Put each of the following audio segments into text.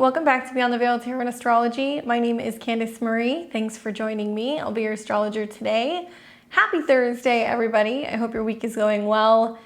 welcome back to Beyond the Veil Tarot and Astrology. My name is Candice Marie. Thanks for joining me. I'll be your astrologer today. Happy Thursday, everybody. I hope your week is going well.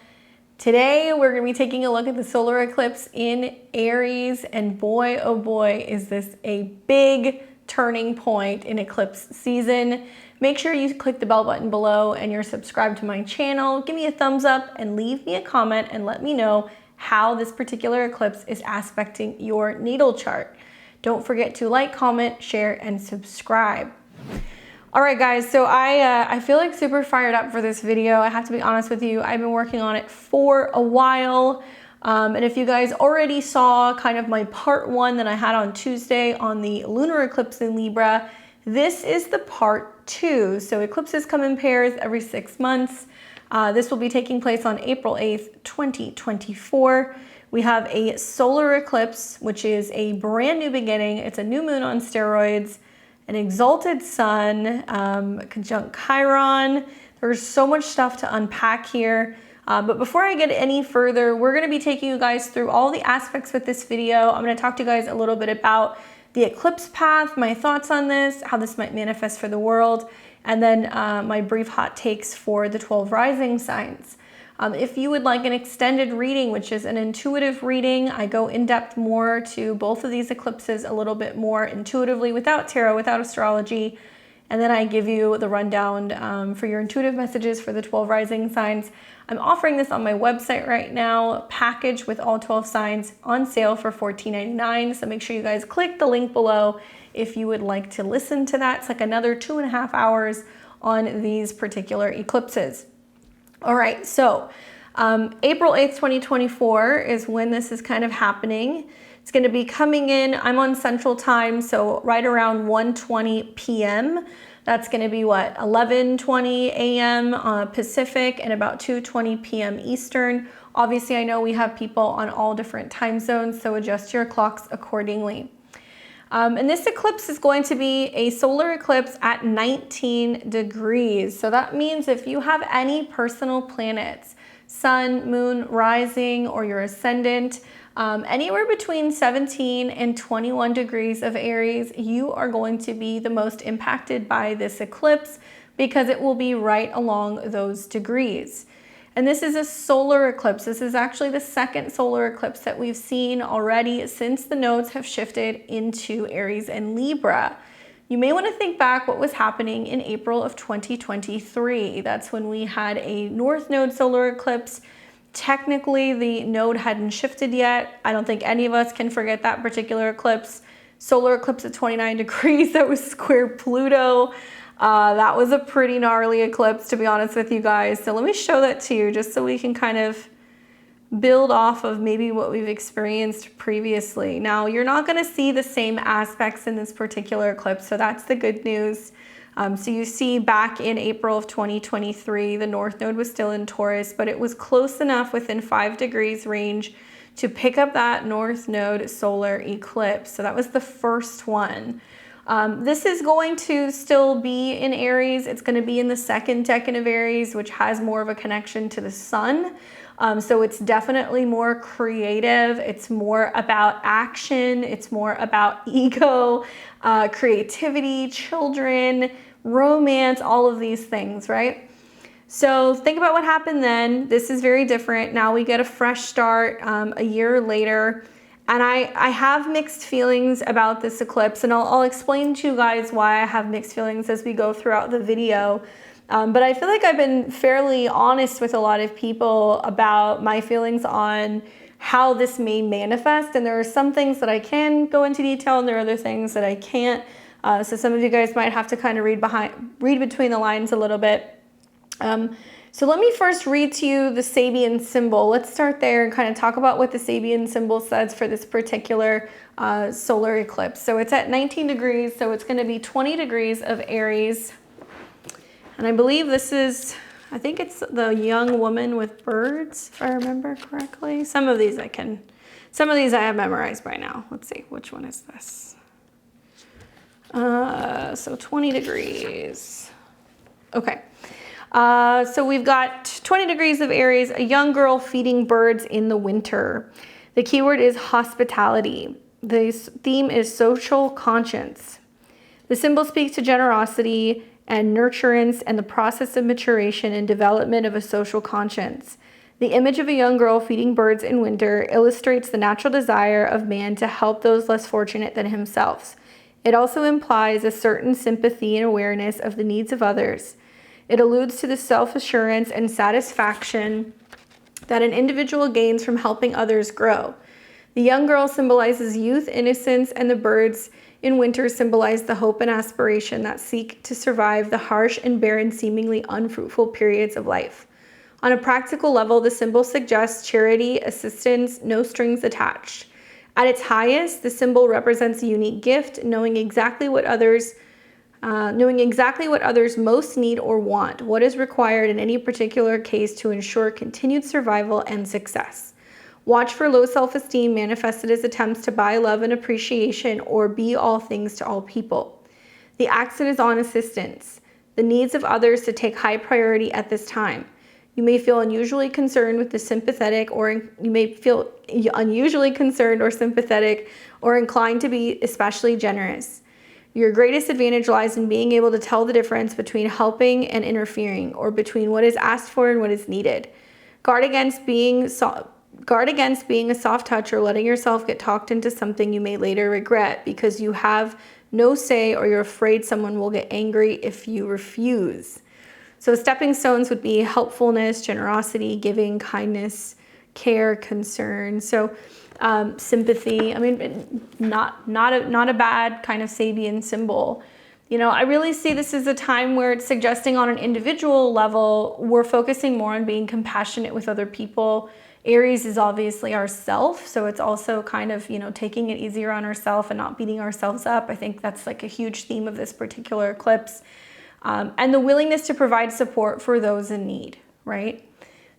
Today, we're going to be taking a look at the solar eclipse in Aries, and boy, oh boy, is this a big turning point in eclipse season. Make sure you click the bell button below and you're subscribed to my channel. Give me a thumbs up and leave me a comment and let me know how this particular eclipse is aspecting your natal chart. Don't forget to like, comment, share, and subscribe. All right, guys, so I feel like super fired up for this video. I have to be honest with you. I've been working on it for a while. And if you guys already saw kind of my part one that I had on Tuesday on the lunar eclipse in Libra, this is the part two. So eclipses come in pairs every 6 months. This will be taking place on April 8th, 2024. We have a solar eclipse, which is a brand new beginning. It's a new moon on steroids, an exalted sun, conjunct Chiron. There's so much stuff to unpack here. But before I get any further, we're going to be taking you guys through all the aspects with this video. I'm going to talk to you guys a little bit about the eclipse path, my thoughts on this, how this might manifest for the world, and then my brief hot takes for the 12 rising signs. If you would like an extended reading, which is an intuitive reading, I go in depth more to both of these eclipses a little bit more intuitively without tarot, without astrology, and then I give you the rundown for your intuitive messages for the 12 rising signs. I'm offering this on my website right now, package with all 12 signs on sale for $14.99. So make sure you guys click the link below if you would like to listen to that. It's like another 2.5 hours on these particular eclipses. All right, so April 8th, 2024 is when this is kind of happening. It's going to be coming in, I'm on Central Time, so right around 1:20 p.m. That's going to be what, 11:20 a.m. Pacific and about 2:20 p.m. Eastern. Obviously, I know we have people on all different time zones, so adjust your clocks accordingly. And this eclipse is going to be a solar eclipse at 19 degrees. So that means if you have any personal planets, sun, moon, rising, or your ascendant, anywhere between 17 and 21 degrees of Aries, you are going to be the most impacted by this eclipse because it will be right along those degrees. And this is a solar eclipse. This is actually the second solar eclipse that we've seen already since the nodes have shifted into Aries and Libra. You may want to think back what was happening in April of 2023. That's when we had a North Node solar eclipse. Technically, the node hadn't shifted yet. I don't think any of us can forget that particular eclipse. Solar eclipse at 29 degrees, that was square Pluto. That was a pretty gnarly eclipse, to be honest with you guys. So let me show that to you just so we can kind of build off of maybe what we've experienced previously. Now, you're not going to see the same aspects in this particular eclipse, so that's the good news. So you see back in April of 2023, the North Node was still in Taurus, but it was close enough within 5 degrees range to pick up that North Node solar eclipse. So that was the first one. This is going to still be in Aries. It's going to be in the second decan of Aries, which has more of a connection to the sun. So it's definitely more creative. It's more about action. It's more about ego, creativity, children, romance, all of these things, right? So think about what happened then. This is very different. Now we get a fresh start a year later. And I have mixed feelings about this eclipse, and I'll explain to you guys why I have mixed feelings as we go throughout the video. But I feel like I've been fairly honest with a lot of people about my feelings on how this may manifest. And there are some things that I can go into detail, and there are other things that I can't. So some of you guys might have to kind of read between the lines a little bit. So let me first read to you the Sabian symbol. Let's start there and kind of talk about what the Sabian symbol says for this particular solar eclipse. So it's at 19 degrees, so it's going to be 20 degrees of Aries. And I believe this is, I think it's the young woman with birds, if I remember correctly. Some of these I have memorized by now. Let's see, which one is this? So 20 degrees. Okay. So we've got 20 degrees of Aries, a young girl feeding birds in the winter. The keyword is hospitality. the theme is social conscience. The symbol speaks to generosity and nurturance and the process of maturation and development of a social conscience. The image of a young girl feeding birds in winter illustrates the natural desire of man to help those less fortunate than himself. It also implies a certain sympathy and awareness of the needs of others. It alludes to the self-assurance and satisfaction that an individual gains from helping others grow. The young girl symbolizes youth, innocence, and the birds in winter symbolize the hope and aspiration that seek to survive the harsh and barren, seemingly unfruitful periods of life. On a practical level, the symbol suggests charity, assistance, no strings attached. At its highest, the symbol represents a unique gift, knowing exactly what others most need or want, what is required in any particular case to ensure continued survival and success. Watch for low self-esteem manifested as attempts to buy love and appreciation or be all things to all people. The accent is on assistance, the needs of others to take high priority at this time. You may feel unusually concerned with the sympathetic, or you may feel unusually concerned or sympathetic, or inclined to be especially generous. Your greatest advantage lies in being able to tell the difference between helping and interfering, or between what is asked for and what is needed. Guard against being a soft touch or letting yourself get talked into something you may later regret because you have no say or you're afraid someone will get angry if you refuse. So stepping stones would be helpfulness, generosity, giving, kindness, care, concern. So sympathy. I mean, not a bad kind of Sabian symbol. You know, I really see this as a time where it's suggesting on an individual level, we're focusing more on being compassionate with other people. Aries is obviously ourself, so it's also kind of, you know, taking it easier on ourselves and not beating ourselves up. I think that's like a huge theme of this particular eclipse. And the willingness to provide support for those in need, right?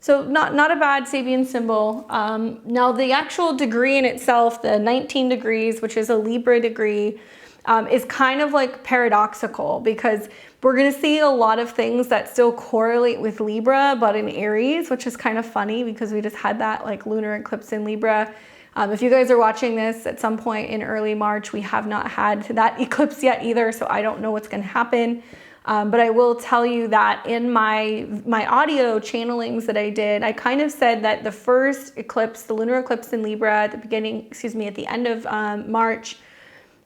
So not a bad Sabian symbol. Now the actual degree in itself, the 19 degrees, which is a Libra degree, is kind of like paradoxical because we're going to see a lot of things that still correlate with Libra, but in Aries, which is kind of funny because we just had that like lunar eclipse in Libra. If you guys are watching this at some point in early March, we have not had that eclipse yet either, so I don't know what's going to happen. But I will tell you that in my audio channelings that I did, I kind of said that the first eclipse, the lunar eclipse in Libra at the end of March,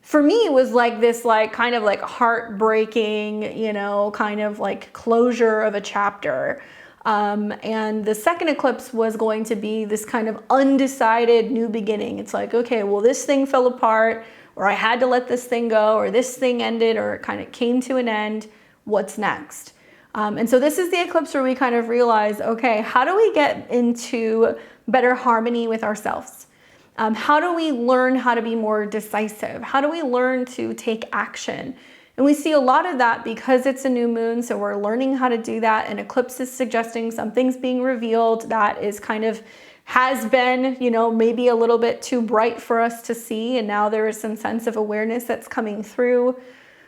for me was like this kind of like heartbreaking, you know, kind of like closure of a chapter. And the second eclipse was going to be this kind of undecided new beginning. It's like, okay, well, this thing fell apart, or I had to let this thing go, or this thing ended, or it kind of came to an end. What's next? And so this is the eclipse where we kind of realize, okay, how do we get into better harmony with ourselves? How do we learn how to be more decisive? How do we learn to take action? And we see a lot of that because it's a new moon, so we're learning how to do that. And eclipse is suggesting something's being revealed that is kind of has been, you know, maybe a little bit too bright for us to see. And now there is some sense of awareness that's coming through.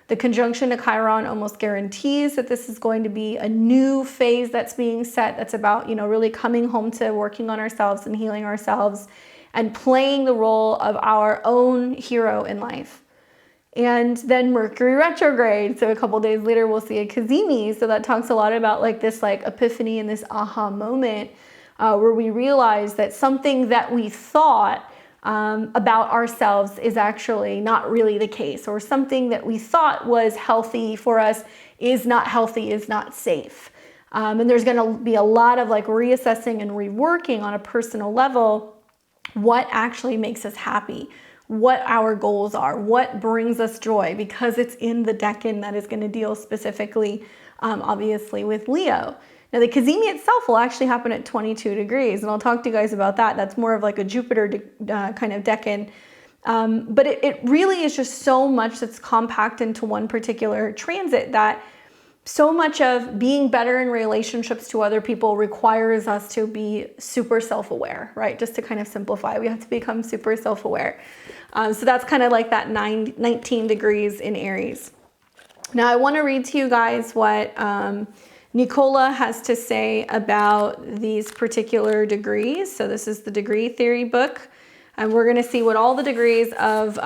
The conjunction to Chiron almost guarantees that this is going to be a new phase that's being set, that's about, you know, really coming home to working on ourselves and healing ourselves and playing the role of our own hero in life. And then Mercury retrograde. So a couple days later, we'll see a Cazimi. So that talks a lot about like this like epiphany and this aha moment where we realize that something that we thought about ourselves is actually not really the case, or something that we thought was healthy for us is not healthy, is not safe. And there's going to be a lot of like reassessing and reworking on a personal level what actually makes us happy, what our goals are, what brings us joy, because it's in the decan that is going to deal specifically, obviously, with Leo. Now, the Cazimi itself will actually happen at 22 degrees, and I'll talk to you guys about that. That's more of like a Jupiter kind of decan. But it really is just so much that's compact into one particular transit that so much of being better in relationships to other people requires us to be super self-aware, right? Just to kind of simplify, we have to become super self-aware. So that's kind of like that 19 degrees in Aries. Now, I want to read to you guys what Nicola has to say about these particular degrees. So this is the degree theory book. And we're going to see what all the degrees of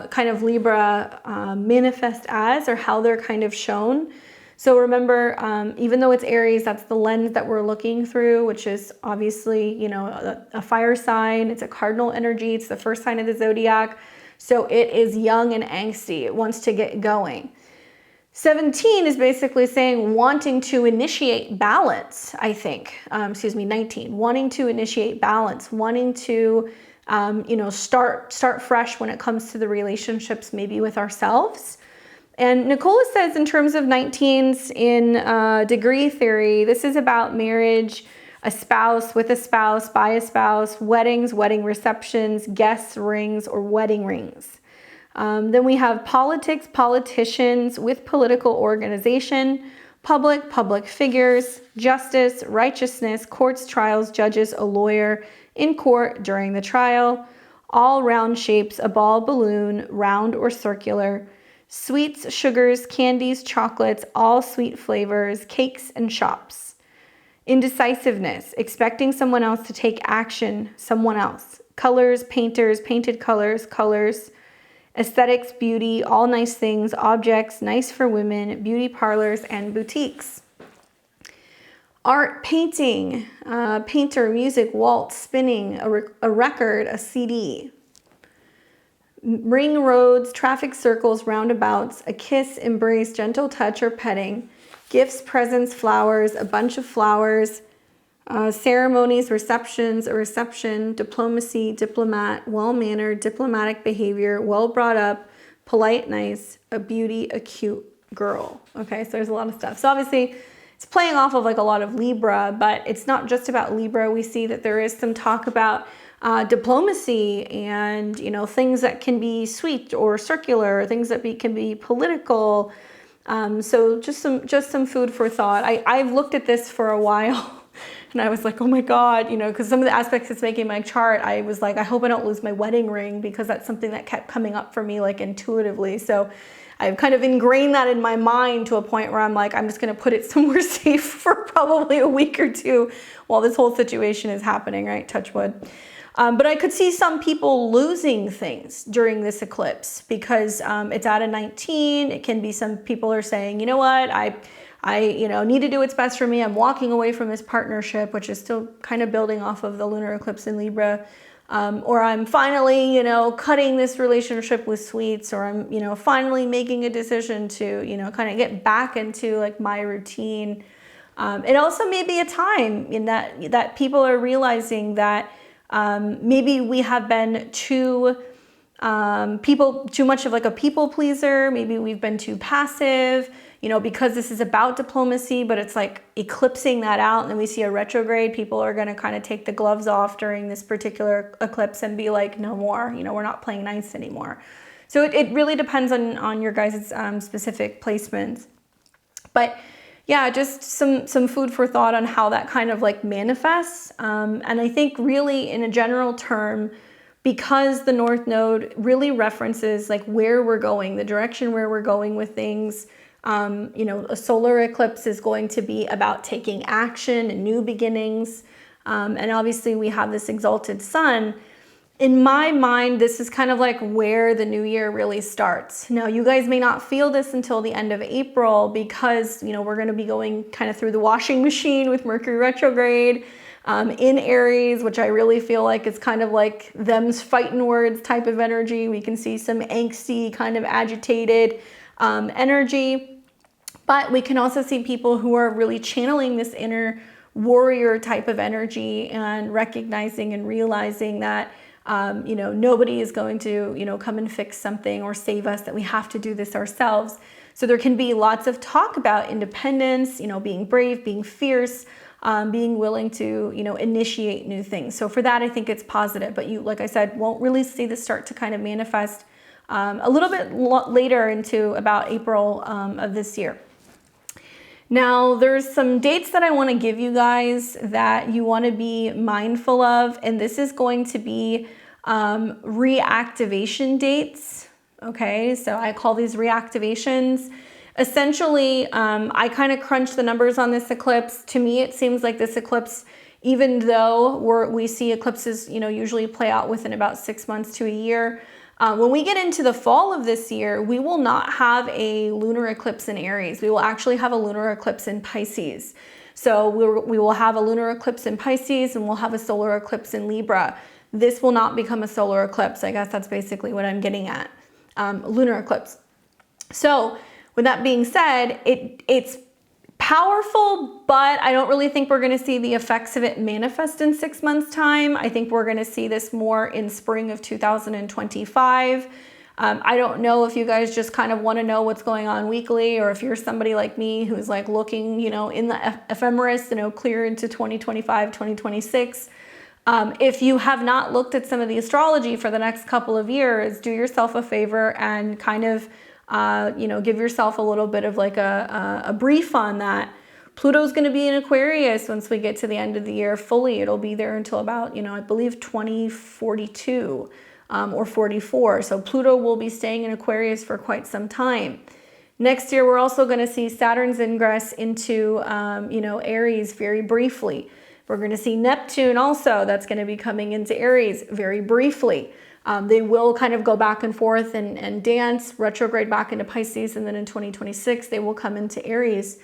kind of Libra manifest as, or how they're kind of shown. So remember, even though it's Aries, that's the lens that we're looking through, which is obviously, you know, a fire sign. It's a cardinal energy. It's the first sign of the zodiac. So it is young and angsty. It wants to get going. 17 is basically saying wanting to initiate balance, I think. 19, wanting to initiate balance, wanting to, you know, start fresh when it comes to the relationships, maybe with ourselves. And Nicola says in terms of 19s in degree theory, this is about marriage, a spouse, with a spouse, by a spouse, weddings, wedding receptions, guest rings, or wedding rings. Then we have politics, politicians with political organization, public figures, justice, righteousness, courts, trials, judges, a lawyer, in court during the trial, all round shapes, a ball, balloon, round or circular, sweets, sugars, candies, chocolates, all sweet flavors, cakes, and shops. Indecisiveness, expecting someone else to take action, someone else. Colors, painters, painted colors, colors. Aesthetics, beauty, all nice things, objects, nice for women, beauty parlors, and boutiques. Art, painting, painter, music, waltz, spinning, a record, a CD. Ring roads, traffic circles, roundabouts, a kiss, embrace, gentle touch or petting, gifts, presents, flowers, a bunch of flowers, ceremonies, receptions, a reception, diplomacy, diplomat, well-mannered, diplomatic behavior, well brought up, polite, nice, a beauty, a cute girl. Okay, so there's a lot of stuff. So obviously it's playing off of like a lot of Libra, but it's not just about Libra. We see that there is some talk about diplomacy and, you know, things that can be sweet or circular, things that can be political. So just some food for thought. I've looked at this for a while. And I was like, oh my God, you know, because some of the aspects it's making my chart, I was like, I hope I don't lose my wedding ring, because that's something that kept coming up for me like intuitively. So I've kind of ingrained that in my mind to a point where I'm like, I'm just going to put it somewhere safe for probably a week or two while this whole situation is happening, right? Touch wood. But I could see some people losing things during this eclipse because it's at a 19. It can be some people are saying, you know what, I need to do what's best for me. I'm walking away from this partnership, which is still kind of building off of the lunar eclipse in Libra. Or I'm finally, you know, cutting this relationship with sweets, or I'm, you know, finally making a decision to, you know, kind of get back into like my routine. It also may be a time in that people are realizing that maybe we have been too much of like a people pleaser. Maybe we've been too passive, you know, because this is about diplomacy, but it's like eclipsing that out. And then we see a retrograde. People are going to kind of take the gloves off during this particular eclipse and be like, no more, you know, we're not playing nice anymore. So it really depends on your guys' specific placements. But yeah, just some food for thought on how that kind of like manifests. And I think really in a general term, because the North Node really references like where we're going, the direction where we're going with things. You know, a solar eclipse is going to be about taking action and new beginnings. And obviously we have this exalted sun. In my mind, this is kind of like where the new year really starts. Now, you guys may not feel this until the end of April because, you know, we're going to be going kind of through the washing machine with Mercury retrograde in Aries, which I really feel like is kind of like them's fighting words type of energy. We can see some angsty, kind of agitated energy. But we can also see people who are really channeling this inner warrior type of energy and recognizing and realizing that you know, nobody is going to, you know, come and fix something or save us, that we have to do this ourselves. So there can be lots of talk about independence, you know, being brave, being fierce, being willing to, you know, initiate new things. So for that, I think it's positive. But you, like I said, won't really see this start to kind of manifest a little bit later into about April of this year. Now, there's some dates that I want to give you guys that you want to be mindful of, and this is going to be reactivation dates. Okay, so I call these reactivations. Essentially, I kind of crunched the numbers on this eclipse. To me, it seems like this eclipse even though we see eclipses, you know, usually play out within about 6 months to a year. When we get into the fall of this year, we will not have a lunar eclipse in Aries. We will actually have a lunar eclipse in Pisces. So we will have a lunar eclipse in Pisces and we'll have a solar eclipse in Libra. This will not become a solar eclipse. I guess that's basically what I'm getting at. Lunar eclipse. So with that being said, it's powerful, but I don't really think we're going to see the effects of it manifest in 6 months' time. I think we're going to see this more in spring of 2025. I don't know if you guys just kind of want to know what's going on weekly, or if you're somebody like me who's like looking, you know, in the ephemeris, you know, clear into 2025, 2026. If you have not looked at some of the astrology for the next couple of years, do yourself a favor and kind of you know, give yourself a little bit of like a brief on that. Pluto's going to be in Aquarius once we get to the end of the year fully. It'll be there until about, you know, I believe 2042 or 44. So Pluto will be staying in Aquarius for quite some time. Next year, we're also going to see Saturn's ingress into, you know, Aries very briefly. We're going to see Neptune also. That's going to be coming into Aries very briefly. They will kind of go back and forth and dance, retrograde back into Pisces, and then in 2026, they will come into Aries.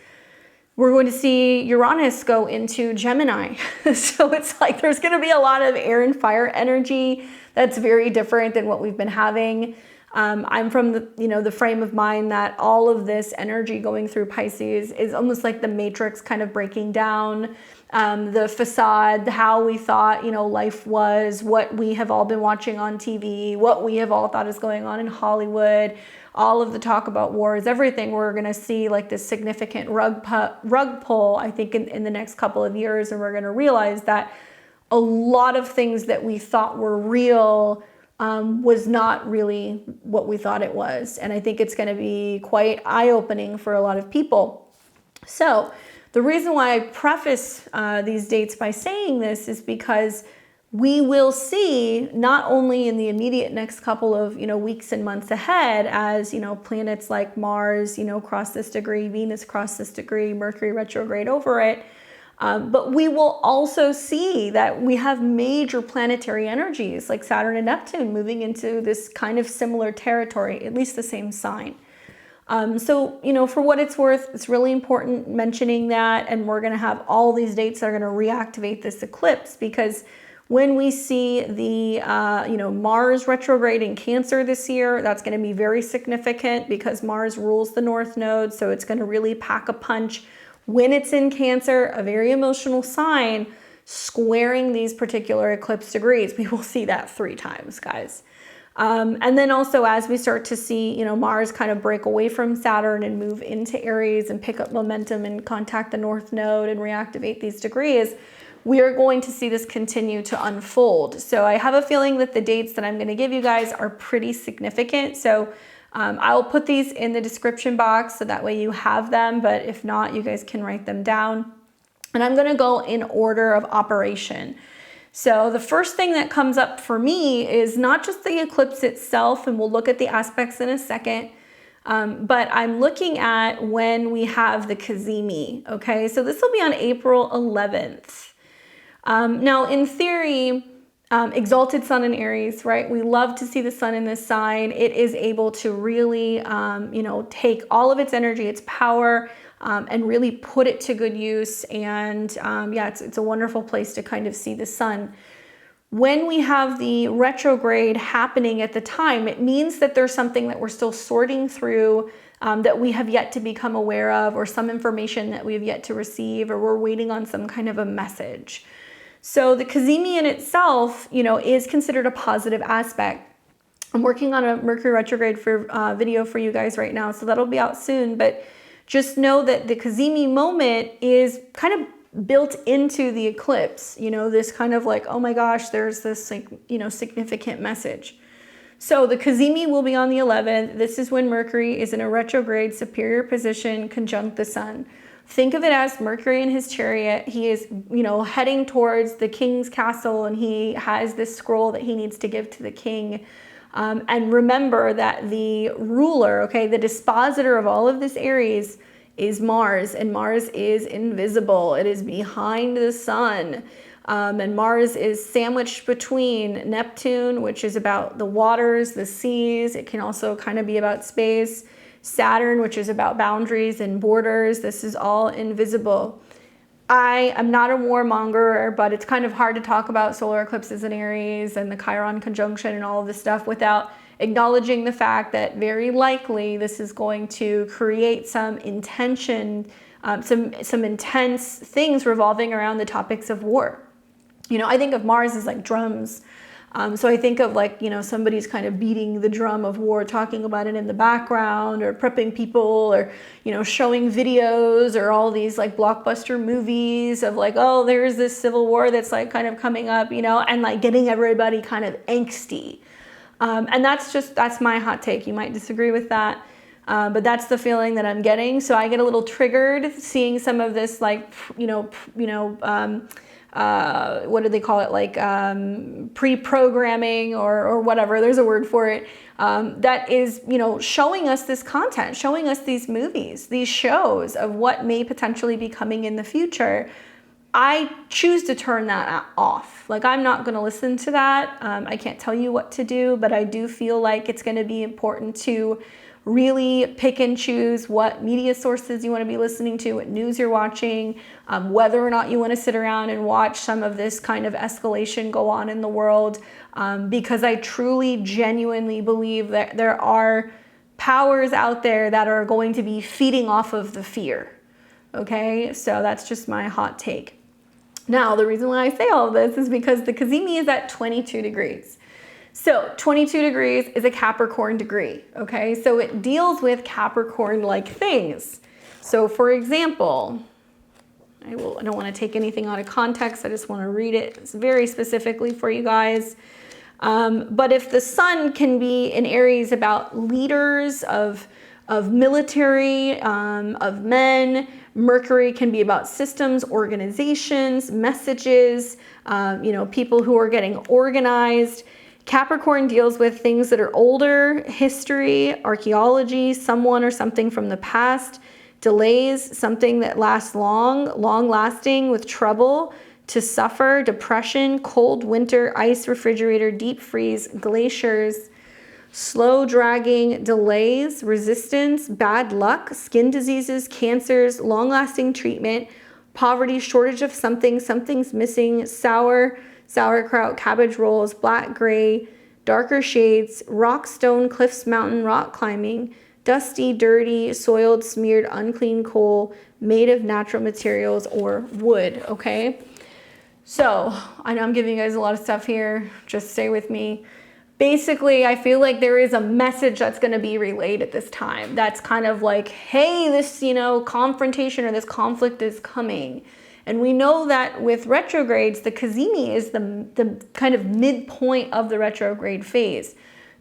We're going to see Uranus go into Gemini. So it's like there's going to be a lot of air and fire energy that's very different than what we've been having. I'm from the, you know, the frame of mind that all of this energy going through Pisces is almost like the matrix kind of breaking down. The facade, how we thought, you know, life was, what we have all been watching on TV, what we have all thought is going on in Hollywood, all of the talk about wars, everything. We're going to see like this significant rug pull, I think, in the next couple of years. And we're going to realize that a lot of things that we thought were real was not really what we thought it was. And I think it's going to be quite eye-opening for a lot of people. So the reason why I preface these dates by saying this is because we will see, not only in the immediate next couple of, you know, weeks and months ahead, as, you know, planets like Mars, you know, cross this degree, Venus cross this degree, Mercury retrograde over it, but we will also see that we have major planetary energies like Saturn and Neptune moving into this kind of similar territory, at least the same sign. So, you know, for what it's worth, it's really important mentioning that, and we're going to have all these dates that are going to reactivate this eclipse, because when we see the, you know, Mars retrograde in Cancer this year, that's going to be very significant because Mars rules the North Node. So it's going to really pack a punch when it's in Cancer, a very emotional sign, squaring these particular eclipse degrees. We will see that 3 times, guys. And then also as we start to see, you know, Mars kind of break away from Saturn and move into Aries and pick up momentum and contact the North Node and reactivate these degrees, we are going to see this continue to unfold. So I have a feeling that the dates that I'm going to give you guys are pretty significant. So I'll put these in the description box so that way you have them, but if not, you guys can write them down. And I'm going to go in order of operation. So the first thing that comes up for me is not just the eclipse itself, and we'll look at the aspects in a second, but I'm looking at when we have the Cazimi, okay? So this will be on April 11th. Now, in theory, exalted sun in Aries, right? We love to see the sun in this sign. It is able to really, you know, take all of its energy, its power, and really put it to good use. And yeah, it's a wonderful place to kind of see the sun. When we have the retrograde happening at the time, it means that there's something that we're still sorting through, that we have yet to become aware of, or some information that we have yet to receive, or we're waiting on some kind of a message. So the Cazimi in itself, you know, is considered a positive aspect. I'm working on a Mercury retrograde video for you guys right now, so that'll be out soon. But just know that the Cazimi moment is kind of built into the eclipse, you know, this kind of like, oh my gosh, there's this, like, you know, significant message. So the Cazimi will be on the 11th. This is when Mercury is in a retrograde superior position conjunct the sun. Think of it as Mercury in his chariot. He is, you know, heading towards the king's castle, and he has this scroll that he needs to give to the king. And remember that the ruler, okay, the dispositor of all of this Aries is Mars, and Mars is invisible. It is behind the sun. And Mars is sandwiched between Neptune, which is about the waters, the seas. It can also kind of be about space. Saturn, which is about boundaries and borders. This is all invisible. I am not a warmonger, but it's kind of hard to talk about solar eclipses in Aries and the Chiron conjunction and all of this stuff without acknowledging the fact that very likely this is going to create some intention, some intense things revolving around the topics of war. You know, I think of Mars as like drums. So I think of like, you know, somebody's kind of beating the drum of war, talking about it in the background, or prepping people, or, you know, showing videos, or all these like blockbuster movies of like, oh, there's this civil war that's like kind of coming up, you know, and like getting everybody kind of angsty. And that's my hot take. You might disagree with that. But that's the feeling that I'm getting. So I get a little triggered seeing some of this, like, what do they call it? Like pre-programming or whatever. There's a word for it. That is, you know, showing us this content, showing us these movies, these shows of what may potentially be coming in the future. I choose to turn that off. Like, I'm not going to listen to that. I can't tell you what to do, but I do feel like it's going to be important to really pick and choose what media sources you want to be listening to, what news you're watching, whether or not you want to sit around and watch some of this kind of escalation go on in the world, because I truly, genuinely believe that there are powers out there that are going to be feeding off of the fear. Okay, so that's just my hot take. Now, the reason why I say all of this is because the Cazimi is at 22 degrees. So 22 degrees is a Capricorn degree, okay? So it deals with Capricorn-like things. So for example, I don't want to take anything out of context. I just want to read it very specifically for you guys. But if the sun can be in Aries about leaders of military, of men, Mercury can be about systems, organizations, messages, you know, people who are getting organized. Capricorn deals with things that are older, history, archaeology, someone or something from the past, delays, something that lasts long lasting with trouble, to suffer, depression, cold winter, ice, refrigerator, deep freeze, glaciers, slow dragging, delays, resistance, bad luck, skin diseases, cancers, long-lasting treatment, poverty, shortage of something, something's missing, sauerkraut, cabbage rolls, black, gray, darker shades, rock, stone, cliffs, mountain, rock climbing, dusty, dirty, soiled, smeared, unclean coal, made of natural materials or wood, okay? So, I know I'm giving you guys a lot of stuff here. Just stay with me. Basically, I feel like there is a message that's going to be relayed at this time. That's kind of like, hey, this, you know, confrontation or this conflict is coming. And we know that with retrogrades, the Cazimi is the kind of midpoint of the retrograde phase.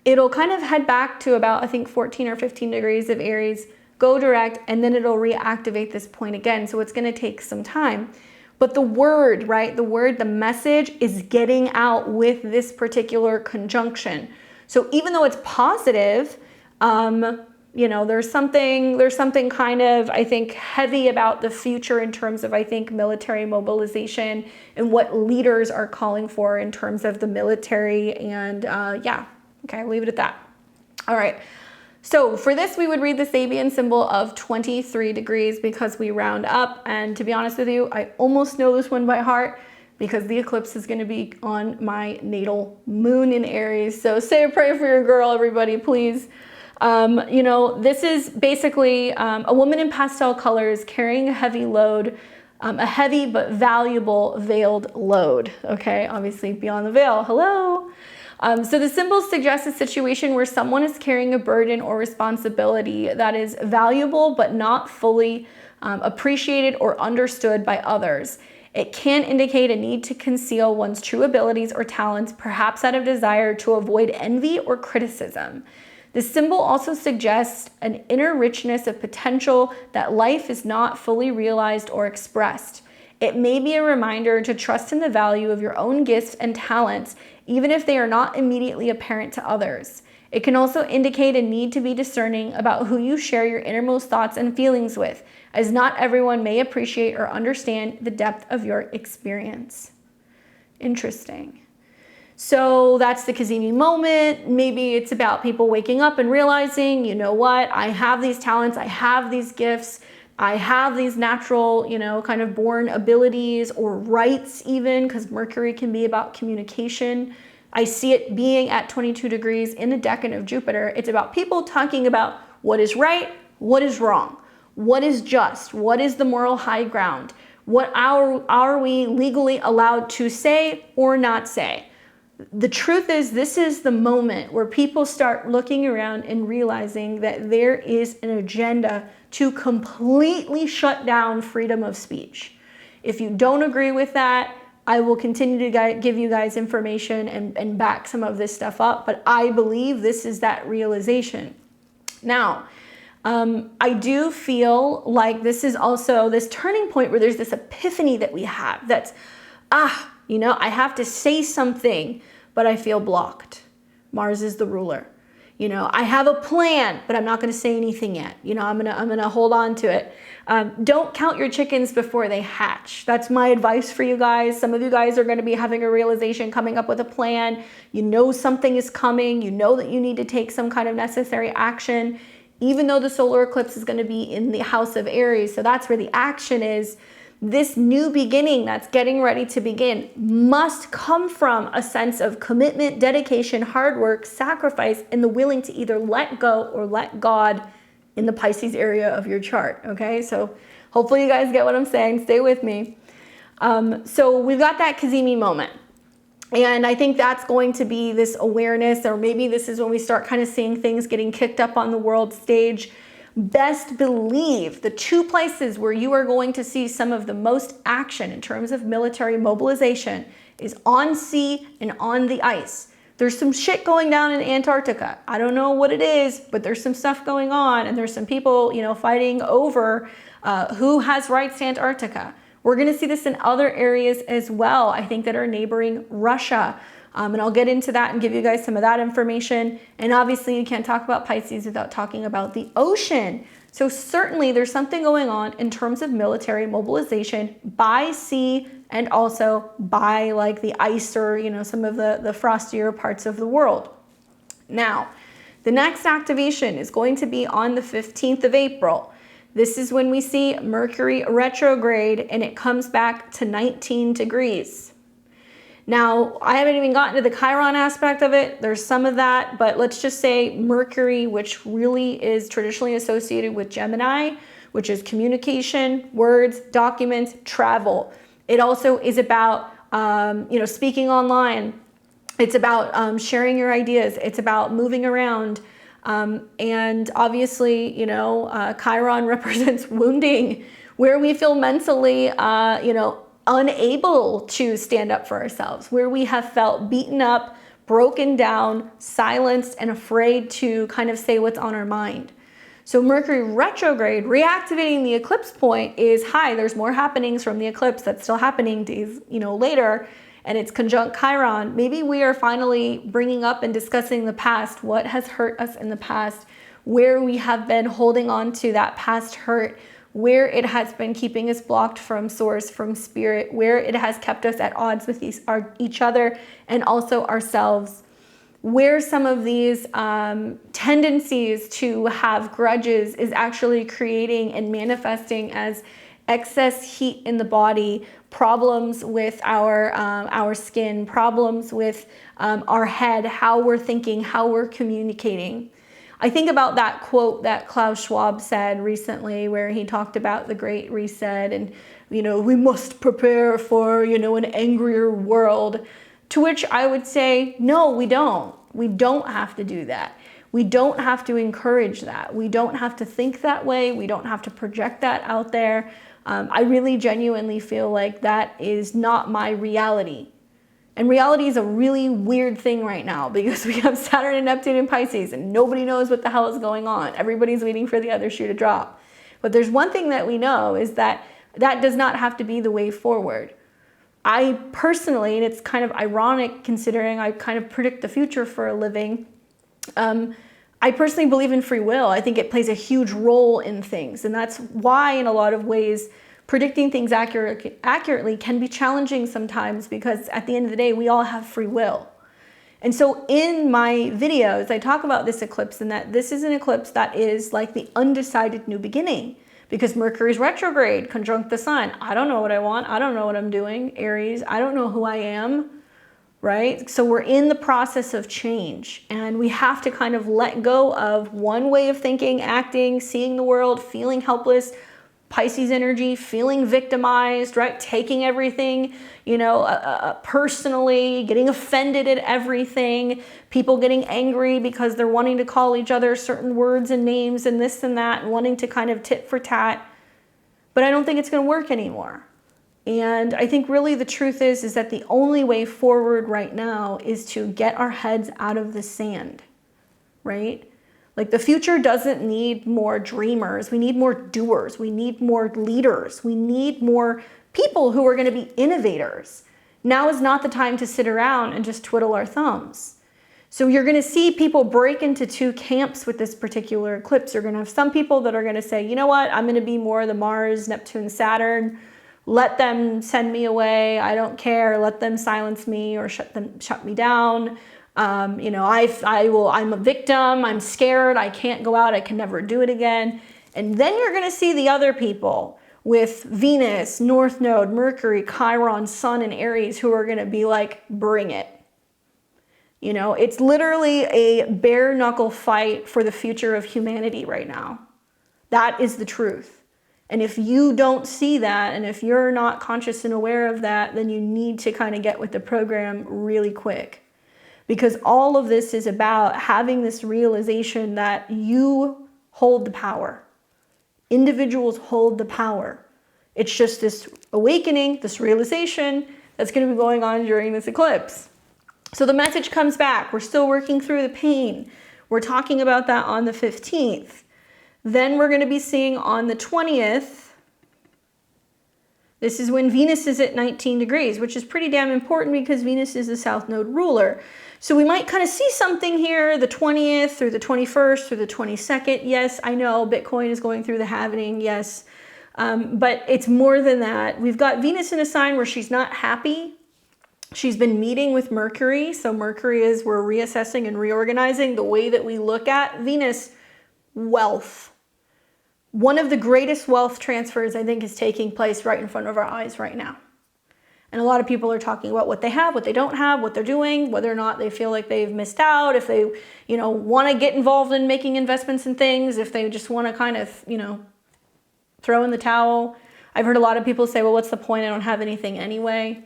It'll kind of head back to about, I think, 14 or 15 degrees of Aries, go direct, and then it'll reactivate this point again. So it's going to take some time. But the word, right, the message is getting out with this particular conjunction. So even though it's positive, you know, there's something kind of, I think, heavy about the future in terms of, I think, military mobilization and what leaders are calling for in terms of the military. And yeah, okay, I'll leave it at that. All right. So for this, we would read the Sabian symbol of 23 degrees because we round up. And to be honest with you, I almost know this one by heart because the eclipse is going to be on my natal moon in Aries. So say a prayer for your girl, everybody, please. You know, this is basically a woman in pastel colors carrying a heavy load, a heavy but valuable veiled load. Okay, obviously beyond the veil. Hello. So the symbol suggests a situation where someone is carrying a burden or responsibility that is valuable but not fully appreciated or understood by others. It can indicate a need to conceal one's true abilities or talents, perhaps out of desire to avoid envy or criticism. The symbol also suggests an inner richness of potential that life is not fully realized or expressed. It may be a reminder to trust in the value of your own gifts and talents, even if they are not immediately apparent to others. It can also indicate a need to be discerning about who you share your innermost thoughts and feelings with, as not everyone may appreciate or understand the depth of your experience. Interesting. So that's the Cazimi moment. Maybe it's about people waking up and realizing, you know what, I have these talents, I have these gifts, I have these natural, you know, kind of born abilities or rights even, because Mercury can be about communication. I see it being at 22 degrees in the decan of Jupiter. It's about people talking about what is right, what is wrong, what is just, what is the moral high ground, what are we legally allowed to say or not say. The truth is, this is the moment where people start looking around and realizing that there is an agenda to completely shut down freedom of speech. If you don't agree with that, I will continue to give you guys information and back some of this stuff up, but I believe this is that realization. Now, I do feel like this is also this turning point where there's this epiphany that we have that's, you know, I have to say something, but I feel blocked. Mars is the ruler. You know, I have a plan, but I'm not going to say anything yet. You know, I'm gonna hold on to it. Don't count your chickens before they hatch. That's my advice for you guys. Some of you guys are going to be having a realization, coming up with a plan. You know something is coming. You know that you need to take some kind of necessary action, even though the solar eclipse is going to be in the house of Aries. So that's where the action is. This new beginning that's getting ready to begin must come from a sense of commitment, dedication, hard work, sacrifice, and the willing to either let go or let God in the Pisces area of your chart, okay? So hopefully you guys get what I'm saying. Stay with me. So we've got that Cazimi moment. And I think that's going to be this awareness, or maybe this is when we start kind of seeing things getting kicked up on the world stage. Best believe the two places where you are going to see some of the most action in terms of military mobilization is on sea and on the ice. There's some shit going down in Antarctica. I don't know what it is, but there's some stuff going on, and there's some people, you know, fighting over who has rights to Antarctica. We're going to see this in other areas as well, I think, that are neighboring Russia. And I'll get into that and give you guys some of that information. And obviously you can't talk about Pisces without talking about the ocean. So certainly there's something going on in terms of military mobilization by sea and also by like the ice, or, you know, some of the frostier parts of the world. Now, the next activation is going to be on the 15th of April. This is when we see Mercury retrograde, and it comes back to 19 degrees. Now, I haven't even gotten to the Chiron aspect of it. There's some of that, but let's just say Mercury, which really is traditionally associated with Gemini, which is communication, words, documents, travel. It also is about, you know, speaking online. It's about sharing your ideas. It's about moving around. And obviously, you know, Chiron represents wounding, where we feel mentally, you know, unable to stand up for ourselves, where we have felt beaten up, broken down, silenced, and afraid to kind of say what's on our mind. So Mercury retrograde, reactivating the eclipse point, is hi, there's more happenings from the eclipse that's still happening days, you know, later, and it's conjunct Chiron. Maybe we are finally bringing up and discussing the past, what has hurt us in the past, where we have been holding on to that past hurt, where it has been keeping us blocked from source, from spirit, where it has kept us at odds with each other and also ourselves, where some of these tendencies to have grudges is actually creating and manifesting as excess heat in the body, problems with our skin, problems with our head, how we're thinking, how we're communicating. I think about that quote that Klaus Schwab said recently, where he talked about the Great Reset and, you know, we must prepare for, you know, an angrier world. To which I would say, no, we don't. We don't have to do that. We don't have to encourage that. We don't have to think that way. We don't have to project that out there. I really genuinely feel like that is not my reality. And reality is a really weird thing right now, because we have Saturn and Neptune in Pisces and nobody knows what the hell is going on. Everybody's waiting for the other shoe to drop. But there's one thing that we know, is that that does not have to be the way forward. I personally, and it's kind of ironic considering I kind of predict the future for a living, I personally believe in free will. I think it plays a huge role in things. And that's why, in a lot of ways, predicting things accurately can be challenging sometimes, because at the end of the day, we all have free will. And so in my videos, I talk about this eclipse, and that this is an eclipse that is like the undecided new beginning, because Mercury's retrograde, conjunct the sun. I don't know what I want. I don't know what I'm doing, Aries. I don't know who I am, right? So we're in the process of change, and we have to kind of let go of one way of thinking, acting, seeing the world, feeling helpless, Pisces energy, feeling victimized, right? Taking everything, you know, personally, getting offended at everything, people getting angry because they're wanting to call each other certain words and names and this and that, and wanting to kind of tit for tat. But I don't think it's going to work anymore. And I think really the truth is that the only way forward right now is to get our heads out of the sand, right? Like, the future doesn't need more dreamers. We need more doers. We need more leaders. We need more people who are going to be innovators. Now is not the time to sit around and just twiddle our thumbs. So you're going to see people break into two camps with this particular eclipse. You're going to have some people that are going to say, you know what, I'm going to be more the Mars, Neptune, Saturn. Let them send me away. I don't care. Let them silence me or shut me down. You know, I'm a victim. I'm scared. I can't go out. I can never do it again. And then you're going to see the other people with Venus, North Node, Mercury, Chiron, Sun, and Aries, who are going to be like, bring it. You know, it's literally a bare knuckle fight for the future of humanity right now. That is the truth. And if you don't see that, and if you're not conscious and aware of that, then you need to kind of get with the program really quick. Because all of this is about having this realization that you hold the power. Individuals hold the power. It's just this awakening, this realization that's going to be going on during this eclipse. So the message comes back. We're still working through the pain. We're talking about that on the 15th. Then we're going to be seeing on the 20th, this is when Venus is at 19 degrees, which is pretty damn important because Venus is the South Node ruler. So we might kind of see something here the 20th through the 21st through the 22nd. Yes, I know Bitcoin is going through the halving. Yes, but it's more than that. We've got Venus in a sign where she's not happy. She's been meeting with Mercury. So Mercury is, we're reassessing and reorganizing the way that we look at Venus. Wealth. One of the greatest wealth transfers, I think, is taking place right in front of our eyes right now. And a lot of people are talking about what they have, what they don't have, what they're doing, whether or not they feel like they've missed out, if they, you know, want to get involved in making investments in things, if they just want to kind of, you know, throw in the towel. I've heard a lot of people say, well, what's the point? I don't have anything anyway.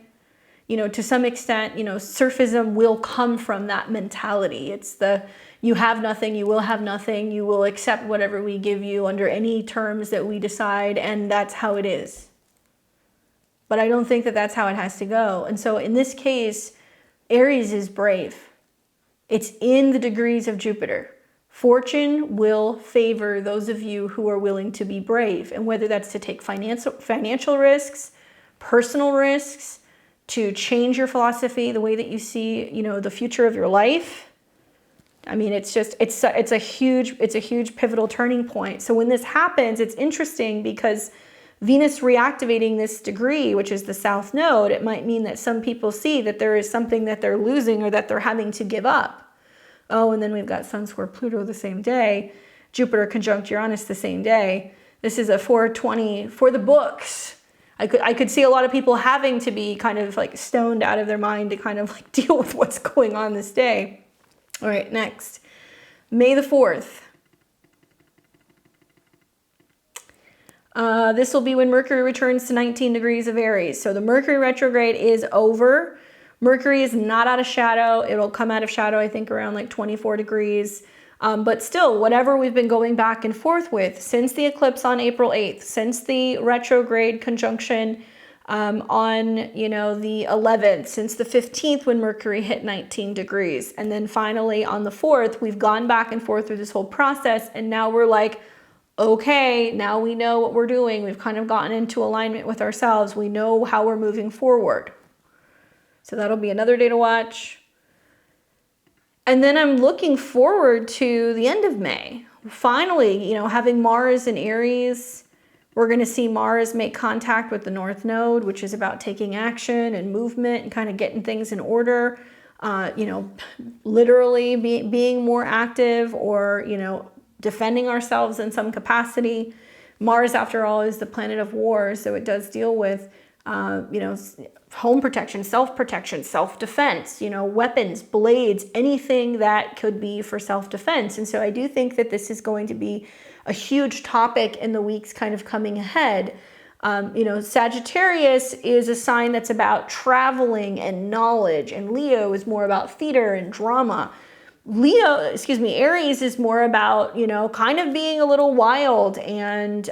You know, to some extent, you know, surfism will come from that mentality. It's the, you have nothing, you will have nothing, you will accept whatever we give you under any terms that we decide, and that's how it is. But I don't think that that's how it has to go. And so in this case, Aries is brave. It's in the degrees of Jupiter. Fortune will favor those of you who are willing to be brave, and whether that's to take financial risks, personal risks, to change your philosophy, the way that you see, you know, the future of your life. I mean, it's just, it's a huge pivotal turning point. So when this happens, it's interesting because Venus reactivating this degree, which is the South Node, it might mean that some people see that there is something that they're losing or that they're having to give up. Oh, and then we've got Sun square Pluto the same day, Jupiter conjunct Uranus the same day. This is a 420 for the books. I could see a lot of people having to be kind of like stoned out of their mind to kind of like deal with what's going on this day. All right, next, May the 4th. This will be when Mercury returns to 19 degrees of Aries. So the Mercury retrograde is over. Mercury is not out of shadow. It'll come out of shadow, I think, around like 24 degrees. But still, whatever we've been going back and forth with since the eclipse on April 8th, since the retrograde conjunction on, you know, the 11th, since the 15th when Mercury hit 19 degrees. And then finally on the 4th, we've gone back and forth through this whole process. And now we're like, okay, now we know what we're doing. We've kind of gotten into alignment with ourselves. We know how we're moving forward. So that'll be another day to watch. And then I'm looking forward to the end of May. Finally, you know, having Mars in Aries, we're going to see Mars make contact with the North Node, which is about taking action and movement and kind of getting things in order. You know, literally being more active, or, you know, defending ourselves in some capacity. Mars, after all, is the planet of war, so it does deal with, you know, home protection, self-defense, you know, weapons, blades, anything that could be for self-defense. And so I do think that this is going to be a huge topic in the weeks kind of coming ahead. You know, Sagittarius is a sign that's about traveling and knowledge, and Leo is more about theater and drama. Aries is more about, you know, kind of being a little wild and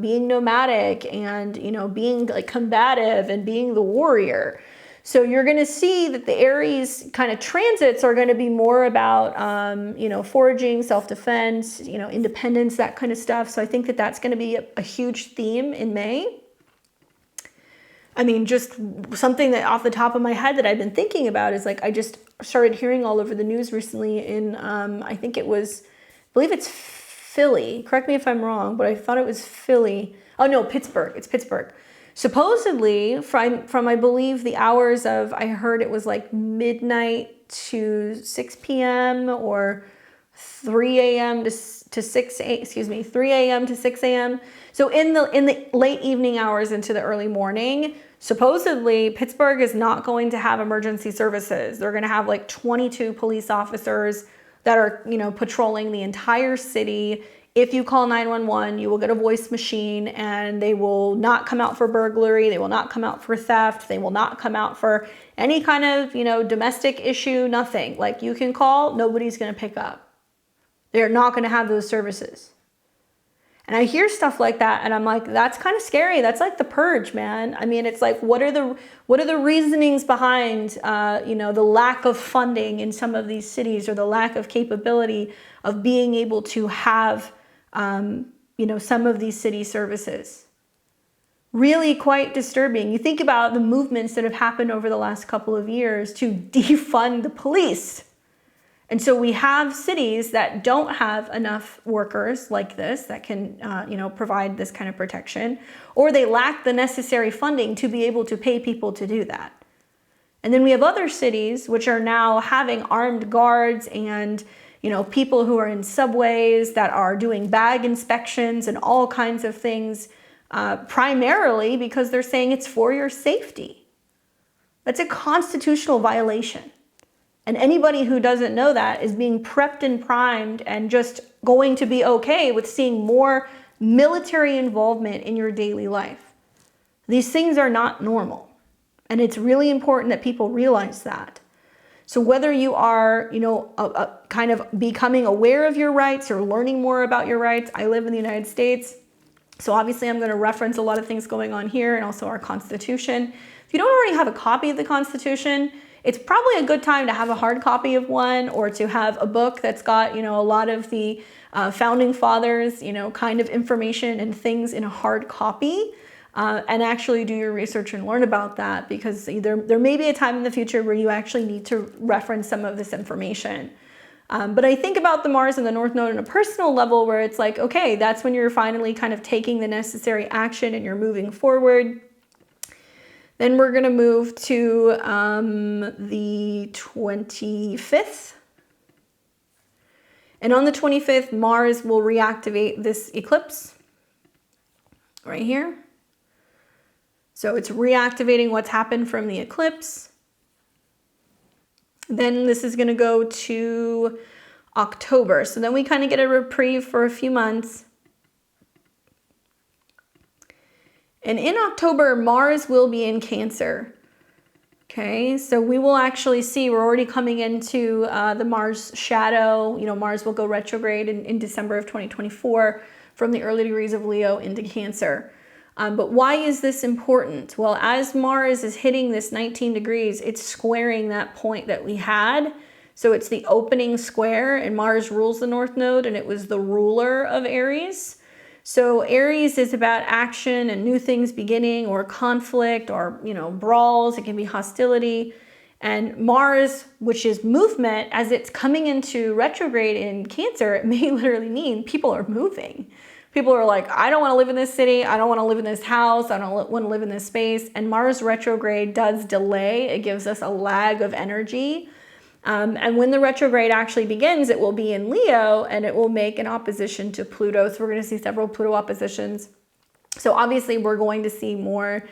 being nomadic and, you know, being like combative and being the warrior. So you're going to see that the Aries kind of transits are going to be more about, you know, foraging, self-defense, you know, independence, that kind of stuff. So I think that that's going to be a huge theme in May. I mean, just something that off the top of my head that I've been thinking about is like, I just started hearing all over the news recently in, I believe it's Philly. Correct me if I'm wrong, but I thought it was Philly. Oh no, Pittsburgh. It's Pittsburgh. Supposedly from I believe the hours of, I heard it was like midnight to 6 p.m. or 3 a.m. to 6 a.m. So in the late evening hours into the early morning, supposedly Pittsburgh is not going to have emergency services. They're going to have like 22 police officers that are, you know, patrolling the entire city. If you call 911, you will get a voice machine, and they will not come out for burglary. They will not come out for theft. They will not come out for any kind of, you know, domestic issue, nothing. Like, you can call, nobody's going to pick up. They're not going to have those services. And I hear stuff like that, and I'm like, that's kind of scary. That's like the purge, man. I mean, it's like, what are the reasonings behind, you know, the lack of funding in some of these cities, or the lack of capability of being able to have, you know, some of these city services? Really quite disturbing. You think about the movements that have happened over the last couple of years to defund the police. And so we have cities that don't have enough workers like this that can, you know, provide this kind of protection, or they lack the necessary funding to be able to pay people to do that. And then we have other cities which are now having armed guards and, you know, people who are in subways that are doing bag inspections and all kinds of things, primarily because they're saying it's for your safety. That's a constitutional violation. And anybody who doesn't know that is being prepped and primed and just going to be okay with seeing more military involvement in your daily life. These things are not normal. And it's really important that people realize that. So whether you are, you know, kind of becoming aware of your rights or learning more about your rights, I live in the United States. So obviously I'm going to reference a lot of things going on here, and also our Constitution. If you don't already have a copy of the Constitution, it's probably a good time to have a hard copy of one, or to have a book that's got, you know, a lot of the founding fathers, you know, kind of information and things in a hard copy, and actually do your research and learn about that, because there may be a time in the future where you actually need to reference some of this information. But I think about the Mars and the North Node on a personal level, where it's like, okay, that's when you're finally kind of taking the necessary action and you're moving forward. Then we're going to move to the 25th. And on the 25th, Mars will reactivate this eclipse right here. So it's reactivating what's happened from the eclipse. Then this is going to go to October. So then we kind of get a reprieve for a few months. And in October, Mars will be in Cancer. Okay, so we will actually see, we're already coming into the Mars shadow. You know, Mars will go retrograde in December of 2024 from the early degrees of Leo into Cancer. But why is this important? Well, as Mars is hitting this 19 degrees, it's squaring that point that we had. So it's the opening square, and Mars rules the North Node, and it was the ruler of Aries. So Aries is about action and new things beginning, or conflict, or, you know, brawls. It can be hostility. And Mars, which is movement, as it's coming into retrograde in Cancer, it may literally mean people are moving. People are like, I don't want to live in this city. I don't want to live in this house. I don't want to live in this space. And Mars retrograde does delay. It gives us a lag of energy. And when the retrograde actually begins, it will be in Leo and it will make an opposition to Pluto. So we're going to see several Pluto oppositions. So obviously we're going to see more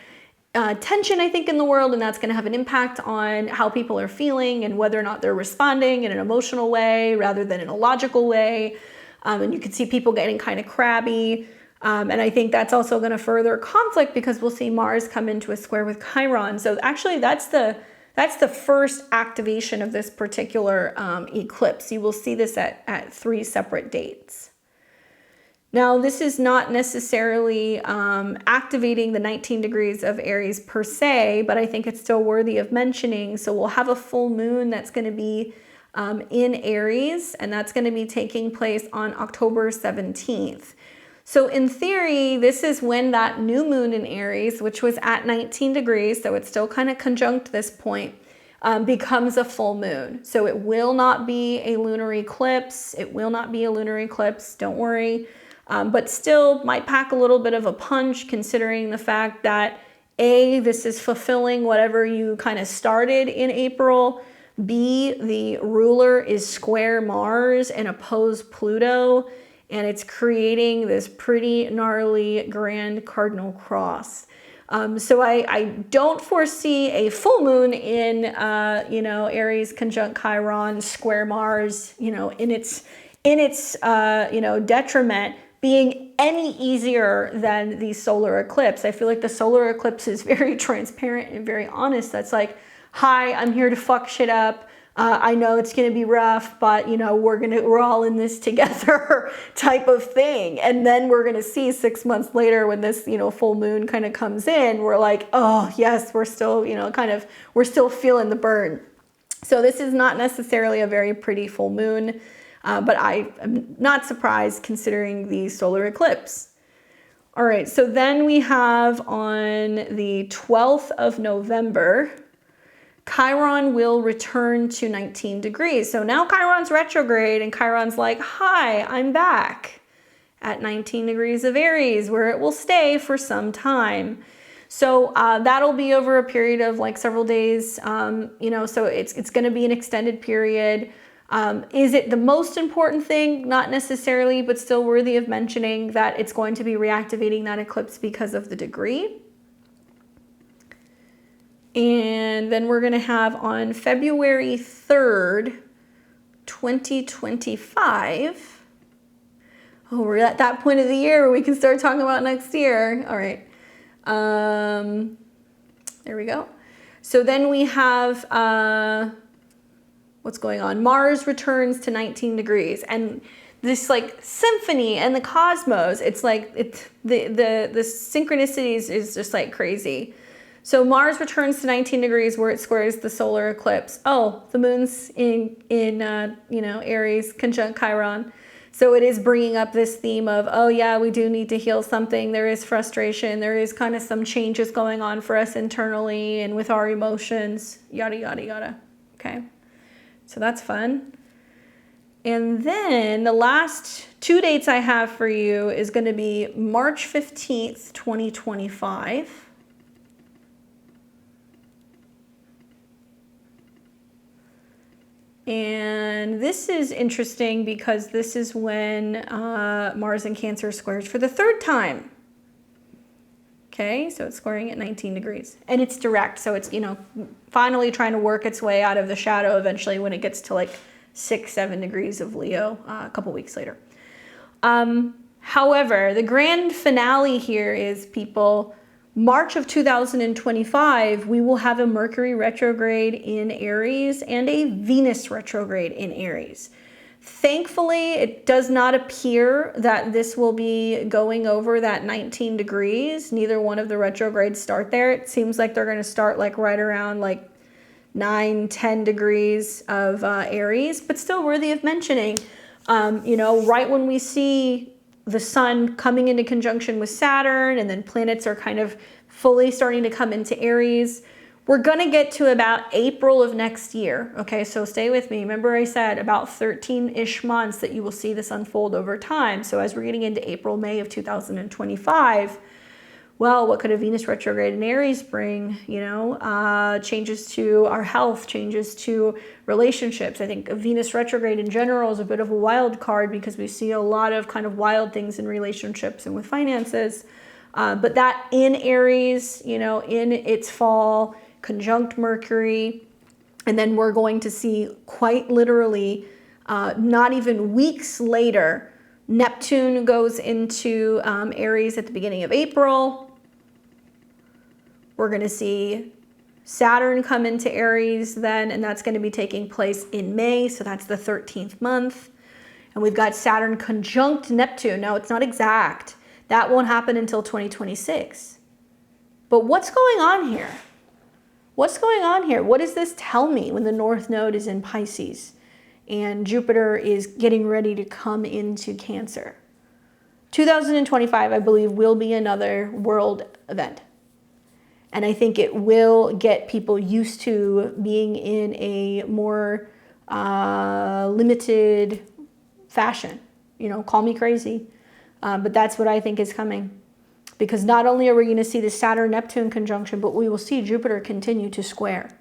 tension, I think, in the world, and that's going to have an impact on how people are feeling and whether or not they're responding in an emotional way rather than in a logical way. And you can see people getting kind of crabby. And I think that's also going to further conflict because we'll see Mars come into a square with Chiron. So actually that's the first activation of this particular eclipse. You will see this at 3 separate dates. Now, this is not necessarily activating the 19 degrees of Aries per se, but I think it's still worthy of mentioning. So we'll have a full moon that's going to be in Aries, and that's going to be taking place on October 17th. So in theory, this is when that new moon in Aries, which was at 19 degrees, so it's still kind of conjunct this point, becomes a full moon. So it will not be a lunar eclipse. It will not be a lunar eclipse, don't worry. But still might pack a little bit of a punch considering the fact that A, this is fulfilling whatever you kind of started in April. B, the ruler is square Mars and opposed Pluto, and it's creating this pretty gnarly grand cardinal cross. So I don't foresee a full moon in, Aries conjunct Chiron, square Mars, in its detriment being any easier than the solar eclipse. I feel like the solar eclipse is very transparent and very honest. That's like, hi, I'm here to fuck shit up. I know it's going to be rough, but we're all in this together type of thing. And then we're going to see 6 months later when this, full moon kind of comes in, we're like, oh yes, we're still, we're still feeling the burn. So this is not necessarily a very pretty full moon, but I am not surprised considering the solar eclipse. All right, so then we have on the 12th of November, Chiron will return to 19 degrees. So now Chiron's retrograde and Chiron's like, hi, I'm back at 19 degrees of Aries, where it will stay for some time. So that'll be over a period of like several days, so it's going to be an extended period. Is it the most important thing? Not necessarily, but still worthy of mentioning that it's going to be reactivating that eclipse because of the degree. And then we're going to have on February 3rd, 2025. Oh, we're at that point of the year where we can start talking about next year. All right. There we go. So then we have, what's going on? Mars returns to 19 degrees. And this like symphony and the cosmos, it's like, the synchronicities is just like crazy. So Mars returns to 19 degrees where it squares the solar eclipse. Oh, the moon's in Aries conjunct Chiron. So it is bringing up this theme of, oh yeah, we do need to heal something. There is frustration. There is kind of some changes going on for us internally and with our emotions, yada, yada, yada. Okay. So that's fun. And then the last 2 dates I have for you is going to be March 15th, 2025. And this is interesting because this is when Mars in Cancer squares for the 3rd time. Okay, so it's squaring at 19 degrees. And it's direct, so it's, finally trying to work its way out of the shadow eventually when it gets to like 6-7 degrees of Leo a couple weeks later. However, the grand finale here is, people, March of 2025, we will have a Mercury retrograde in Aries and a Venus retrograde in Aries. Thankfully, it does not appear that this will be going over that 19 degrees. Neither one of the retrogrades start there. It seems like they're going to start like right around like 9-10 degrees of Aries, but still worthy of mentioning. Right when we see the sun coming into conjunction with Saturn, and then planets are kind of fully starting to come into Aries, We're going to get to about April of next year. Okay, so stay with me. Remember I said about 13-ish months that you will see this unfold over time. So as we're getting into April, May of 2025, well, what could a Venus retrograde in Aries bring? You know, changes to our health, changes to relationships. I think a Venus retrograde in general is a bit of a wild card because we see a lot of kind of wild things in relationships and with finances. But that in Aries, you know, in its fall, conjunct Mercury, and then we're going to see quite literally, not even weeks later, Neptune goes into Aries at the beginning of April. We're going to see Saturn come into Aries then, and that's going to be taking place in May, so that's the 13th month. And we've got Saturn conjunct Neptune. Now, it's not exact. That won't happen until 2026. But what's going on here? What's going on here? What does this tell me when the North Node is in Pisces and Jupiter is getting ready to come into Cancer? 2025, I believe, will be another world event. And I think it will get people used to being in a more limited fashion. You know, call me crazy, but that's what I think is coming. Because not only are we going to see the Saturn-Neptune conjunction, but we will see Jupiter continue to square,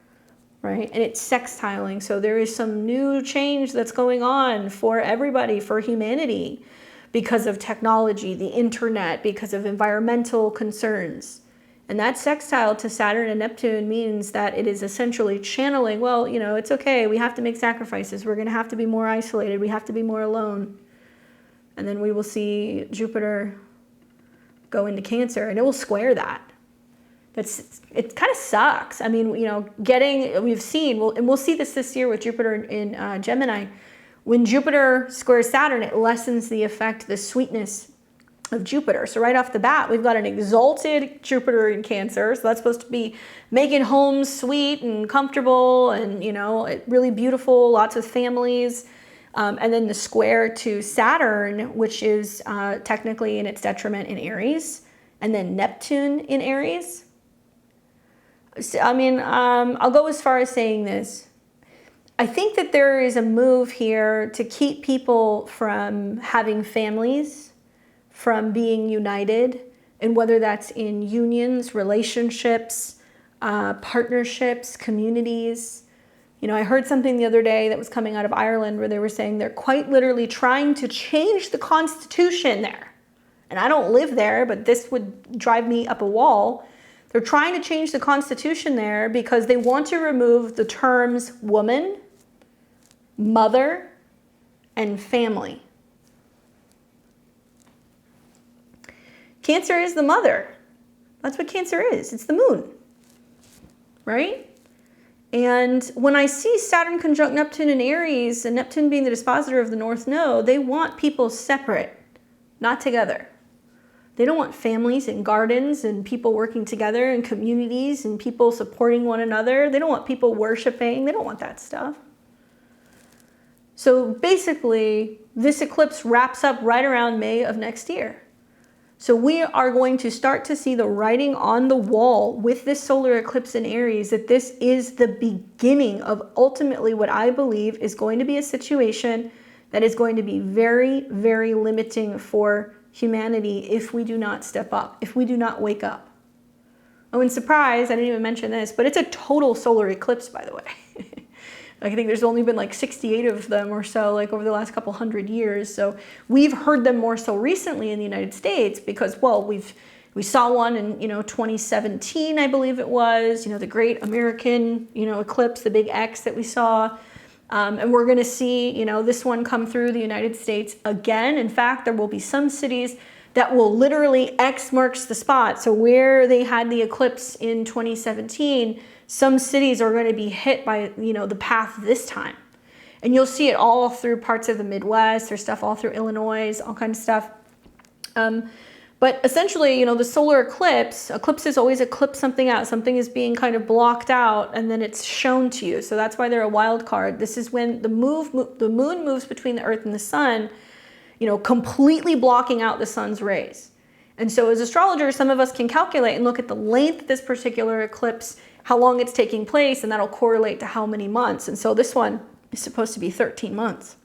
right? And it's sextiling. So there is some new change that's going on for everybody, for humanity, because of technology, the internet, because of environmental concerns. And that sextile to Saturn and Neptune means that it is essentially channeling, well, you know, it's okay. We have to make sacrifices. We're going to have to be more isolated. We have to be more alone. And then we will see Jupiter go into Cancer, and it will square that. It kind of sucks. I mean, you know, we've seen, and we'll see this year with Jupiter in Gemini. When Jupiter squares Saturn, it lessens the effect, the sweetness of Jupiter. So right off the bat, we've got an exalted Jupiter in Cancer. So that's supposed to be making homes sweet and comfortable and, you know, really beautiful, lots of families. And then the square to Saturn, which is technically in its detriment in Aries, and then Neptune in Aries. So, I mean, I'll go as far as saying this. I think that there is a move here to keep people from having families, from being united, and whether that's in unions, relationships, partnerships, communities. You know, I heard something the other day that was coming out of Ireland where they were saying they're quite literally trying to change the constitution there. And I don't live there, but this would drive me up a wall. They're trying to change the constitution there because they want to remove the terms woman, mother, and family. Cancer is the mother. That's what Cancer is. It's the moon, right? And when I see Saturn conjunct Neptune in Aries, and Neptune being the dispositor of the North Node, they want people separate, not together. They don't want families and gardens and people working together and communities and people supporting one another. They don't want people worshiping. They don't want that stuff. So basically, this eclipse wraps up right around May of next year. So we are going to start to see the writing on the wall with this solar eclipse in Aries that this is the beginning of ultimately what I believe is going to be a situation that is going to be very, very limiting for humanity if we do not step up, if we do not wake up. Oh, and surprise, I didn't even mention this, but it's a total solar eclipse, by the way. I think there's only been like 68 of them or so, like over the last couple hundred years. So we've heard them more so recently in the United States because, well, we saw one in, 2017, I believe it was, the great American, eclipse, the big X that we saw. And we're going to see, this one come through the United States again. In fact, there will be some cities that will literally X marks the spot. So where they had the eclipse in 2017, some cities are going to be hit by, the path this time. And you'll see it all through parts of the Midwest. There's stuff all through Illinois, all kinds of stuff. But essentially, the solar eclipses always eclipse something out. Something is being kind of blocked out and then it's shown to you. So that's why they're a wild card. This is when the moon moves between the earth and the sun, completely blocking out the sun's rays. And so as astrologers, some of us can calculate and look at the length of this particular eclipse how long it's taking place, and that'll correlate to how many months. And so this one is supposed to be 13 months.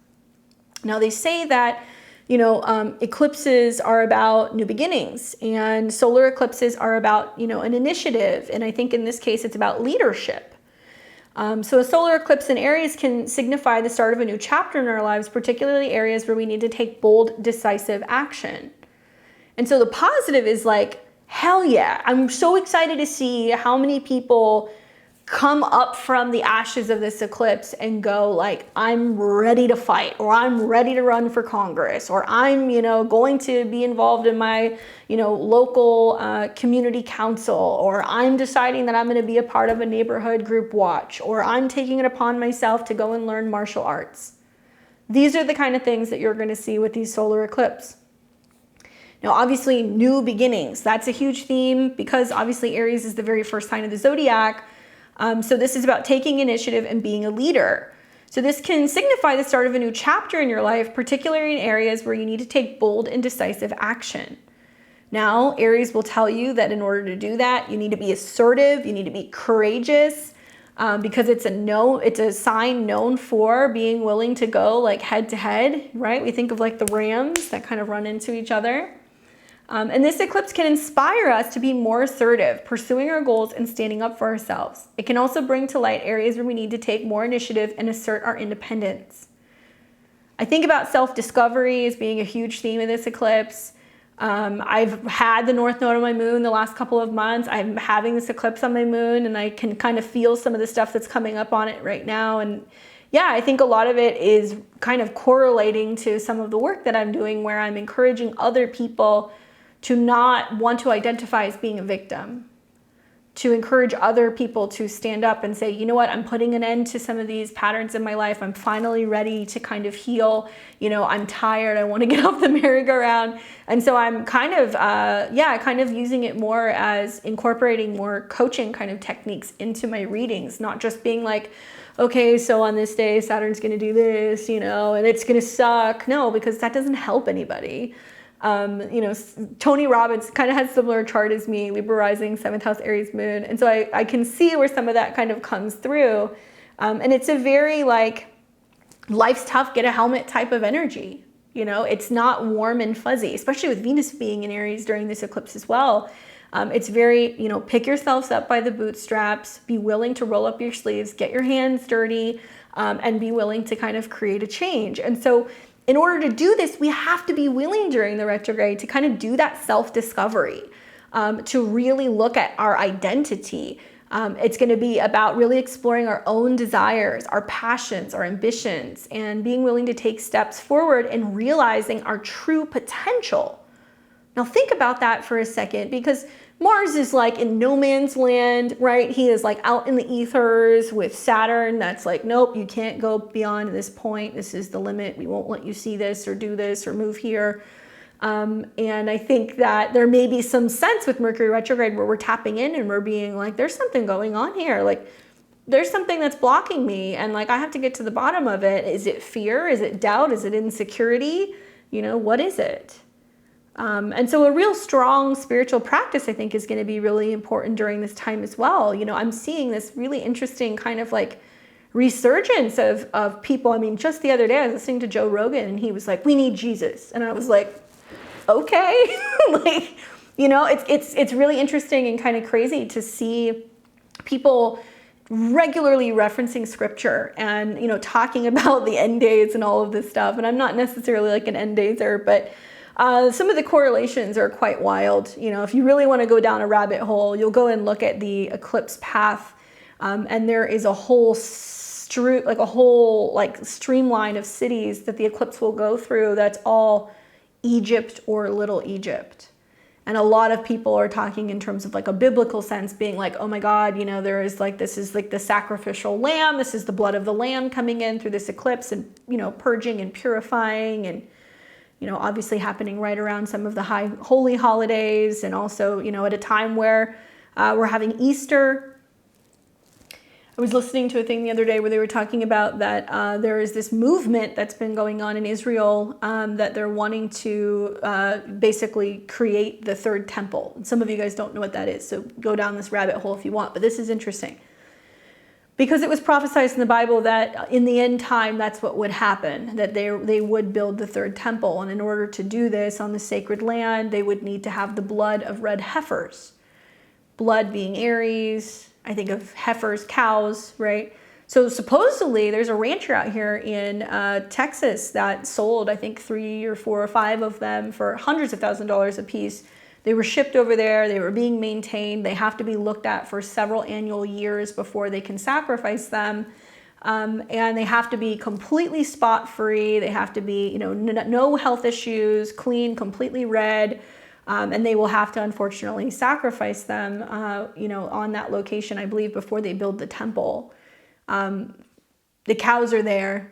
Now they say that, eclipses are about new beginnings, and solar eclipses are about, an initiative. And I think in this case, it's about leadership. So a solar eclipse in Aries can signify the start of a new chapter in our lives, particularly areas where we need to take bold, decisive action. And so the positive is like, hell yeah, I'm so excited to see how many people come up from the ashes of this eclipse and go like, I'm ready to fight, or I'm ready to run for Congress, or I'm, going to be involved in my, local community council, or I'm deciding that I'm going to be a part of a neighborhood group watch, or I'm taking it upon myself to go and learn martial arts. These are the kind of things that you're going to see with these solar eclipses. Now, obviously, new beginnings, that's a huge theme because obviously Aries is the very first sign of the zodiac. So this is about taking initiative and being a leader. So this can signify the start of a new chapter in your life, particularly in areas where you need to take bold and decisive action. Now, Aries will tell you that in order to do that, you need to be assertive, you need to be courageous, because it's a sign known for being willing to go like head to head, right? We think of like the rams that kind of run into each other. And this eclipse can inspire us to be more assertive, pursuing our goals and standing up for ourselves. It can also bring to light areas where we need to take more initiative and assert our independence. I think about self-discovery as being a huge theme of this eclipse. I've had the North Node of my moon the last couple of months. I'm having this eclipse on my moon, and I can kind of feel some of the stuff that's coming up on it right now. And yeah, I think a lot of it is kind of correlating to some of the work that I'm doing, where I'm encouraging other people to not want to identify as being a victim, to encourage other people to stand up and say, you know what, I'm putting an end to some of these patterns in my life. I'm finally ready to kind of heal. I'm tired. I want to get off the merry-go-round. And so I'm kind of using it more as incorporating more coaching kind of techniques into my readings, not just being like, okay, so on this day, Saturn's going to do this, and it's going to suck. No, because that doesn't help anybody. Tony Robbins kind of has a similar chart as me, Libra rising, 7th house Aries moon. And so I can see where some of that kind of comes through. And it's a very like, life's tough, get a helmet type of energy. It's not warm and fuzzy, especially with Venus being in Aries during this eclipse as well. It's very, pick yourselves up by the bootstraps, be willing to roll up your sleeves, get your hands dirty, and be willing to kind of create a change. And so in order to do this, we have to be willing during the retrograde to kind of do that self-discovery, to really look at our identity. It's going to be about really exploring our own desires, our passions, our ambitions, and being willing to take steps forward and realizing our true potential. Now think about that for a second, because Mars is like in no man's land, right? He is like out in the ethers with Saturn. That's like, nope, you can't go beyond this point. This is the limit. We won't let you see this or do this or move here. And I think that there may be some sense with Mercury retrograde where we're tapping in and we're being like, there's something going on here. Like there's something that's blocking me. And like, I have to get to the bottom of it. Is it fear? Is it doubt? Is it insecurity? What is it? And so a real strong spiritual practice, I think, is going to be really important during this time as well. I'm seeing this really interesting kind of like resurgence of people. I mean, just the other day I was listening to Joe Rogan and he was like, we need Jesus. And I was like, okay. Like, it's really interesting and kind of crazy to see people regularly referencing scripture and, talking about the end days and all of this stuff. And I'm not necessarily like an end dazer, but some of the correlations are quite wild. If you really want to go down a rabbit hole, you'll go and look at the eclipse path, and there is a whole streamline of cities that the eclipse will go through. That's all Egypt or Little Egypt. And a lot of people are talking in terms of like a biblical sense, being like, oh my God, there is like, this is like the sacrificial lamb. This is the blood of the lamb coming in through this eclipse and, purging and purifying and, obviously happening right around some of the high holy holidays, and also, at a time where we're having Easter. I was listening to a thing the other day where they were talking about that there is this movement that's been going on in Israel that they're wanting to basically create the third temple. And some of you guys don't know what that is, so go down this rabbit hole if you want, but this is interesting. Because it was prophesied in the Bible that in the end time, that's what would happen, that they would build the third temple. And in order to do this on the sacred land, they would need to have the blood of red heifers. Blood being Aries, I think of heifers, cows, right? So supposedly there's a rancher out here in Texas that sold, I think 3 or 4 or 5 of them for hundreds of thousands of dollars a piece. They were shipped over there, they were being maintained, they have to be looked at for several annual years before they can sacrifice them. And they have to be completely spot free, they have to be, you know, no health issues, clean, completely red, and they will have to unfortunately sacrifice them, you know, on that location, I believe, before they build the temple. The cows are there.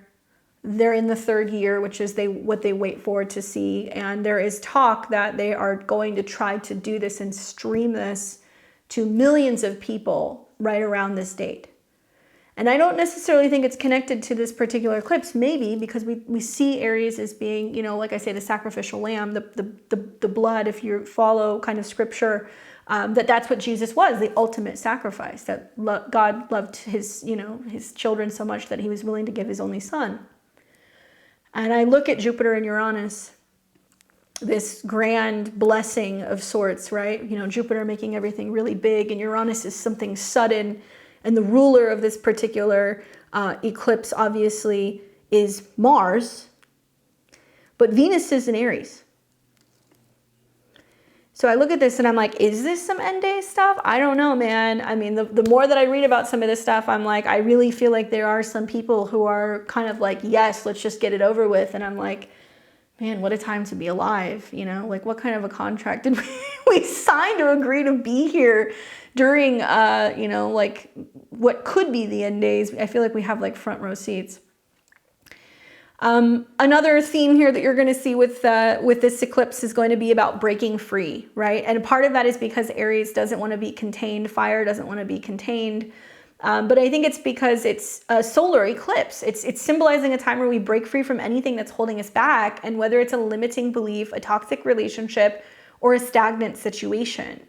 They're in the 3rd year, which is what they wait for to see. And there is talk that they are going to try to do this and stream this to millions of people right around this date. And I don't necessarily think it's connected to this particular eclipse, maybe because we see Aries as being, you know, like I say, the sacrificial lamb, the blood, if you follow kind of scripture, that's what Jesus was, the ultimate sacrifice, that God loved his, you know, his children so much that he was willing to give his only son. And I look at Jupiter and Uranus, this grand blessing of sorts, right? You know, Jupiter making everything really big, and Uranus is something sudden. And the ruler of this particular eclipse, obviously, is Mars. But Venus is in Aries. So I look at this and I'm like, is this some end day stuff? I don't know, man. I mean, the more that I read about some of this stuff, I'm like, I really feel like there are some people who are kind of like, yes, let's just get it over with. And I'm like, man, what a time to be alive. You know, like what kind of a contract did we sign to agree to be here during, you know, like what could be the end days? I feel like we have like front row seats. Another theme here that you're going to see with this eclipse is going to be about breaking free, right? And part of that is because Aries doesn't want to be contained, fire doesn't want to be contained. But I think it's because it's a solar eclipse. It's symbolizing a time where we break free from anything that's holding us back, and whether it's a limiting belief, a toxic relationship, or a stagnant situation.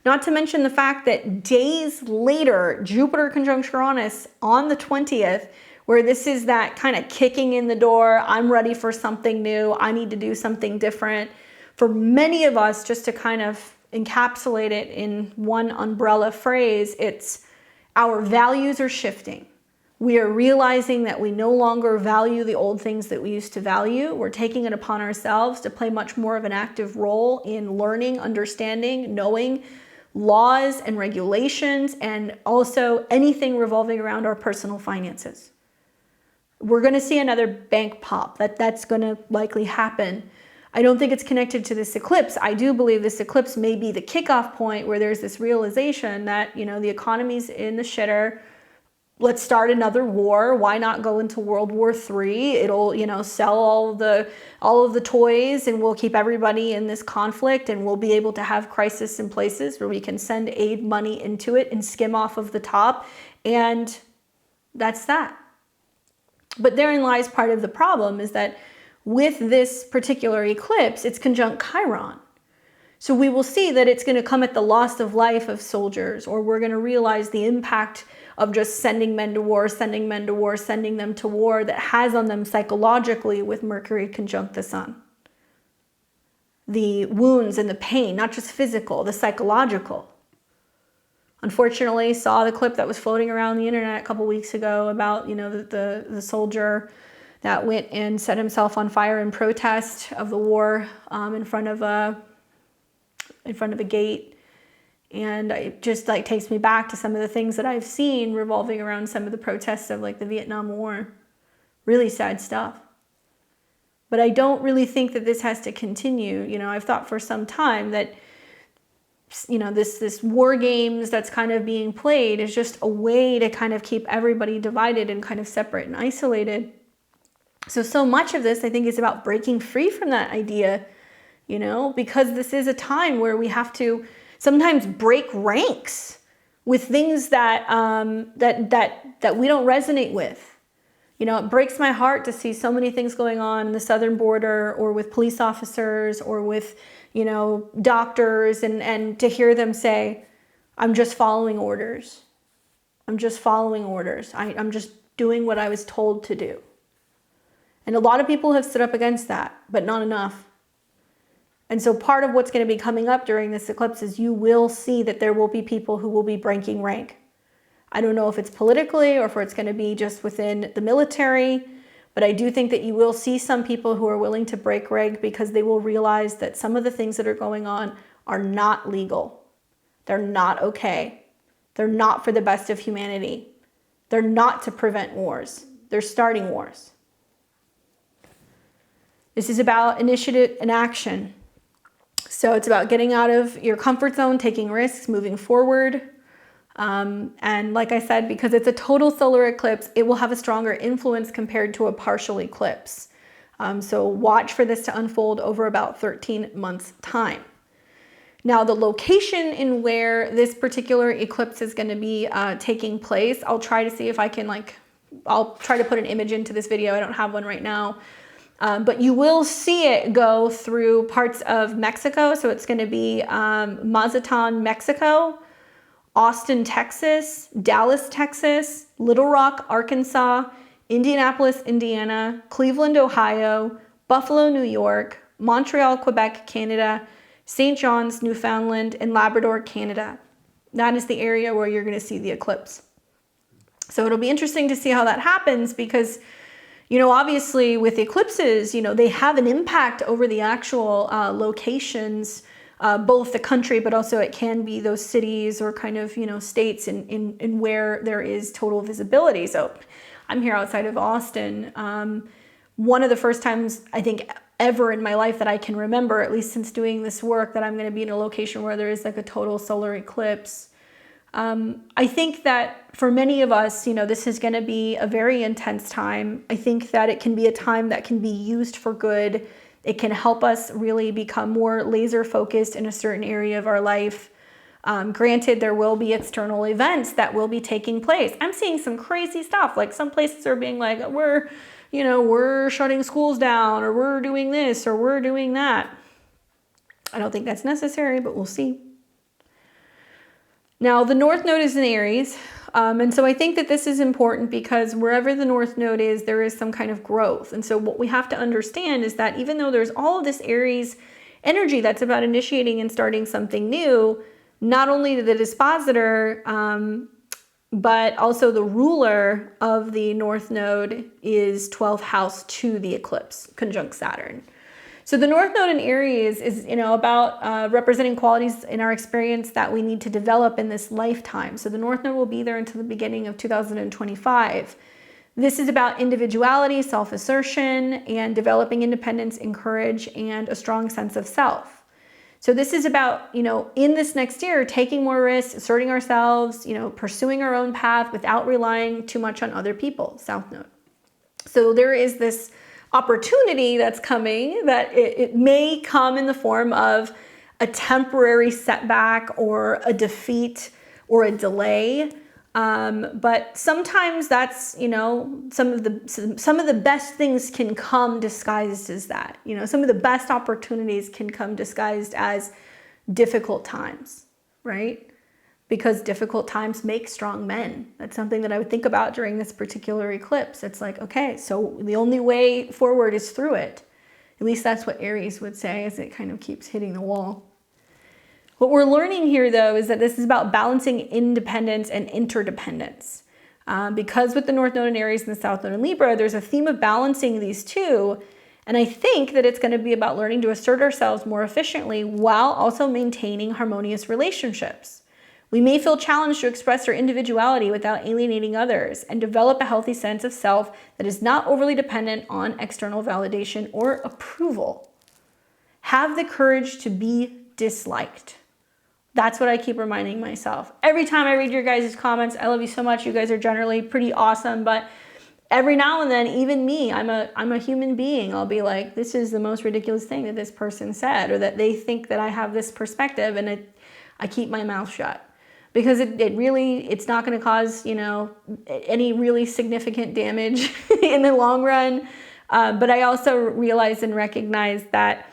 Not to mention the fact that days later, Jupiter conjunct Uranus on the 20th, where this is that kind of kicking in the door, I'm ready for something new, I need to do something different. For many of us, just to kind of encapsulate it in one umbrella phrase, it's our values are shifting. We are realizing that we no longer value the old things that we used to value. We're taking it upon ourselves to play much more of an active role in learning, understanding, knowing laws and regulations, and also anything revolving around our personal finances. We're going to see another bank pop. That's going to likely happen. I don't think it's connected to this eclipse. I do believe this eclipse may be the kickoff point where there's this realization that, you know, the economy's in the shitter. Let's start another war. Why not go into World War III? It'll, you know, sell all of the toys, and we'll keep everybody in this conflict, and we'll be able to have crisis in places where we can send aid money into it and skim off of the top. And that's that. But therein lies part of the problem, is that with this particular eclipse, it's conjunct Chiron. So we will see that it's going to come at the loss of life of soldiers, or we're going to realize the impact of just sending men to war, sending them to war, that has on them psychologically with Mercury conjunct the sun. The wounds and the pain, not just physical, the psychological. Unfortunately, saw the clip that was floating around the internet a couple weeks ago about, you know, the soldier that went and set himself on fire in protest of the war in front of a gate. And it just like takes me back to some of the things that I've seen revolving around some of the protests of like the Vietnam War. Really sad stuff. But I don't really think that this has to continue. You know, I've thought for some time that, you know, this war games that's kind of being played is just a way to kind of keep everybody divided and kind of separate and isolated. So much of this, I think, is about breaking free from that idea, you know, because this is a time where we have to sometimes break ranks with things that that we don't resonate with. You know, it breaks my heart to see so many things going on in the southern border, or with police officers, or with, you know, doctors, and to hear them say, I'm just following orders. I'm just following orders. I'm just doing what I was told to do. And a lot of people have stood up against that, but not enough. And so part of what's going to be coming up during this eclipse is you will see that there will be people who will be breaking rank. I don't know if it's politically or if it's going to be just within the military, but I do think that you will see some people who are willing to break rank because they will realize that some of the things that are going on are not legal. They're not okay. They're not for the best of humanity. They're not to prevent wars. They're starting wars. This is about initiative and action. So it's about getting out of your comfort zone, taking risks, moving forward. And like I said, because it's a total solar eclipse, it will have a stronger influence compared to a partial eclipse. So watch for this to unfold over about 13 months' time. Now, the location in where this particular eclipse is going to be taking place, I'll try to see if I can, I'll try to put an image into this video. I don't have one right now. But you will see it go through parts of Mexico. So it's going to be Mazatlan, Mexico, Austin, Texas, Dallas, Texas, Little Rock, Arkansas, Indianapolis, Indiana, Cleveland, Ohio, Buffalo, New York, Montreal, Quebec, Canada, St. John's, Newfoundland, and Labrador, Canada. That is the area where you're going to see the eclipse. So it'll be interesting to see how that happens because, you know, obviously with eclipses, you know, they have an impact over the actual locations, both the country, but also it can be those cities or kind of, you know, states in where there is total visibility. So I'm here outside of Austin. One of the first times I think ever in my life that I can remember, at least since doing this work, that I'm going to be in a location where there is like a total solar eclipse. I think that for many of us, you know, this is going to be a very intense time. I think that it can be a time that can be used for good. It can help us really become more laser focused in a certain area of our life. Granted, there will be external events that will be taking place. I'm seeing some crazy stuff. Like some places are being like, we're shutting schools down, or we're doing this, or we're doing that. I don't think that's necessary, but we'll see. Now, the North Node is in Aries. And so I think that this is important because wherever the North Node is, there is some kind of growth. And so what we have to understand is that even though there's all of this Aries energy that's about initiating and starting something new, not only the dispositor, but also the ruler of the North Node is 12th house to the eclipse, conjunct Saturn. So the North Node in Aries is, you know, about representing qualities in our experience that we need to develop in this lifetime. So the North Node will be there until the beginning of 2025. This is about individuality, self-assertion, and developing independence and courage and a strong sense of self. So this is about, you know, in this next year, taking more risks, asserting ourselves, you know, pursuing our own path without relying too much on other people, South Node. So there is this opportunity that's coming that it may come in the form of a temporary setback or a defeat or a delay. But sometimes that's, you know, some of the best things can come disguised as that. You know, some of the best opportunities can come disguised as difficult times, right? Because difficult times make strong men. That's something that I would think about during this particular eclipse. It's like, okay, so the only way forward is through it. At least that's what Aries would say as it kind of keeps hitting the wall. What we're learning here, though, is that this is about balancing independence and interdependence. Because with the North Node in Aries and the South Node in Libra, there's a theme of balancing these two. And I think that it's going to be about learning to assert ourselves more efficiently while also maintaining harmonious relationships. We may feel challenged to express our individuality without alienating others and develop a healthy sense of self that is not overly dependent on external validation or approval. Have the courage to be disliked. That's what I keep reminding myself. Every time I read your guys' comments, I love you so much. You guys are generally pretty awesome, but every now and then, even me, I'm a human being. I'll be like, this is the most ridiculous thing that this person said, or that they think that I have this perspective, and I keep my mouth shut. because it's not going to cause, you know, any really significant damage in the long run. But I also realize and recognize that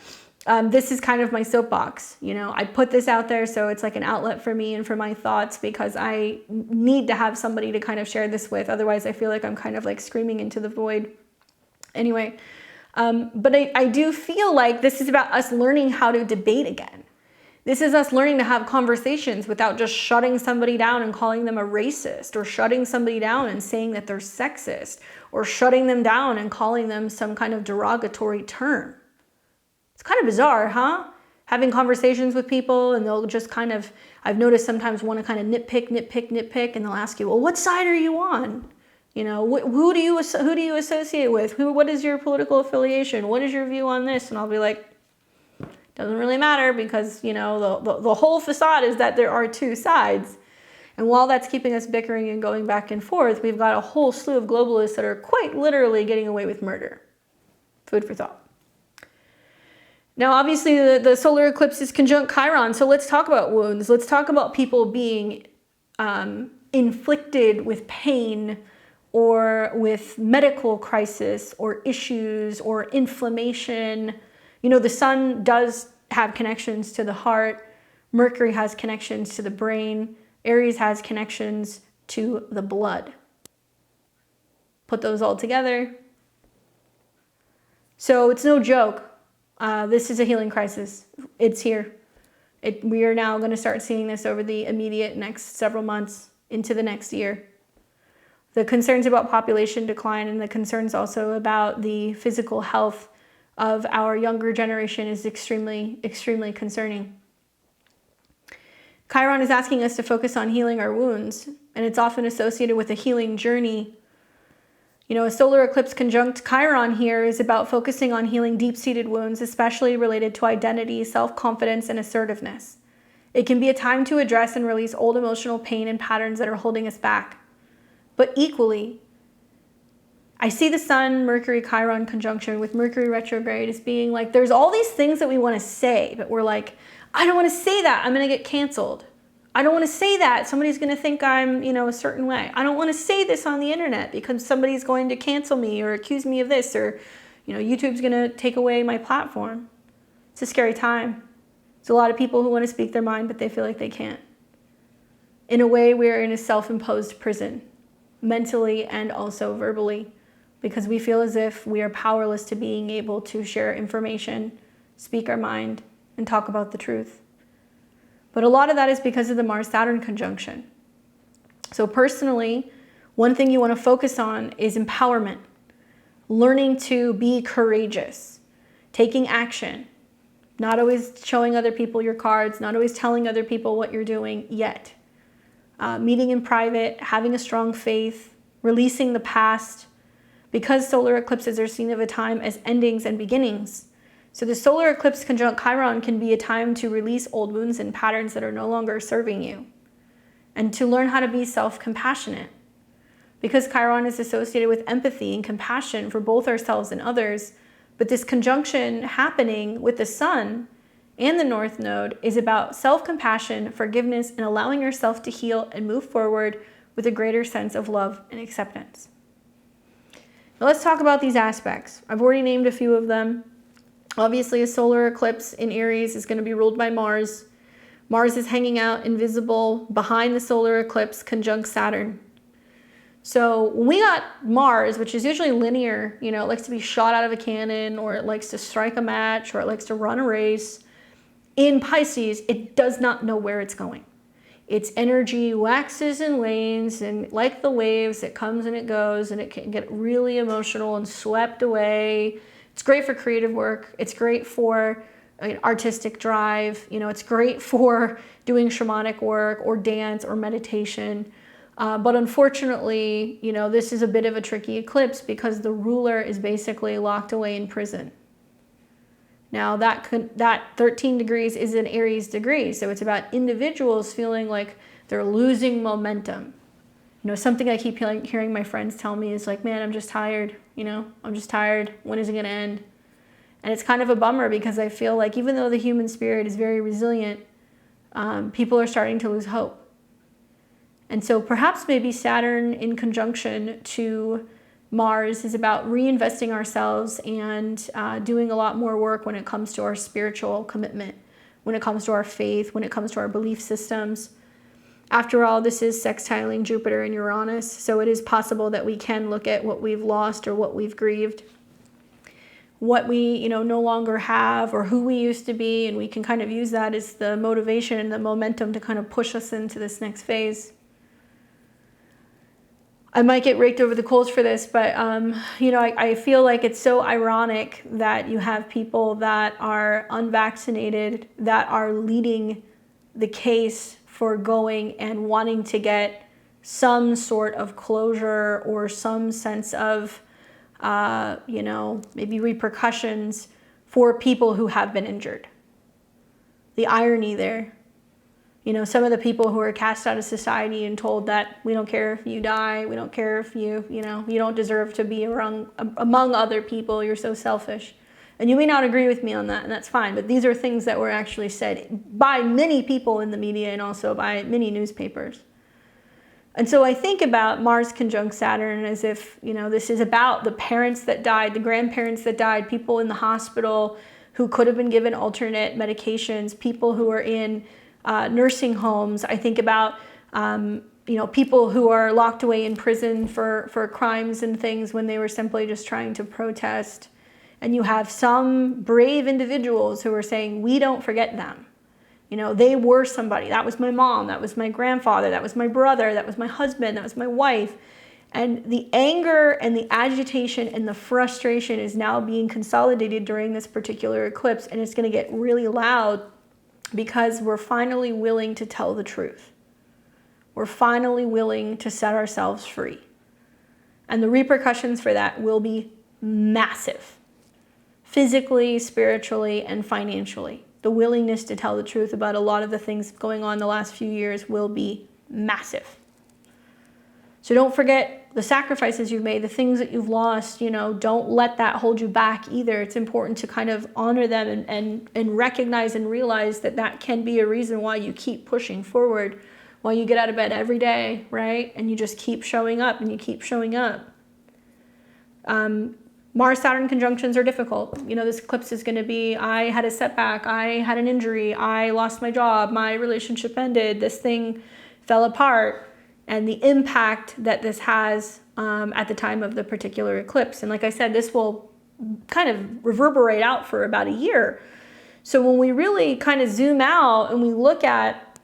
this is kind of my soapbox. You know, I put this out there so it's like an outlet for me and for my thoughts, because I need to have somebody to kind of share this with. Otherwise, I feel like I'm kind of like screaming into the void. Anyway, but I do feel like this is about us learning how to debate again. This is us learning to have conversations without just shutting somebody down and calling them a racist, or shutting somebody down and saying that they're sexist, or shutting them down and calling them some kind of derogatory term. It's kind of bizarre, huh? Having conversations with people and they'll just kind of, I've noticed sometimes want to kind of nitpick, and they'll ask you, well, what side are you on? You know, who do you associate with? What is your political affiliation? What is your view on this? And I'll be like, doesn't really matter, because, you know, the whole facade is that there are two sides. And while that's keeping us bickering and going back and forth, we've got a whole slew of globalists that are quite literally getting away with murder. Food for thought. Now, obviously, the solar eclipse is conjunct Chiron, so let's talk about wounds. Let's talk about people being inflicted with pain, or with medical crisis, or issues, or inflammation. You know, the sun does have connections to the heart. Mercury has connections to the brain. Aries has connections to the blood. Put those all together. So it's no joke. This is a healing crisis. It's here. We are now going to start seeing this over the immediate next several months into the next year. The concerns about population decline and the concerns also about the physical health of our younger generation is extremely, extremely concerning. Chiron is asking us to focus on healing our wounds, and it's often associated with a healing journey. You know, a solar eclipse conjunct Chiron here is about focusing on healing deep-seated wounds, especially related to identity, self-confidence, and assertiveness. It can be a time to address and release old emotional pain and patterns that are holding us back. But equally, I see the Sun, Mercury, Chiron conjunction with Mercury retrograde as being like, there's all these things that we want to say, but we're like, I don't want to say that. I'm going to get canceled. I don't want to say that. Somebody's going to think I'm, you know, a certain way. I don't want to say this on the internet because somebody's going to cancel me or accuse me of this, or, you know, YouTube's going to take away my platform. It's a scary time. There's a lot of people who want to speak their mind, but they feel like they can't. In a way, we're in a self-imposed prison, mentally and also verbally, because we feel as if we are powerless to being able to share information, speak our mind, and talk about the truth. But a lot of that is because of the Mars-Saturn conjunction. So personally, one thing you want to focus on is empowerment, learning to be courageous, taking action, not always showing other people your cards, not always telling other people what you're doing yet. Meeting in private, having a strong faith, releasing the past, because solar eclipses are seen of a time as endings and beginnings. So the solar eclipse conjunct Chiron can be a time to release old wounds and patterns that are no longer serving you, and to learn how to be self-compassionate. Because Chiron is associated with empathy and compassion for both ourselves and others, but this conjunction happening with the Sun and the North Node is about self-compassion, forgiveness, and allowing yourself to heal and move forward with a greater sense of love and acceptance. Now let's talk about these aspects. I've already named a few of them. Obviously, a solar eclipse in Aries is going to be ruled by Mars. Mars is hanging out invisible behind the solar eclipse conjunct Saturn. So when we got Mars, which is usually linear, you know, it likes to be shot out of a cannon, or it likes to strike a match, or it likes to run a race. In Pisces, it does not know where it's going. Its energy waxes and wanes, and like the waves, it comes and it goes, and it can get really emotional and swept away. It's great for creative work. It's great for artistic drive. You know, it's great for doing shamanic work or dance or meditation. But unfortunately, you know, this is a bit of a tricky eclipse because the ruler is basically locked away in prison. Now that 13 degrees is an Aries degree, so it's about individuals feeling like they're losing momentum. You know, something I keep hearing my friends tell me is like, man, I'm just tired, you know, I'm just tired. When is it gonna end? And it's kind of a bummer because I feel like even though the human spirit is very resilient, people are starting to lose hope. And so perhaps maybe Saturn in conjunction to Mars is about reinvesting ourselves and doing a lot more work when it comes to our spiritual commitment, when it comes to our faith, when it comes to our belief systems. After all, this is sextiling Jupiter and Uranus, so it is possible that we can look at what we've lost or what we've grieved, what we, no longer have, or who we used to be, and we can kind of use that as the motivation and the momentum to kind of push us into this next phase. I might get raked over the coals for this, but I feel like it's so ironic that you have people that are unvaccinated that are leading the case for going and wanting to get some sort of closure or some sense of, maybe repercussions for people who have been injured. The irony there. Some of the people who are cast out of society and told that we don't care if you die, we don't care if you don't deserve to be among other people, you're so selfish. And you may not agree with me on that, and that's fine, but these are things that were actually said by many people in the media and also by many newspapers. And so I think about Mars conjunct Saturn as if, this is about the parents that died, the grandparents that died, people in the hospital who could have been given alternate medications, people who are in nursing homes. I think about, people who are locked away in prison for crimes and things when they were simply just trying to protest. And you have some brave individuals who are saying, we don't forget them. They were somebody. That was my mom. That was my grandfather. That was my brother. That was my husband. That was my wife. And the anger and the agitation and the frustration is now being consolidated during this particular eclipse. And it's going to get really loud because we're finally willing to tell the truth. We're finally willing to set ourselves free. And the repercussions for that will be massive. Physically, spiritually, and financially. The willingness to tell the truth about a lot of the things going on the last few years will be massive. So don't forget the sacrifices you've made, the things that you've lost, don't let that hold you back either. It's important to kind of honor them and recognize and realize that that can be a reason why you keep pushing forward, why you get out of bed every day, right? And you just keep showing up and you keep showing up. Mars-Saturn conjunctions are difficult. This eclipse is going to be, I had a setback, I had an injury, I lost my job, my relationship ended, this thing fell apart, and the impact that this has at the time of the particular eclipse. And like I said, this will kind of reverberate out for about a year. So when we really kind of zoom out and we look at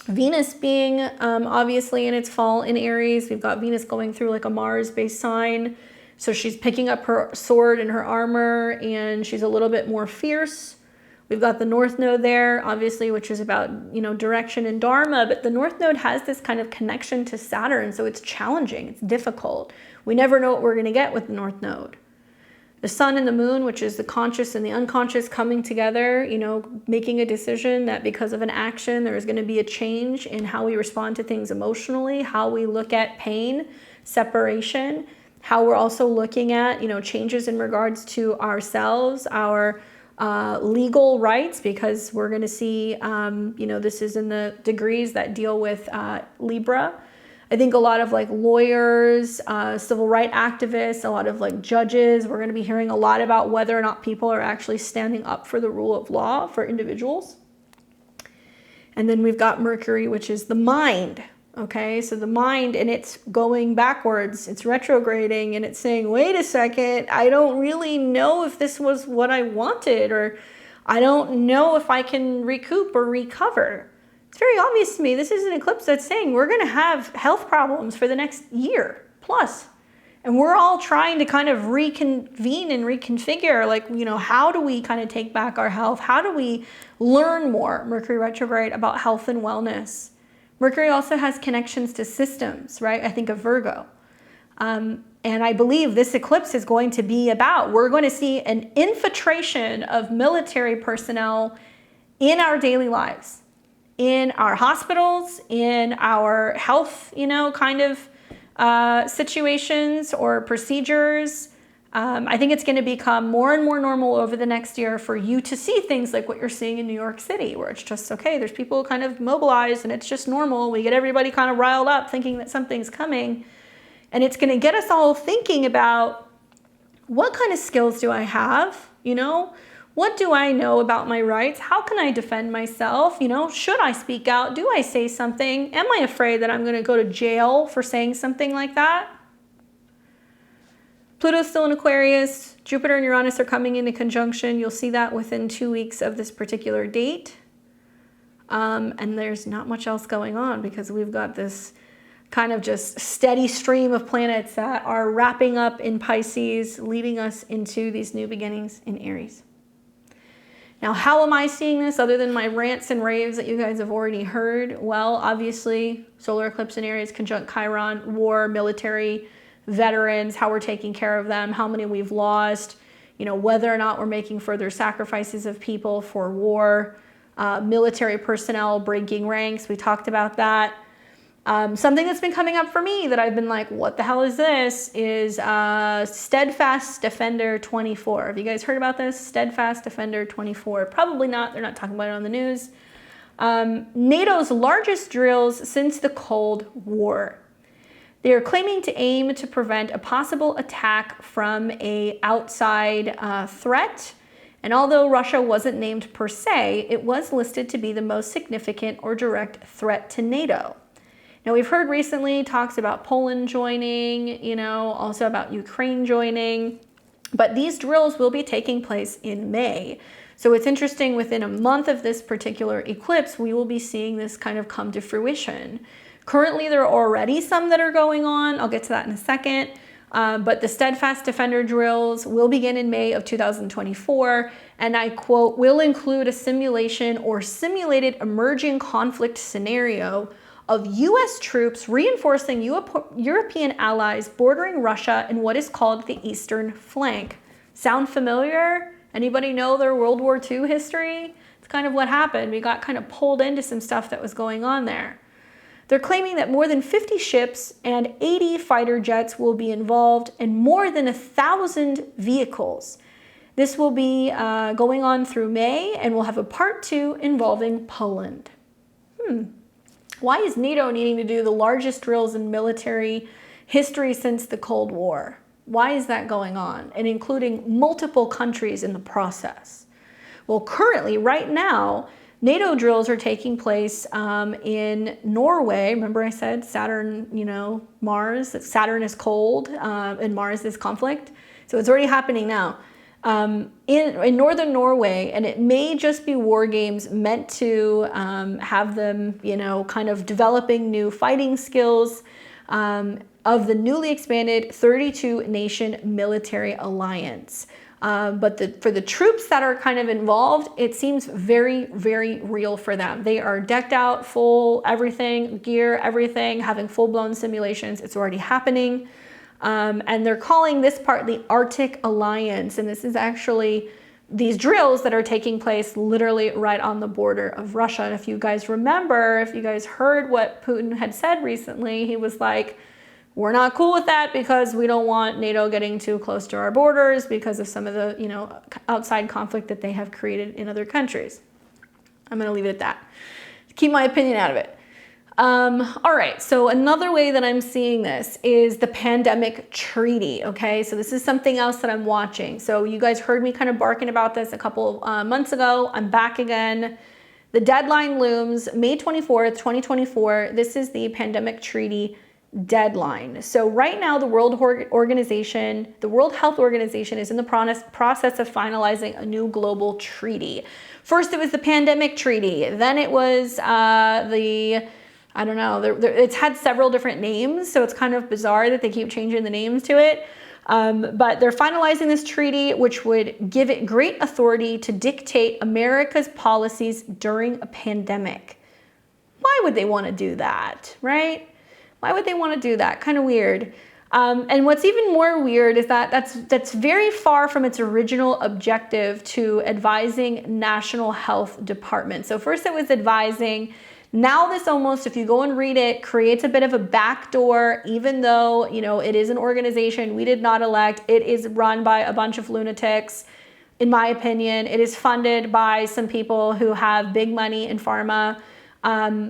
Venus being obviously in its fall in Aries, we've got Venus going through like a Mars-based sign. So she's picking up her sword and her armor, and she's a little bit more fierce. We've got the North Node there, obviously, which is about, direction and Dharma, but the North Node has this kind of connection to Saturn, so it's challenging, it's difficult. We never know what we're going to get with the North Node. The Sun and the Moon, which is the conscious and the unconscious coming together, making a decision that because of an action, there is going to be a change in how we respond to things emotionally, how we look at pain, separation, how we're also looking at, changes in regards to ourselves, our legal rights, because we're going to see, this is in the degrees that deal with Libra. I think a lot of like lawyers, civil rights activists, a lot of like judges, we're going to be hearing a lot about whether or not people are actually standing up for the rule of law for individuals. And then we've got Mercury, which is the mind. Okay, so the mind, and it's going backwards, it's retrograding, and it's saying, wait a second, I don't really know if this was what I wanted, or I don't know if I can recoup or recover. It's very obvious to me, this is an eclipse that's saying we're going to have health problems for the next year plus. And we're all trying to kind of reconvene and reconfigure, how do we kind of take back our health? How do we learn more, Mercury retrograde, about health and wellness? Mercury also has connections to systems, right? I think of Virgo. And I believe this eclipse is going to be about, we're going to see an infiltration of military personnel in our daily lives, in our hospitals, in our health, situations or procedures. I think it's going to become more and more normal over the next year for you to see things like what you're seeing in New York City, where it's just, okay, there's people kind of mobilized and it's just normal. We get everybody kind of riled up thinking that something's coming. And it's going to get us all thinking about, what kind of skills do I have? You know, what do I know about my rights? How can I defend myself? You know, should I speak out? Do I say something? Am I afraid that I'm going to go to jail for saying something like that? Pluto's still in Aquarius. Jupiter and Uranus are coming into conjunction. You'll see that within 2 weeks of this particular date. And there's not much else going on because we've got this kind of just steady stream of planets that are wrapping up in Pisces, leading us into these new beginnings in Aries. Now, how am I seeing this other than my rants and raves that you guys have already heard? Well, obviously, solar eclipse in Aries, conjunct Chiron, war, military, veterans, how we're taking care of them, how many we've lost, you know, whether or not we're making further sacrifices of people for war, military personnel breaking ranks. We talked about that. Something that's been coming up for me that I've been like, what the hell is this? Is Steadfast Defender 24. Have you guys heard about this? Steadfast Defender 24. Probably not. They're not talking about it on the news. NATO's largest drills since the Cold War. They are claiming to aim to prevent a possible attack from an outside threat. And although Russia wasn't named per se, it was listed to be the most significant or direct threat to NATO. Now, we've heard recently talks about Poland joining, you know, also about Ukraine joining, but these drills will be taking place in May. So it's interesting, within a month of this particular eclipse, we will be seeing this kind of come to fruition. Currently, there are already some that are going on. I'll get to that in a second. But the Steadfast Defender drills will begin in May of 2024. And I quote, will include a simulation or simulated emerging conflict scenario of U.S. troops reinforcing European allies bordering Russia in what is called the Eastern Flank. Sound familiar? Anybody know their World War II history? It's kind of what happened. We got kind of pulled into some stuff that was going on there. They're claiming that more than 50 ships and 80 fighter jets will be involved and more than 1,000 vehicles. This will be going on through May, and we'll have a part 2 involving Poland. Why is NATO needing to do the largest drills in military history since the Cold War? Why is that going on, and including multiple countries in the process? Well, currently, right now, NATO drills are taking place in Norway. Remember I said Saturn, you know, Mars, that Saturn is cold and Mars is conflict. So it's already happening now. In northern Norway, and it may just be war games meant to have them, you know, kind of developing new fighting skills of the newly expanded 32-nation military alliance. But for the troops that are kind of involved, it seems very, very real for them. They are decked out, full everything, gear, everything, having full-blown simulations. It's already happening. And they're calling this part the Arctic Alliance. And this is actually these drills that are taking place literally right on the border of Russia. And if you guys remember, if you guys heard what Putin had said recently, he was like, we're not cool with that because we don't want NATO getting too close to our borders because of some of the, you know, outside conflict that they have created in other countries. I'm going to leave it at that. Keep my opinion out of it. All right, so another way that I'm seeing this is the pandemic treaty, okay? So this is something else that I'm watching. So you guys heard me kind of barking about this a couple months ago. I'm back again. The deadline looms May 24th, 2024. This is the pandemic treaty deadline. So right now, the World Health Organization is in the process of finalizing a new global treaty. First, it was the pandemic treaty. Then it was I don't know, it's had several different names, so it's kind of bizarre that they keep changing the names to it. But they're finalizing this treaty, which would give it great authority to dictate America's policies during a pandemic. Why would they want to do that, right? Why would they want to do that? Kind of weird. And what's even more weird is that that's very far from its original objective to advising national health departments. So first it was advising Now this almost, if you go and read it, creates a bit of a backdoor, even though, you know, it is an organization we did not elect. It is run by a bunch of lunatics. In my opinion, it is funded by some people who have big money in pharma.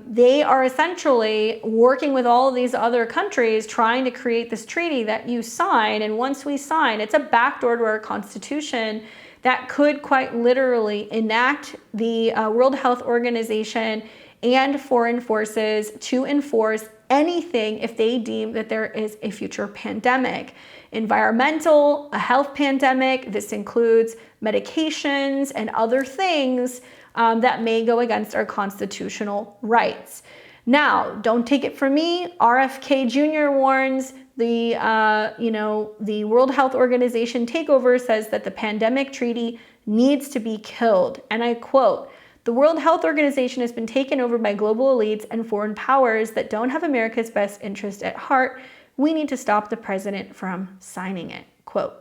They are essentially working with all of these other countries trying to create this treaty that you sign. And once we sign, it's a backdoor to our constitution that could quite literally enact the World Health Organization and foreign forces to enforce anything if they deem that there is a future pandemic. Environmental, a health pandemic, this includes medications and other things that may go against our constitutional rights. Now, don't take it from me. RFK Jr. warns the World Health Organization takeover says that the pandemic treaty needs to be killed. And I quote, "The World Health Organization has been taken over by global elites and foreign powers that don't have America's best interest at heart. We need to stop the president from signing it," quote.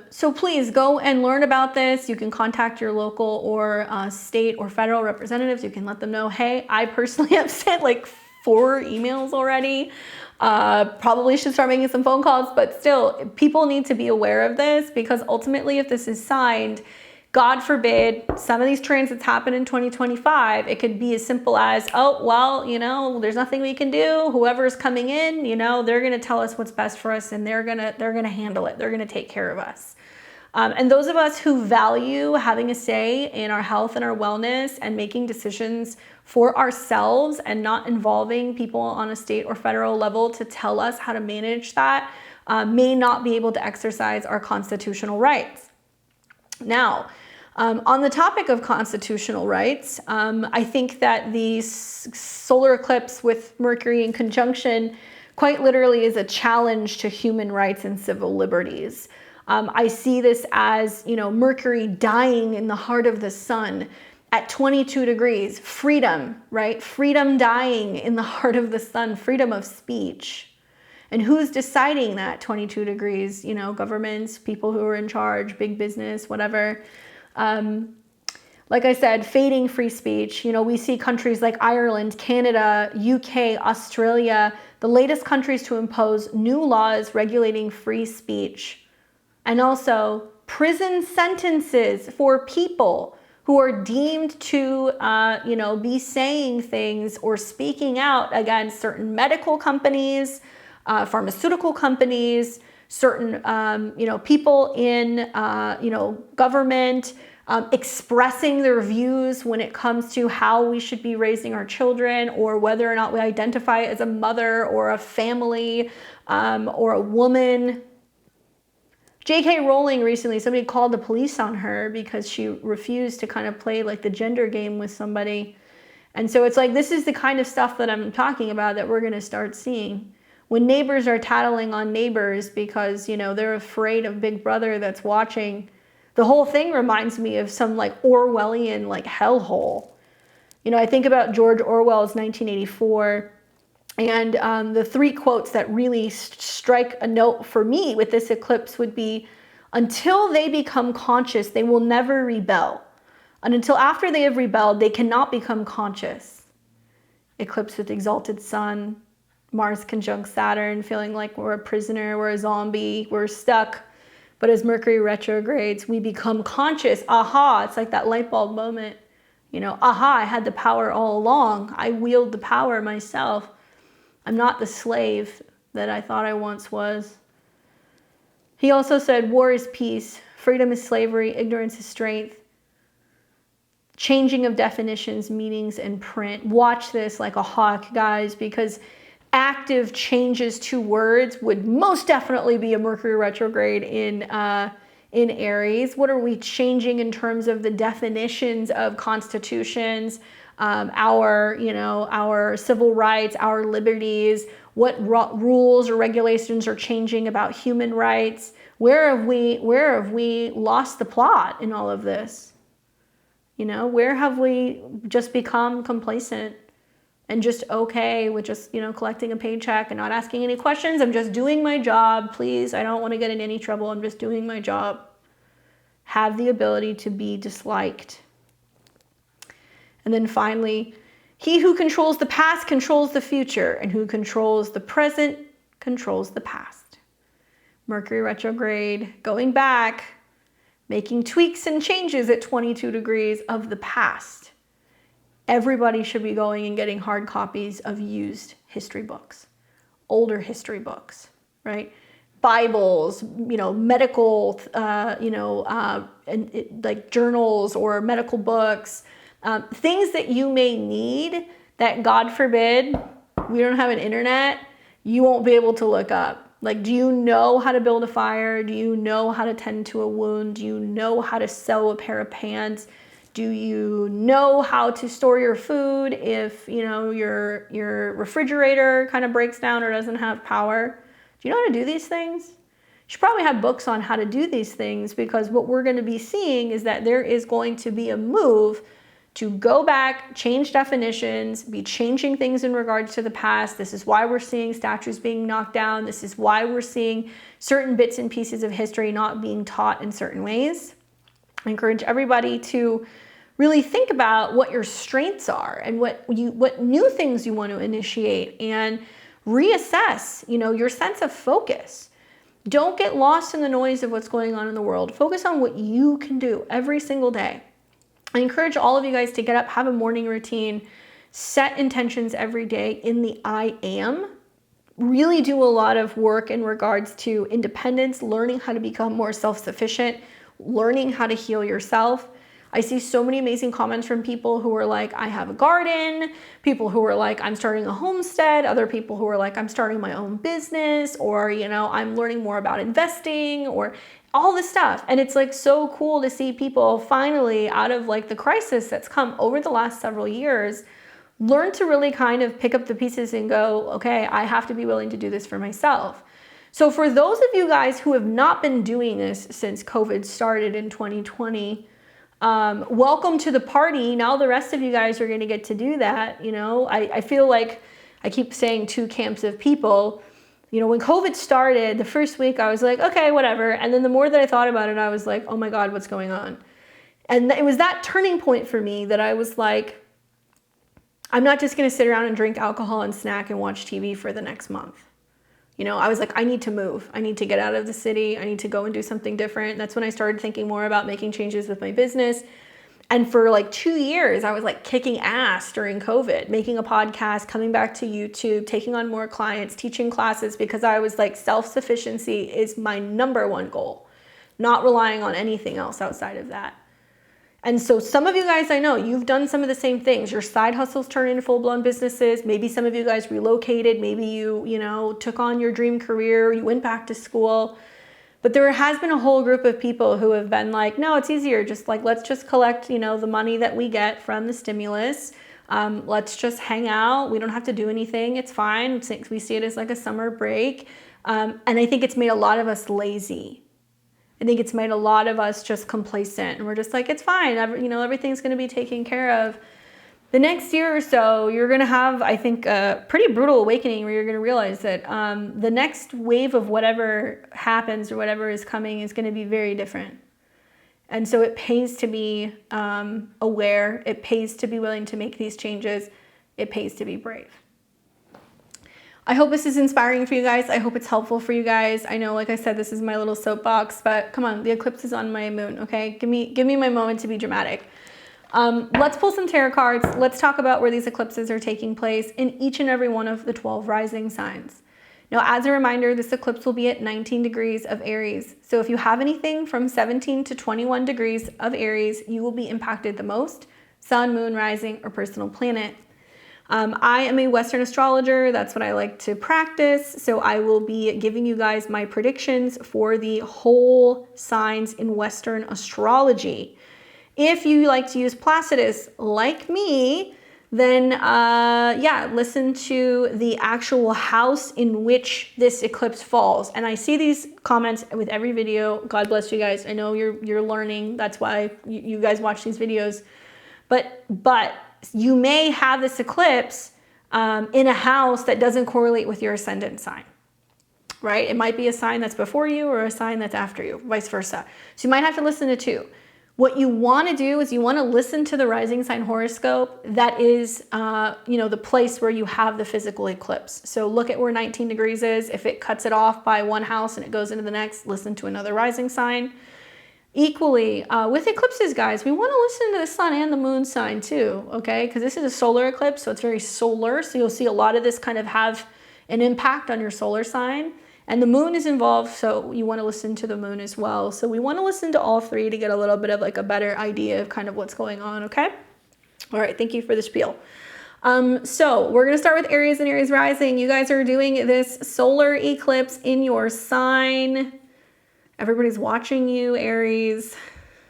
So please go and learn about this. You can contact your local or state or federal representatives. You can let them know, hey, I personally have sent like 4 emails already. Probably should start making some phone calls, but still, people need to be aware of this, because ultimately if this is signed, God forbid, some of these transits happen in 2025. It could be as simple as, oh, well, you know, there's nothing we can do. Whoever's coming in, you know, they're going to tell us what's best for us, and they're going to handle it. They're going to take care of us. And those of us who value having a say in our health and our wellness and making decisions for ourselves and not involving people on a state or federal level to tell us how to manage that may not be able to exercise our constitutional rights. Now, on the topic of constitutional rights, I think that the solar eclipse with Mercury in conjunction quite literally is a challenge to human rights and civil liberties. I see this as, you know, Mercury dying in the heart of the sun at 22 degrees, freedom, right? Freedom dying in the heart of the sun, freedom of speech. And who's deciding that 22 degrees? You know, governments, people who are in charge, big business, whatever. Like I said, fading free speech. You know, we see countries like Ireland, Canada, UK, Australia, the latest countries to impose new laws regulating free speech. And also prison sentences for people who are deemed to, be saying things or speaking out against certain medical companies, pharmaceutical companies, certain, people in, government, expressing their views when it comes to how we should be raising our children, or whether or not we identify as a mother or a family or a woman. J.K. Rowling recently, somebody called the police on her because she refused to kind of play like the gender game with somebody. And so it's like, this is the kind of stuff that I'm talking about that we're going to start seeing. When neighbors are tattling on neighbors because, you know, they're afraid of Big Brother that's watching, the whole thing reminds me of some like Orwellian like hellhole. You know, I think about George Orwell's 1984. And the 3 quotes that really strike a note for me with this eclipse would be, until they become conscious, they will never rebel. And until after they have rebelled, they cannot become conscious. Eclipse with exalted sun, Mars conjunct Saturn, feeling like we're a prisoner, we're a zombie, we're stuck. But as Mercury retrogrades, we become conscious. Aha, it's like that light bulb moment. You know, aha, I had the power all along. I wield the power myself. I'm not the slave that I thought I once was. He also said, war is peace, freedom is slavery, ignorance is strength. Changing of definitions, meanings, and print. Watch this like a hawk, guys, because active changes to words would most definitely be a Mercury retrograde in Aries. What are we changing in terms of the definitions of constitutions? Our civil rights, our liberties, what rules or regulations are changing about human rights? Where have we lost the plot in all of this? You know, where have we just become complacent and just okay with just, collecting a paycheck and not asking any questions? I'm just doing my job. Please, I don't want to get in any trouble. I'm just doing my job. Have the ability to be disliked. And then finally, he who controls the past controls the future, and who controls the present controls the past. Mercury retrograde, going back, making tweaks and changes at 22 degrees of the past. Everybody should be going and getting hard copies of used history books, older history books, right? Bibles, medical, like journals or medical books, things that you may need that, God forbid, we don't have an internet, you won't be able to look up. Like, do you know how to build a fire? Do you know how to tend to a wound? Do you know how to sew a pair of pants? Do you know how to store your food if, your refrigerator kind of breaks down or doesn't have power? Do you know how to do these things? You should probably have books on how to do these things, because what we're going to be seeing is that there is going to be a move to go back, change definitions, be changing things in regards to the past. This is why we're seeing statues being knocked down. This is why we're seeing certain bits and pieces of history not being taught in certain ways. I encourage everybody to really think about what your strengths are and what new things you want to initiate, and reassess, your sense of focus. Don't get lost in the noise of what's going on in the world. Focus on what you can do every single day. I encourage all of you guys to get up, have a morning routine, set intentions every day in the I am. Really do a lot of work in regards to independence, learning how to become more self-sufficient, learning how to heal yourself. I see so many amazing comments from people who are like, I have a garden, people who are like, I'm starting a homestead, other people who are like, I'm starting my own business, or, I'm learning more about investing, or all this stuff. And it's like so cool to see people finally, out of like the crisis that's come over the last several years, learn to really kind of pick up the pieces and go, okay, I have to be willing to do this for myself. So for those of you guys who have not been doing this since COVID started in 2020, welcome to the party. Now the rest of you guys are going to get to do that. I feel like I keep saying two camps of people. When COVID started, the first week I was like, okay, whatever. And then the more that I thought about it, I was like, oh my God, what's going on? And it was that turning point for me that I was like, I'm not just going to sit around and drink alcohol and snack and watch TV for the next month. I was like, I need to move. I need to get out of the city. I need to go and do something different. That's when I started thinking more about making changes with my business. And for like 2 years, I was like kicking ass during COVID, making a podcast, coming back to YouTube, taking on more clients, teaching classes, because I was like, self-sufficiency is my number one goal, not relying on anything else outside of that. And so some of you guys, I know you've done some of the same things. Your side hustles turn into full-blown businesses. Maybe some of you guys relocated. Maybe you took on your dream career. You went back to school. But there has been a whole group of people who have been like, no, it's easier. Just like, let's just collect, the money that we get from the stimulus. Let's just hang out. We don't have to do anything. It's fine. We see it as like a summer break. And I think it's made a lot of us lazy. I think it's made a lot of us just complacent, and we're just like, it's fine. Everything's going to be taken care of. The next year or so, you're going to have, I think, a pretty brutal awakening where you're going to realize that the next wave of whatever happens or whatever is coming is going to be very different. And so it pays to be aware. It pays to be willing to make these changes. It pays to be brave. I hope this is inspiring for you guys. I hope it's helpful for you guys. I know, like I said, this is my little soapbox, but come on, the eclipse is on my moon, okay? Give me my moment to be dramatic. Let's pull some tarot cards. Let's talk about where these eclipses are taking place in each and every one of the 12 rising signs. Now, as a reminder, this eclipse will be at 19 degrees of Aries. So if you have anything from 17 to 21 degrees of Aries, you will be impacted the most: sun, moon, rising, or personal planet. I am a Western astrologer. That's what I like to practice. So I will be giving you guys my predictions for the whole signs in Western astrology. If you like to use Placidus like me, then listen to the actual house in which this eclipse falls. And I see these comments with every video. God bless you guys. I know you're learning. That's why you guys watch these videos. But you may have this eclipse in a house that doesn't correlate with your ascendant sign, right? It might be a sign that's before you or a sign that's after you, vice versa. So you might have to listen to two. What you want to do is you want to listen to the rising sign horoscope. That is, the place where you have the physical eclipse. So look at where 19 degrees is. If it cuts it off by one house and it goes into the next, listen to another rising sign. Equally, with eclipses, guys, we want to listen to the sun and the moon sign too, okay? Because this is a solar eclipse, so it's very solar. So you'll see a lot of this kind of have an impact on your solar sign. And the moon is involved, so you want to listen to the moon as well. So we want to listen to all three to get a little bit of like a better idea of kind of what's going on, okay? All right, thank you for the spiel. So we're going to start with Aries and Aries rising. You guys are doing this solar eclipse in your sign. Everybody's watching you, Aries,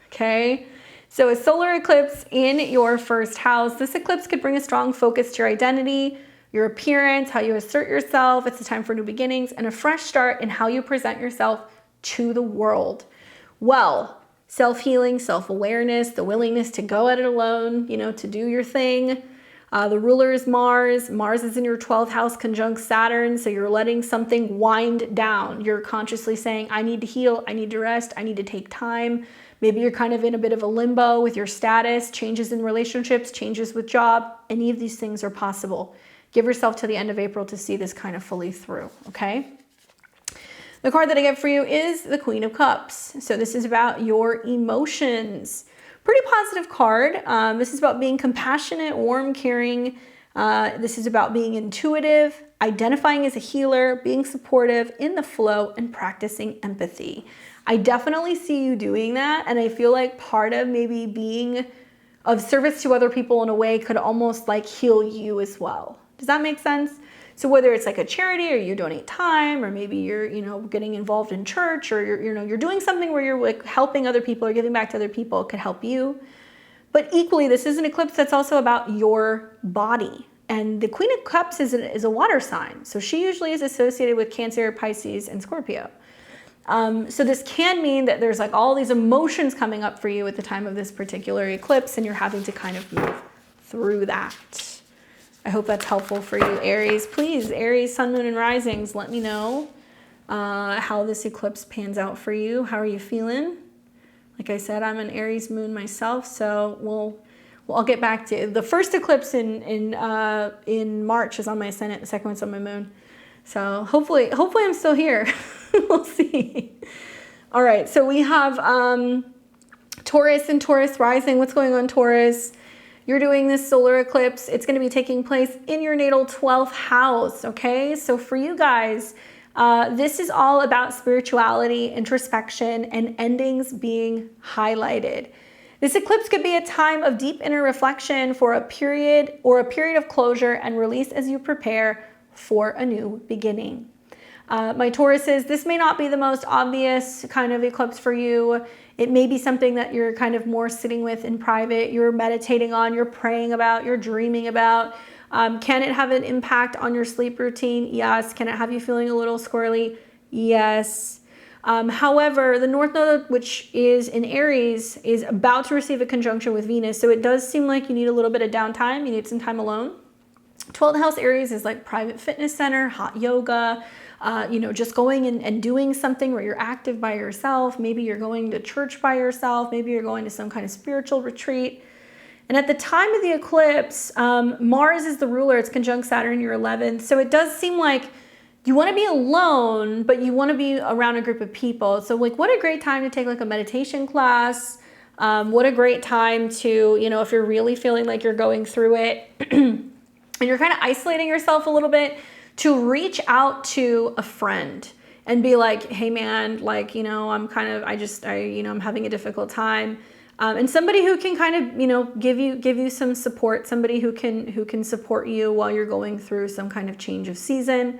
okay? So a solar eclipse in your first house. This eclipse could bring a strong focus to your identity, your appearance, how you assert yourself. It's a time for new beginnings and a fresh start in how you present yourself to the world. Well, self-healing, self-awareness, the willingness to go at it alone, to do your thing. The ruler is Mars. Mars is in your 12th house conjunct Saturn. So you're letting something wind down. You're consciously saying, I need to heal. I need to rest. I need to take time. Maybe you're kind of in a bit of a limbo with your status, changes in relationships, changes with job. Any of these things are possible. Give yourself to the end of April to see this kind of fully through, okay? The card that I get for you is the Queen of Cups. So this is about your emotions. Pretty positive card. This is about being compassionate, warm, caring. This is about being intuitive, identifying as a healer, being supportive, in the flow, and practicing empathy. I definitely see you doing that, and I feel like part of maybe being of service to other people in a way could almost like heal you as well. Does that make sense? So whether it's like a charity or you donate time, or maybe you're, getting involved in church, or you're doing something where you're like helping other people or giving back to other people, it could help you. But equally, this is an eclipse that's also about your body. And the Queen of Cups is a water sign. So she usually is associated with Cancer, Pisces, and Scorpio. So this can mean that there's like all these emotions coming up for you at the time of this particular eclipse, and you're having to kind of move through that. I hope that's helpful for you, Aries. Please, Aries, Sun, Moon, and Risings, let me know how this eclipse pans out for you. How are you feeling? Like I said, I'm an Aries moon myself, so I'll get back to it. The first eclipse in March is on my ascendant. The second one's on my moon. So hopefully I'm still here. We'll see. All right, so we have Taurus and Taurus rising. What's going on, Taurus? You're doing this solar eclipse. It's going to be taking place in your natal 12th house, okay? So for you guys, this is all about spirituality, introspection, and endings being highlighted. This eclipse could be a time of deep inner reflection for a period of closure and release as you prepare for a new beginning. My Tauruses, this may not be the most obvious kind of eclipse for you. It may be something that you're kind of more sitting with in private, you're meditating on, you're praying about, you're dreaming about. Can it have an impact on your sleep routine? Yes. Can it have you feeling a little squirrely? Yes. However, the North Node, which is in Aries, is about to receive a conjunction with Venus. So it does seem like you need a little bit of downtime. You need some time alone. 12th house Aries is like private fitness center, hot yoga, just going and doing something where you're active by yourself. Maybe you're going to church by yourself. Maybe you're going to some kind of spiritual retreat. And at the time of the eclipse, Mars is the ruler. It's conjunct Saturn in your 11th. So it does seem like you want to be alone, but you want to be around a group of people. So like, what a great time to take like a meditation class. What a great time to, if you're really feeling like you're going through it and you're kind of isolating yourself a little bit, to reach out to a friend and be like, hey man, like, I'm having a difficult time. And somebody who can kind of, give you some support, somebody who can support you while you're going through some kind of change of season.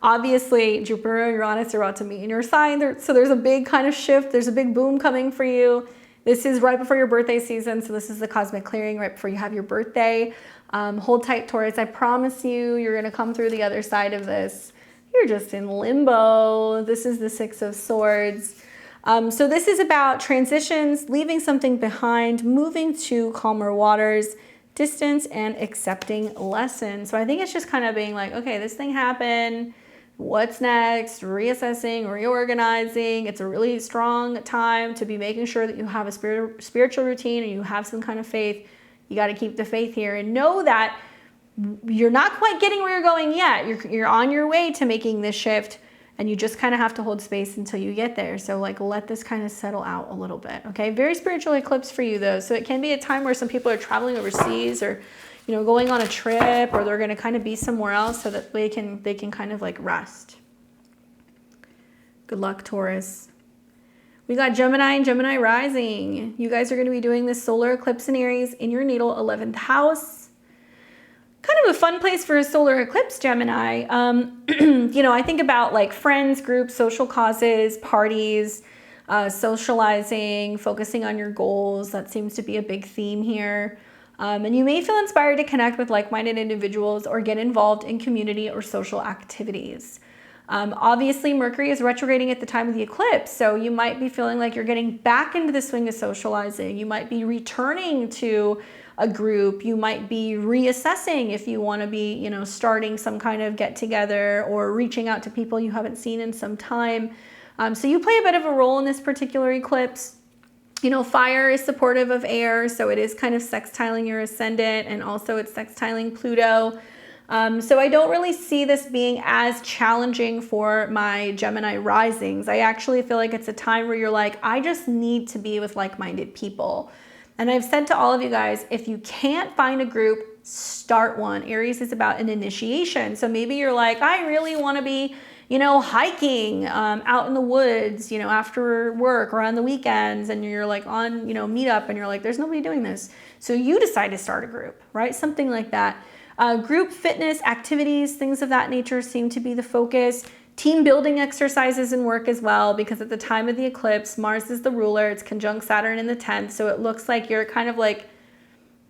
Obviously, Jupiter and Uranus are about to meet in your sign. So there's a big kind of shift. There's a big boom coming for you. This is right before your birthday season. So this is the cosmic clearing right before you have your birthday. Hold tight, Taurus. I promise you're going to come through the other side of this. You're just in limbo. This is the Six of Swords. So this is about transitions, leaving something behind, moving to calmer waters, distance, and accepting lessons. So I think it's just kind of being like, okay, this thing happened. what's next, reassessing, reorganizing. It's a really strong time to be making sure that you have a spiritual routine and you have some kind of faith. You got to keep the faith here and know that you're not quite getting where you're going yet. You're on your way to making this shift, and you just kind of have to hold space until you get there. So like, let this kind of settle out a little bit. Okay. Very spiritual eclipse for you though. So it can be a time where some people are traveling overseas or, you know, going on a trip, or they're going to kind of be somewhere else so that they can kind of like rest. Good luck, Taurus. We got Gemini and Gemini rising. You guys are going to be doing this solar eclipse in Aries in your natal 11th house. Kind of a fun place for a solar eclipse, Gemini. You know, I think about like friends, groups, social causes, parties, socializing, focusing on your goals. That seems to be a big theme here. And you may feel inspired to connect with like-minded individuals or get involved in community or social activities. Obviously, Mercury is retrograding at the time of the eclipse, so you might be feeling like you're getting back into the swing of socializing. You might be returning to a group. You might be reassessing if you want to be, you know, starting some kind of get together or reaching out to people you haven't seen in some time. So you play a bit of a role in this particular eclipse. You know, fire is supportive of air, so it is kind of sextiling your ascendant, and also it's sextiling Pluto. So I don't really see this being as challenging for my Gemini risings. I actually feel like it's a time where you're like, I just need to be with like-minded people. And I've said to all of you guys, if you can't find a group, start one. Aries is about an initiation. So maybe you're like, I really want to be, you know, hiking out in the woods, you know, after work or on the weekends, and you're like on, you know, meetup, and you're like, there's nobody doing this. So you decide to start a group, right? Something like that. Group fitness, activities, things of that nature seem to be the focus. Team building exercises and work as well, because at the time of the eclipse, Mars is the ruler. It's conjunct Saturn in the 10th. So it looks like you're kind of like,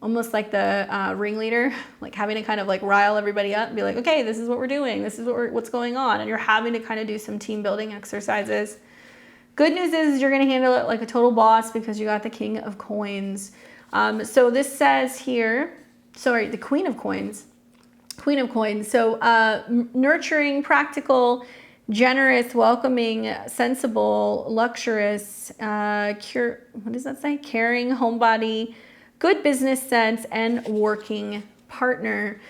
almost like the ringleader, like having to kind of like rile everybody up and be like, okay, this is what we're doing. This is what's going on. And you're having to kind of do some team building exercises. Good news is you're going to handle it like a total boss because you got the King of Coins. So this says here, sorry, the Queen of Coins. Queen of Coins. So nurturing, practical, generous, welcoming, sensible, luxurious, what does that say? Caring, homebody, good business sense, and working partner.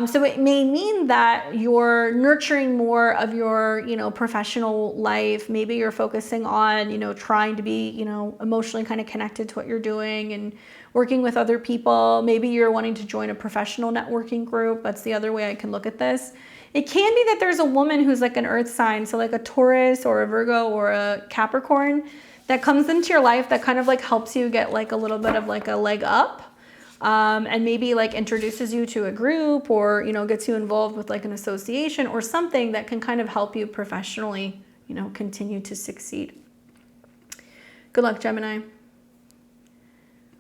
So it may mean that you're nurturing more of your, you know, professional life. Maybe you're focusing on, you know, trying to be, you know, emotionally kind of connected to what you're doing and working with other people. Maybe you're wanting to join a professional networking group. That's the other way I can look at this. It can be that there's a woman who's like an earth sign, so like a Taurus or a Virgo or a Capricorn, that comes into your life that kind of like helps you get like a little bit of like a leg up. And maybe like introduces you to a group, or, you know, gets you involved with like an association or something that can kind of help you professionally, you know, continue to succeed. Good luck, Gemini.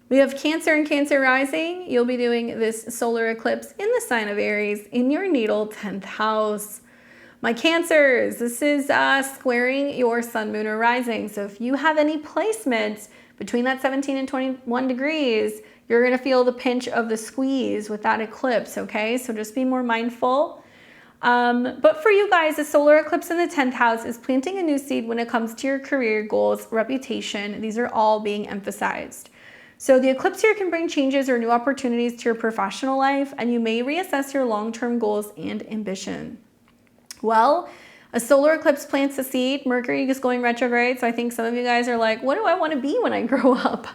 We have Cancer and Cancer rising. You'll be doing this solar eclipse in the sign of Aries in your natal 10th house. My Cancers, this is squaring your sun, moon, or rising. So if you have any placements between that 17 and 21 degrees, you're going to feel the pinch of the squeeze with that eclipse, okay? So just be more mindful. But for you guys, a solar eclipse in the 10th house is planting a new seed when it comes to your career goals, reputation. These are all being emphasized. So the eclipse here can bring changes or new opportunities to your professional life, and you may reassess your long-term goals and ambition. Well, a solar eclipse plants a seed. Mercury is going retrograde, so I think some of you guys are like, what do I want to be when I grow up?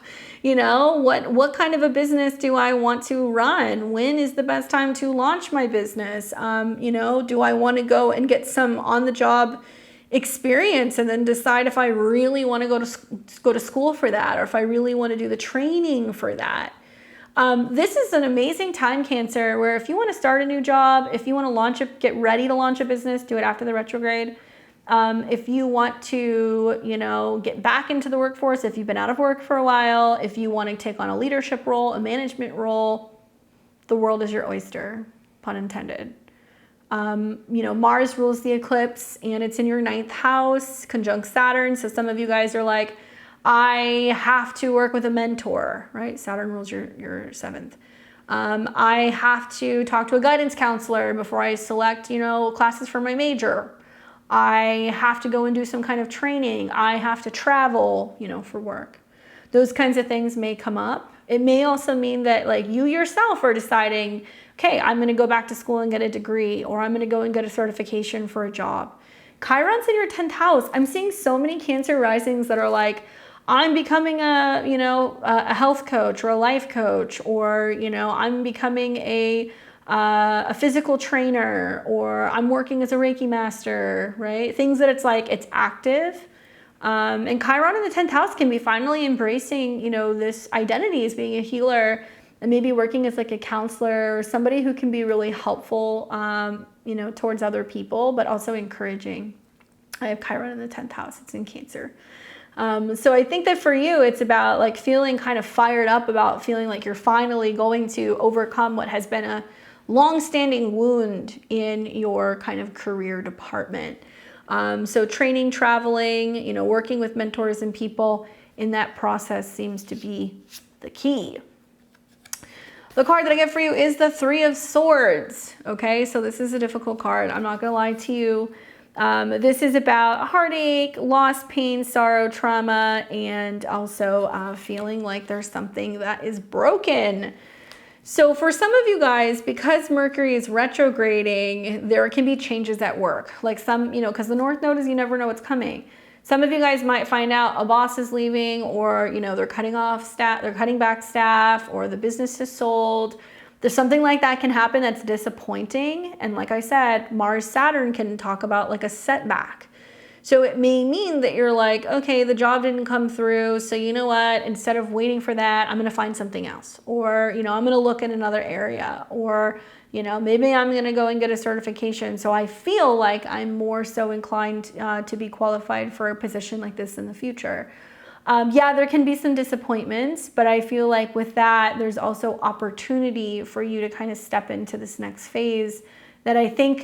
You know, what kind of a business do I want to run? When is the best time to launch my business? You know, do I want to go and get some on-the-job experience and then decide if I really want to go to school for that, or if I really want to do the training for that? This is an amazing time, Cancer, where if you want to start a new job, if you want to get ready to launch a business, do it after the retrograde. If you want to, you know, get back into the workforce, if you've been out of work for a while, if you want to take on a leadership role, a management role, the world is your oyster, pun intended. You know, Mars rules the eclipse, and it's in your 9th house, conjunct Saturn. So some of you guys are like, I have to work with a mentor, right? Saturn rules your 7th. I have to talk to a guidance counselor before I select, you know, classes for my major. I have to go and do some kind of training. I have to travel, you know, for work. Those kinds of things may come up. It may also mean that like you yourself are deciding, okay, I'm going to go back to school and get a degree, or I'm going to go and get a certification for a job. Chiron's in your 10th house. I'm seeing so many Cancer risings that are like, I'm becoming a, you know, a health coach or a life coach, or, you know, I'm becoming a physical trainer, or I'm working as a Reiki master, right? Things that it's like, it's active. And Chiron in the 10th house can be finally embracing, you know, this identity as being a healer, and maybe working as like a counselor or somebody who can be really helpful, you know, towards other people, but also encouraging. I have Chiron in the 10th house. It's in Cancer. So I think that for you, it's about like feeling kind of fired up about feeling like you're finally going to overcome what has been a long-standing wound in your kind of career department. So training, traveling, you know, working with mentors and people in that process seems to be the key. The card that I get for you is the Three of Swords. Okay, so this is a difficult card. I'm not gonna lie to you. This is about heartache, loss, pain, sorrow, trauma, and also feeling like there's something that is broken. So for some of you guys, because Mercury is retrograding, there can be changes at work. Like some, you know, because the North Node is you never know what's coming. Some of you guys might find out a boss is leaving, or, you know, they're cutting off staff, they're cutting back staff, or the business is sold. There's something like that can happen that's disappointing. And like I said, Mars Saturn can talk about like a setback. So it may mean that you're like, okay, the job didn't come through. So you know what, instead of waiting for that, I'm going to find something else. Or, you know, I'm going to look in another area. Or, you know, maybe I'm going to go and get a certification. So I feel like I'm more so inclined to be qualified for a position like this in the future. Yeah, there can be some disappointments, but I feel like with that, there's also opportunity for you to kind of step into this next phase that I think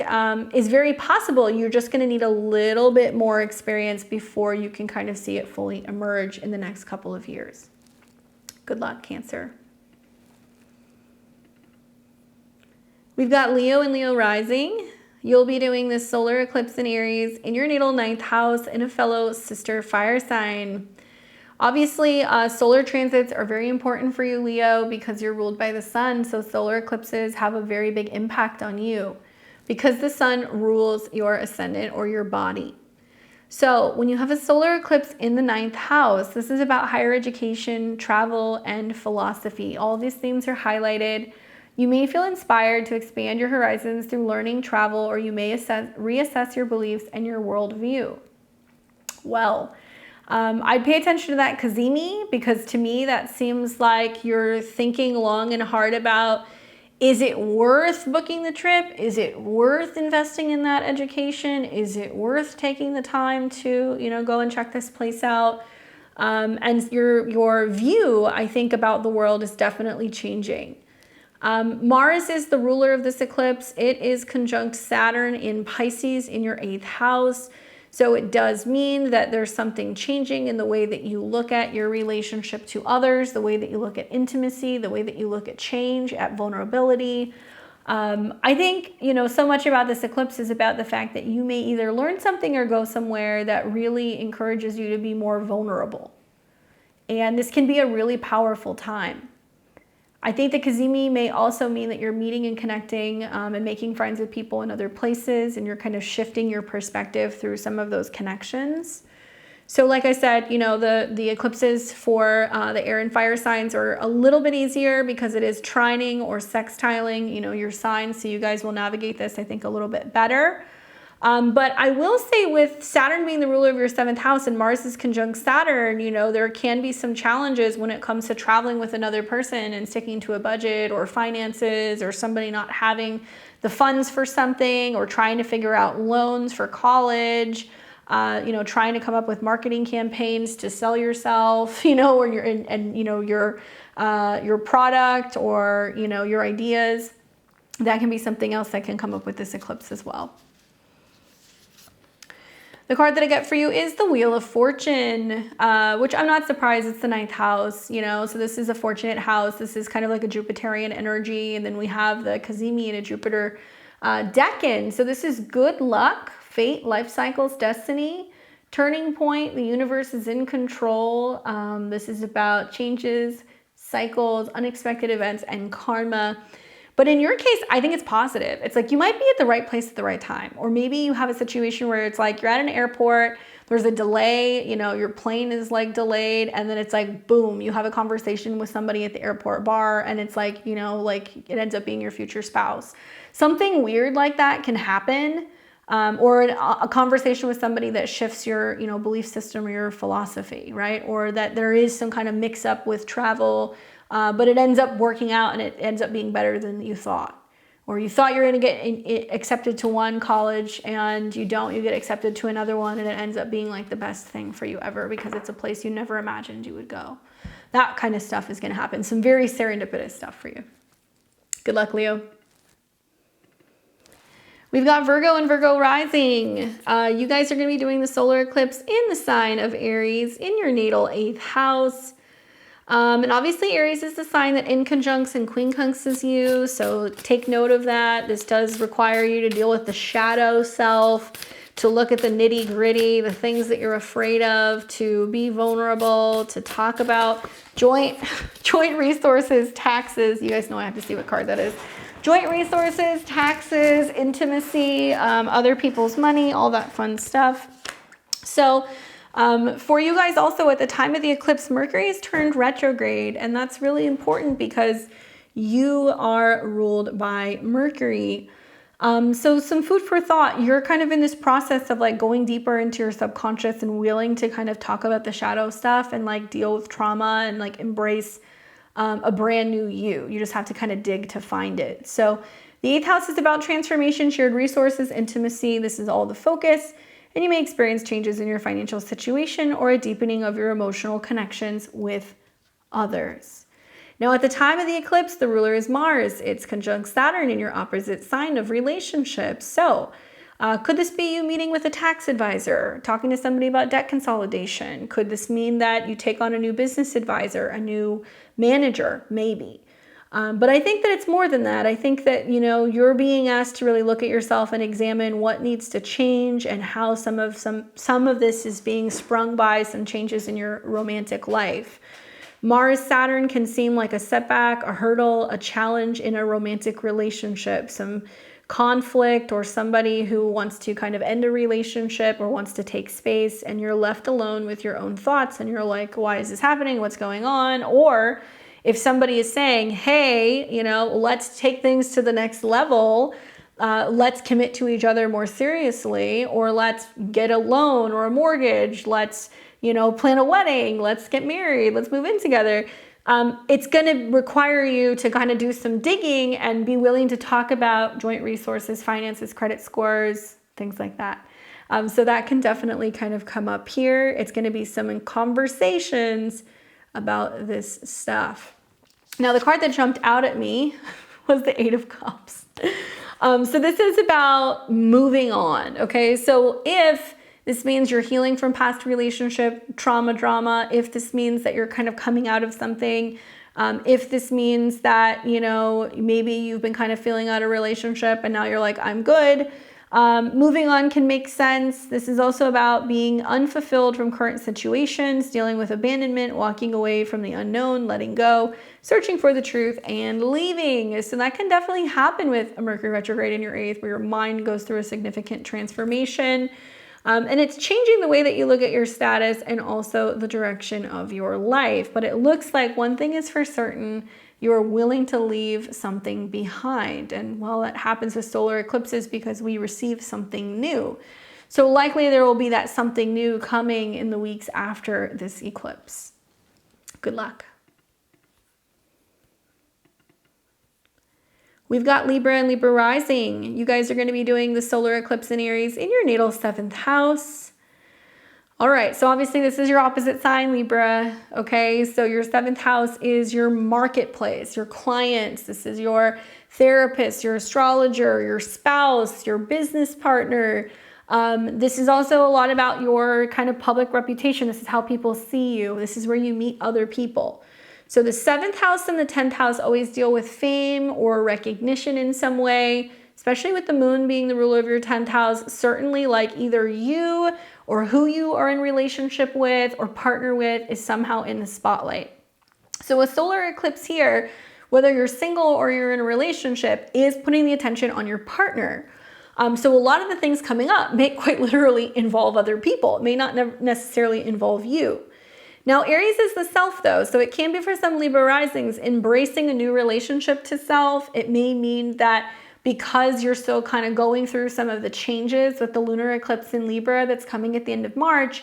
is very possible. You're just going to need a little bit more experience before you can kind of see it fully emerge in the next couple of years. Good luck, Cancer. We've got Leo and Leo rising. You'll be doing this solar eclipse in Aries in your natal 9th house in a fellow sister fire sign. Obviously, solar transits are very important for you, Leo, because you're ruled by the sun. So solar eclipses have a very big impact on you because the sun rules your ascendant or your body. So when you have a solar eclipse in the 9th house, this is about higher education, travel, and philosophy. All of these themes are highlighted. You may feel inspired to expand your horizons through learning, travel, or you may reassess your beliefs and your worldview. Well, I'd pay attention to that Cazimi, because to me that seems like you're thinking long and hard about, is it worth booking the trip? Is it worth investing in that education? Is it worth taking the time to, you know, go and check this place out? And your view, I think, about the world is definitely changing. Mars is the ruler of this eclipse. It is conjunct Saturn in Pisces in your 8th house. So it does mean that there's something changing in the way that you look at your relationship to others, the way that you look at intimacy, the way that you look at change, at vulnerability. I think, you know, so much about this eclipse is about the fact that you may either learn something or go somewhere that really encourages you to be more vulnerable. And this can be a really powerful time. I think the Cazimi may also mean that you're meeting and connecting and making friends with people in other places, and you're kind of shifting your perspective through some of those connections. So like I said, you know, the eclipses for the air and fire signs are a little bit easier because it is trining or sextiling, you know, your signs. So you guys will navigate this, I think, a little bit better. But I will say, with Saturn being the ruler of your 7th house and Mars is conjunct Saturn, you know, there can be some challenges when it comes to traveling with another person and sticking to a budget, or finances, or somebody not having the funds for something, or trying to figure out loans for college, you know, trying to come up with marketing campaigns to sell yourself, you know, or your product, or, you know, your ideas. That can be something else that can come up with this eclipse as well. The card that I get for you is the Wheel of Fortune, which I'm not surprised, it's the 9th house, you know, so this is a fortunate house. This is kind of like a Jupiterian energy, and then we have the Cazimi and a Jupiter decan. So this is good luck, fate, life cycles, destiny, turning point. The universe is in control. This is about changes, cycles, unexpected events, and karma. But in your case, I think it's positive. It's like you might be at the right place at the right time. Or maybe you have a situation where it's like you're at an airport, there's a delay, you know, your plane is like delayed, and then it's like, boom, you have a conversation with somebody at the airport bar, and it's like, you know, like it ends up being your future spouse. Something weird like that can happen. Or a conversation with somebody that shifts your, you know, belief system or your philosophy, right? Or that there is some kind of mix up with travel, but it ends up working out and it ends up being better than you thought. Or you thought you were going to get accepted to one college and you don't, you get accepted to another one, and it ends up being like the best thing for you ever because it's a place you never imagined you would go. That kind of stuff is going to happen. Some very serendipitous stuff for you. Good luck, Leo. We've got Virgo and Virgo rising. You guys are going to be doing the solar eclipse in the sign of Aries in your natal 8th house. And obviously Aries is the sign that inconjuncts and quincunxes you. So take note of that. This does require you to deal with the shadow self, to look at the nitty gritty, the things that you're afraid of, to be vulnerable, to talk about joint resources, taxes. You guys know I have to see what card that is. Joint resources, taxes, intimacy, other people's money, all that fun stuff. So for you guys also at the time of the eclipse, Mercury has turned retrograde, and that's really important because you are ruled by Mercury. So some food for thought. You're kind of in this process of like going deeper into your subconscious and willing to kind of talk about the shadow stuff and like deal with trauma and like embrace a brand new you. You just have to kind of dig to find it. So the 8th house is about transformation, shared resources, intimacy. This is all the focus. And you may experience changes in your financial situation or a deepening of your emotional connections with others. Now, at the time of the eclipse, the ruler is Mars. It's conjunct Saturn in your opposite sign of relationships. So could this be you meeting with a tax advisor, talking to somebody about debt consolidation? Could this mean that you take on a new business advisor, a new manager, maybe? But I think that it's more than that. I think that, you know, you're being asked to really look at yourself and examine what needs to change and how some of this is being sprung by some changes in your romantic life. Mars Saturn can seem like a setback, a hurdle, a challenge in a romantic relationship, some conflict, or somebody who wants to kind of end a relationship or wants to take space, and you're left alone with your own thoughts and you're like, why is this happening? What's going on? Or if somebody is saying, hey, you know, let's take things to the next level, let's commit to each other more seriously, or let's get a loan or a mortgage, let's, you know, plan a wedding, let's get married, let's move in together. It's going to require you to kind of do some digging and be willing to talk about joint resources, finances, credit scores, things like that. So that can definitely kind of come up here. It's going to be some conversations about this stuff. Now, the card that jumped out at me was the 8 of Cups. So this is about moving on, okay? So if this means you're healing from past relationship trauma, drama, if this means that you're kind of coming out of something, if this means that, you know, maybe you've been kind of feeling out a relationship and now you're like, I'm good. Moving on can make sense. This is also about being unfulfilled from current situations, dealing with abandonment, walking away from the unknown, letting go, searching for the truth, and leaving. So that can definitely happen with a Mercury retrograde in your 8th, where your mind goes through a significant transformation. And it's changing the way that you look at your status and also the direction of your life. But it looks like one thing is for certain: you're willing to leave something behind. And well, that happens with solar eclipses because we receive something new. So likely there will be that something new coming in the weeks after this eclipse. Good luck. We've got Libra and Libra rising. You guys are going to be doing the solar eclipse in Aries in your natal 7th house. All right, so obviously this is your opposite sign, Libra, okay? So your 7th house is your marketplace, your clients. This is your therapist, your astrologer, your spouse, your business partner. This is also a lot about your kind of public reputation. This is how people see you. This is where you meet other people. So the 7th house and the 10th house always deal with fame or recognition in some way. especially with the moon being the ruler of your 10th house, certainly like either you or who you are in relationship with or partner with is somehow in the spotlight. So a solar eclipse here, whether you're single or you're in a relationship, is putting the attention on your partner. So a lot of the things coming up may quite literally involve other people. It may not necessarily involve you. Now, Aries is the self though, so it can be for some Libra risings, embracing a new relationship to self. It may mean that because you're still kind of going through some of the changes with the lunar eclipse in Libra that's coming at the end of March,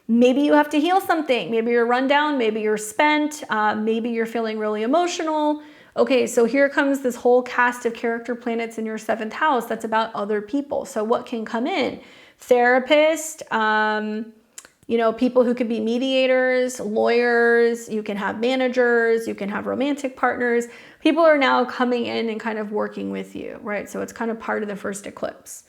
maybe you have to heal something. Maybe you're run down, maybe you're spent, maybe you're feeling really emotional. Okay, so here comes this whole cast of character planets in your 7th house that's about other people. So what can come in? Therapist, you know, people who could be mediators, lawyers, you can have managers, you can have romantic partners. People are now coming in and kind of working with you, right? So it's kind of part of the first eclipse.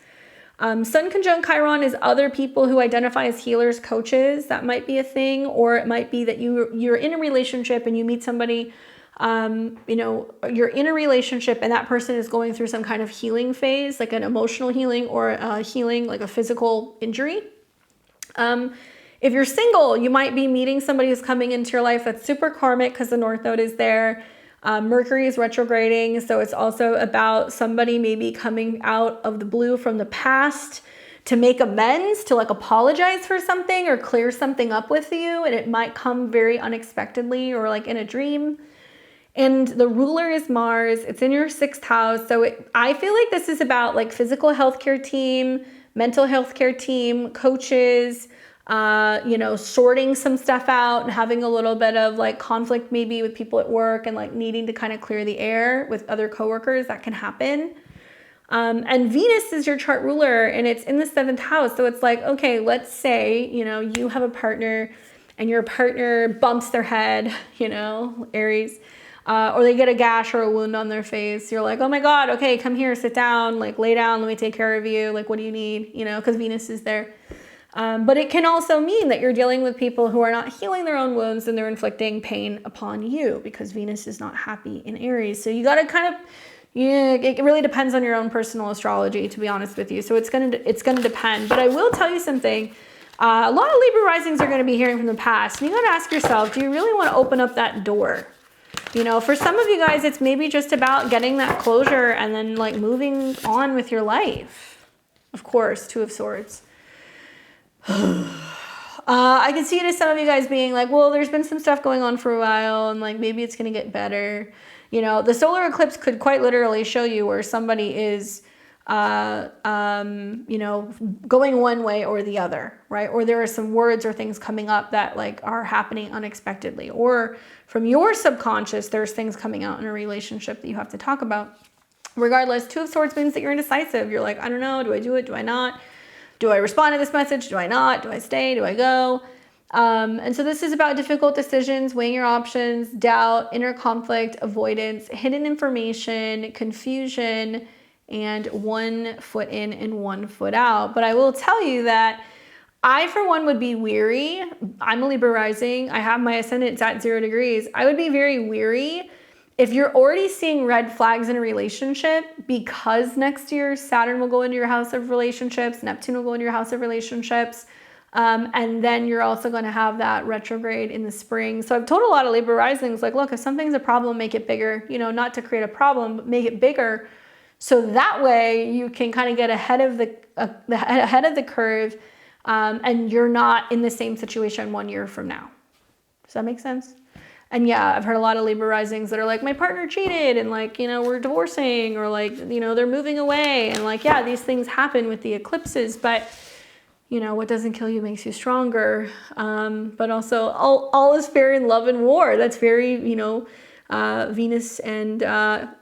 Sun conjunct Chiron is other people who identify as healers, coaches. That might be a thing, or it might be that you're in a relationship and you meet somebody, you know, you're in a relationship and that person is going through some kind of healing phase, like an emotional healing or healing, like a physical injury. If you're single, you might be meeting somebody who's coming into your life that's super karmic because the North Node is there. Mercury is retrograding, so it's also about somebody maybe coming out of the blue from the past to make amends, to like apologize for something or clear something up with you, and it might come very unexpectedly or like in a dream. And the ruler is Mars. It's in your 6th house, so I feel like this is about like physical healthcare team, mental healthcare team, coaches, you know, sorting some stuff out and having a little bit of like conflict maybe with people at work and like needing to kind of clear the air with other coworkers. That can happen. And Venus is your chart ruler and it's in the 7th house. So it's like, okay, let's say, you know, you have a partner and your partner bumps their head, you know, Aries, or they get a gash or a wound on their face. You're like, oh my God, okay, come here, sit down, like lay down, let me take care of you. Like, what do you need? You know, because Venus is there. But it can also mean that you're dealing with people who are not healing their own wounds and they're inflicting pain upon you because Venus is not happy in Aries. So you got to kind of, yeah, it really depends on your own personal astrology, to be honest with you. So it's gonna depend. But I will tell you something. A lot of Libra risings are going to be hearing from the past. And you got to ask yourself, do you really want to open up that door? You know, for some of you guys, it's maybe just about getting that closure and then like moving on with your life. Of course, 2 of Swords. I can see it as some of you guys being like, well, there's been some stuff going on for a while and like maybe it's going to get better. You know, the solar eclipse could quite literally show you where somebody is, you know, going one way or the other, right? Or there are some words or things coming up that like are happening unexpectedly, or from your subconscious, there's things coming out in a relationship that you have to talk about. Regardless, 2 of Swords means that you're indecisive. You're like, I don't know, do I do it? Do I not? Do I respond to this message? Do I not? Do I stay? Do I go? And so this is about difficult decisions, weighing your options, doubt, inner conflict, avoidance, hidden information, confusion, and 1 foot in and 1 foot out. But I will tell you that I, for one, would be weary. I'm a Libra rising. I have my ascendant at 0 degrees. I would be very weary if you're already seeing red flags in a relationship, because next year Saturn will go into your house of relationships, Neptune will go into your house of relationships, and then you're also going to have that retrograde in the spring. So I've told a lot of Libra risings, like, look, if something's a problem, make it bigger. You know, not to create a problem, but make it bigger. So that way you can kind of get ahead of the curve, and you're not in the same situation 1 year from now. Does that make sense? And yeah, I've heard a lot of Libra risings that are like, my partner cheated and like, you know, we're divorcing, or like, you know, they're moving away. And like, yeah, these things happen with the eclipses, but you know, what doesn't kill you makes you stronger. But also all is fair in love and war. That's very, you know, Venus and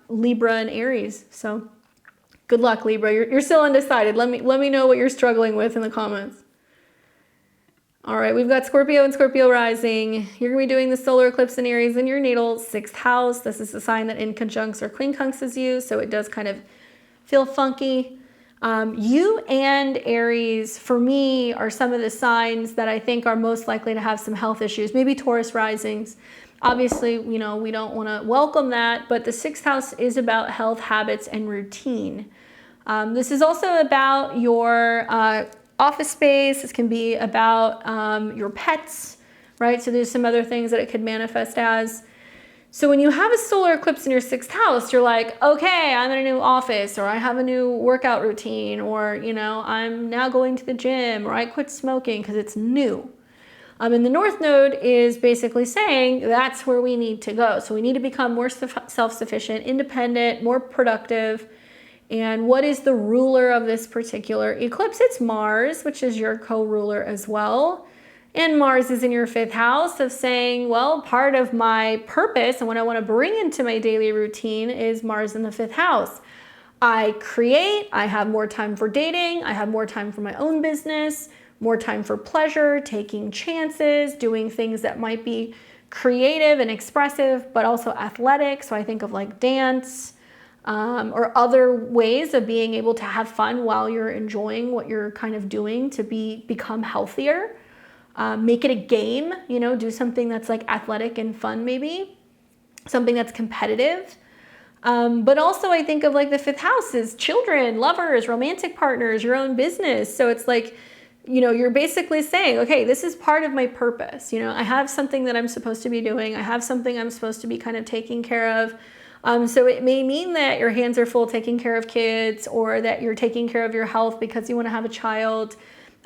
Libra and Aries. So good luck, Libra. You're still undecided. Let me know what you're struggling with in the comments. All right, we've got Scorpio and Scorpio rising. You're going to be doing the solar eclipse in Aries in your natal 6th house. This is a sign that inconjuncts or quincunxes you, so it does kind of feel funky. You and Aries, for me, are some of the signs that I think are most likely to have some health issues, maybe Taurus risings. Obviously, you know, we don't want to welcome that, but the 6th house is about health, habits, and routine. This is also about your office space. This can be about your pets, right? So there's some other things that it could manifest as. So when you have a solar eclipse in your 6th house, you're like, okay, I'm in a new office, or I have a new workout routine, or, you know, I'm now going to the gym, or I quit smoking because it's new. And the North Node is basically saying that's where we need to go. So we need to become more self-sufficient, independent, more productive. And what is the ruler of this particular eclipse? It's Mars, which is your co-ruler as well. And Mars is in your 5th house of saying, well, part of my purpose and what I want to bring into my daily routine is Mars in the 5th house. I create, I have more time for dating, I have more time for my own business, more time for pleasure, taking chances, doing things that might be creative and expressive, but also athletic. So I think of like dance or other ways of being able to have fun while you're enjoying what you're kind of doing to become healthier. Make it a game, you know, do something that's like athletic and fun, maybe something that's competitive. But also I think of like the 5th house is children, lovers, romantic partners, your own business. So it's like, you know, you're basically saying, okay, this is part of my purpose. You know, I have something that I'm supposed to be doing. I have something I'm supposed to be kind of taking care of. So it may mean that your hands are full taking care of kids, or that you're taking care of your health because you want to have a child.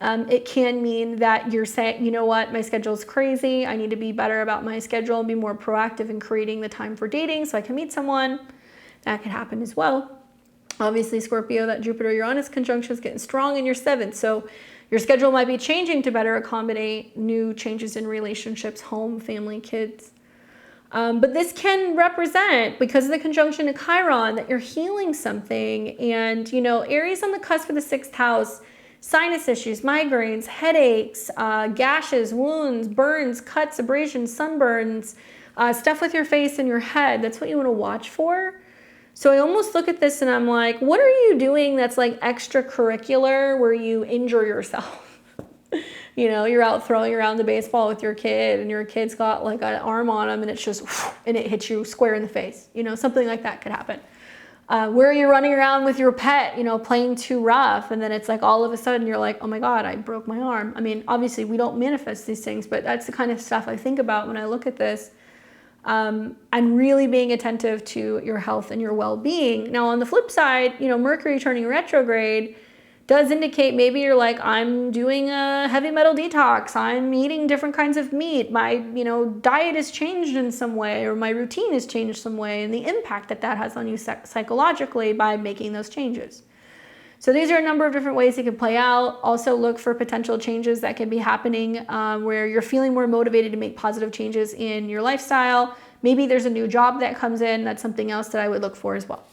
It can mean that you're saying, you know what, my schedule's crazy. I need to be better about my schedule and be more proactive in creating the time for dating so I can meet someone. That could happen as well. Obviously, Scorpio, that Jupiter-Uranus conjunction is getting strong in your 7th. So your schedule might be changing to better accommodate new changes in relationships, home, family, kids. But this can represent, because of the conjunction to Chiron, that you're healing something. And, you know, Aries on the cusp of the 6th house, sinus issues, migraines, headaches, gashes, wounds, burns, cuts, abrasions, sunburns, stuff with your face and your head. That's what you want to watch for. So I almost look at this and I'm like, what are you doing that's like extracurricular where you injure yourself? You know, you're out throwing around the baseball with your kid and your kid's got like an arm on him and it's just, and it hits you square in the face. You know, something like that could happen. Where you're running around with your pet, you know, playing too rough, and then it's like all of a sudden you're like, oh my God, I broke my arm. I mean, obviously we don't manifest these things, but that's the kind of stuff I think about when I look at this. And really being attentive to your health and your well-being. Now, on the flip side, you know, Mercury turning retrograde does indicate maybe you're like, I'm doing a heavy metal detox. I'm eating different kinds of meat. My, you know, diet has changed in some way, or my routine has changed some way, and the impact that that has on you psychologically by making those changes. So these are a number of different ways it can play out. Also look for potential changes that can be happening where you're feeling more motivated to make positive changes in your lifestyle. Maybe there's a new job that comes in. That's something else that I would look for as well.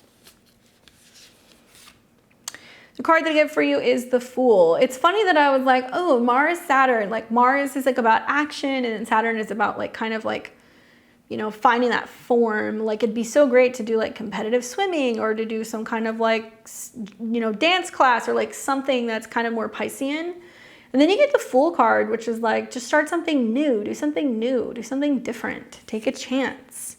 The card that I get for you is the Fool. It's funny that I was like, oh, Mars, Saturn. Like Mars is like about action, and Saturn is about like kind of like, you know, finding that form. Like it'd be so great to do like competitive swimming, or to do some kind of like, you know, dance class, or like something that's kind of more Piscean. And then you get the Fool card, which is like, just start something new, do something different, take a chance.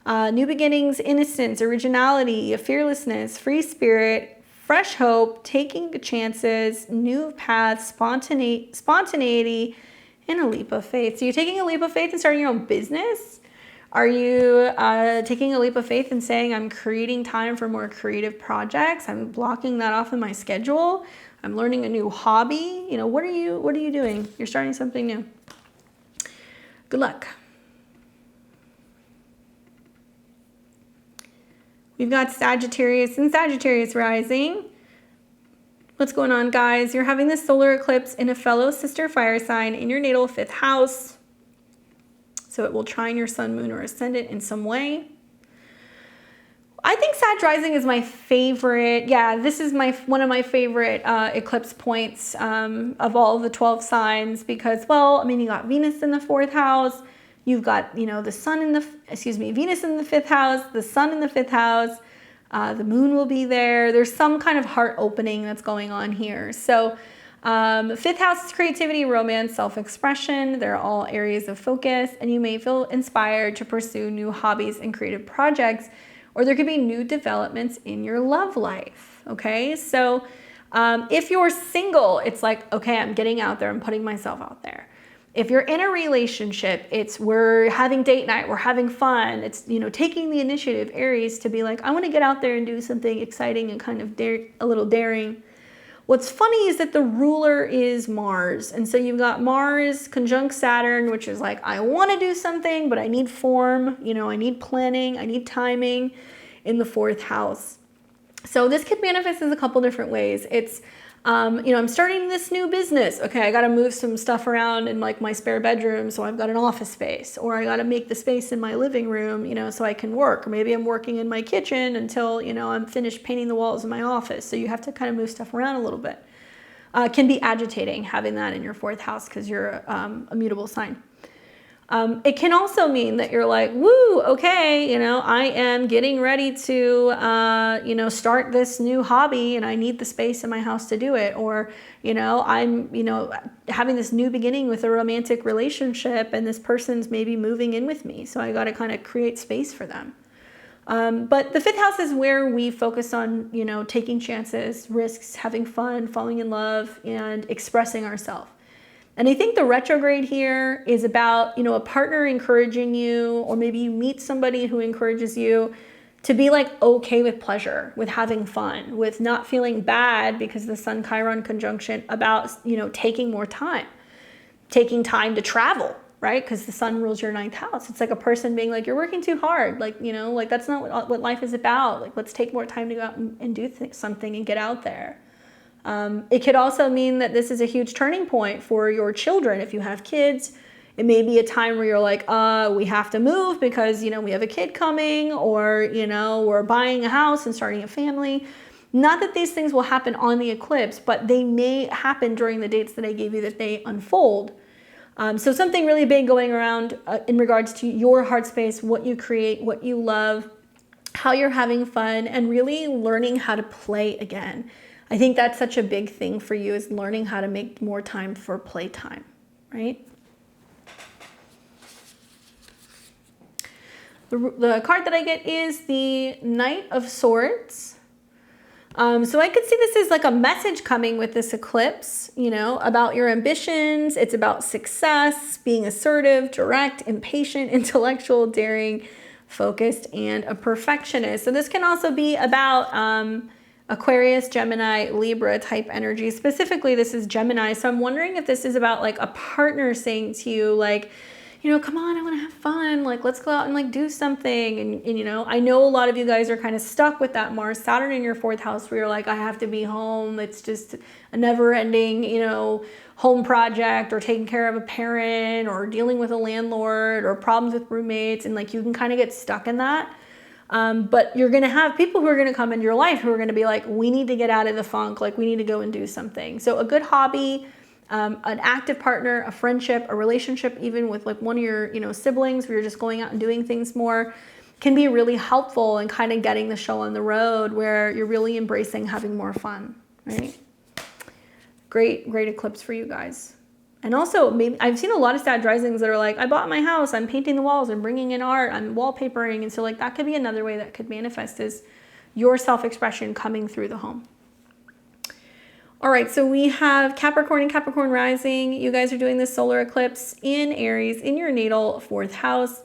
New beginnings, innocence, originality, fearlessness, free spirit, fresh hope, taking chances, new paths, spontaneity, and a leap of faith. So you're taking a leap of faith and starting your own business? Are you taking a leap of faith and saying, I'm creating time for more creative projects? I'm blocking that off in my schedule. I'm learning a new hobby. You know, what are you doing? You're starting something new. Good luck. We've got Sagittarius and Sagittarius rising. What's going on, guys? You're having this solar eclipse in a fellow sister fire sign in your natal 5th house. So it will trine your sun, moon, or ascendant in some way. I think Sag rising is my favorite. Yeah, this is one of my favorite eclipse points of all of the 12 signs because, well, I mean, you got Venus in the 4th house. You've got, you know, the sun in the, Venus in the 5th house, the sun in the 5th house, the moon will be there. There's some kind of heart opening that's going on here. So 5th house is creativity, romance, self-expression. They're all areas of focus, and you may feel inspired to pursue new hobbies and creative projects, or there could be new developments in your love life. Okay, so if you're single, it's like, okay, I'm getting out there, I'm putting myself out there. If you're in a relationship, it's we're having date night, we're having fun. It's, you know, taking the initiative, Aries, to be like, I want to get out there and do something exciting and kind of a little daring. What's funny is that the ruler is Mars. And so you've got Mars conjunct Saturn, which is like, I want to do something, but I need form, you know, I need planning, I need timing in the 4th house. So this could manifest as a couple different ways. It's, you know, I'm starting this new business. Okay, I got to move some stuff around in like my spare bedroom, so I've got an office space, or I got to make the space in my living room, you know, so I can work. Or maybe I'm working in my kitchen until, you know, I'm finished painting the walls in my office. So you have to kind of move stuff around a little bit. Can be agitating having that in your 4th house because you're a mutable sign. It can also mean that you're like, woo, okay, you know, I am getting ready to, you know, start this new hobby and I need the space in my house to do it. Or, you know, I'm, you know, having this new beginning with a romantic relationship and this person's maybe moving in with me. So I got to kind of create space for them. But the 5th house is where we focus on, you know, taking chances, risks, having fun, falling in love, and expressing ourselves. And I think the retrograde here is about, you know, a partner encouraging you, or maybe you meet somebody who encourages you to be like okay with pleasure, with having fun, with not feeling bad because the Sun Chiron conjunction about, you know, taking more time, taking time to travel, right? Because the Sun rules your 9th house. It's like a person being like, you're working too hard. Like, you know, like that's not what life is about. Like, let's take more time to go out and do something and get out there. It could also mean that this is a huge turning point for your children. If you have kids, it may be a time where you're like, we have to move because, you know, we have a kid coming, or, you know, we're buying a house and starting a family. Not that these things will happen on the eclipse, but they may happen during the dates that I gave you that they unfold. So something really big going around in regards to your heart space, what you create, what you love, how you're having fun, and really learning how to play again. I think that's such a big thing for you, is learning how to make more time for playtime, right? The card that I get is the Knight of Swords. So I could see this as like a message coming with this eclipse, you know, about your ambitions. It's about success, being assertive, direct, impatient, intellectual, daring, focused, and a perfectionist. So this can also be about Aquarius, Gemini, Libra type energy. Specifically, this is Gemini. So I'm wondering if this is about like a partner saying to you, like, you know, come on, I want to have fun. Like, let's go out and like do something. And, you know, I know a lot of you guys are kind of stuck with that Mars Saturn in your 4th house where you're like, I have to be home. It's just a never ending, you know, home project, or taking care of a parent, or dealing with a landlord, or problems with roommates. And like, you can kind of get stuck in that. But you're going to have people who are going to come into your life who are going to be like, we need to get out of the funk. Like, we need to go and do something. So a good hobby, an active partner, a friendship, a relationship, even with like one of your, you know, siblings, where you're just going out and doing things more, can be really helpful in kind of getting the show on the road, where you're really embracing having more fun, right? Great eclipse for you guys. And also, maybe I've seen a lot of Sag risings that are like, I bought my house, I'm painting the walls, I'm bringing in art, I'm wallpapering. And so like that could be another way that could manifest, is your self-expression coming through the home. All right, so we have Capricorn and Capricorn rising. You guys are doing this solar eclipse in Aries in your natal 4th house.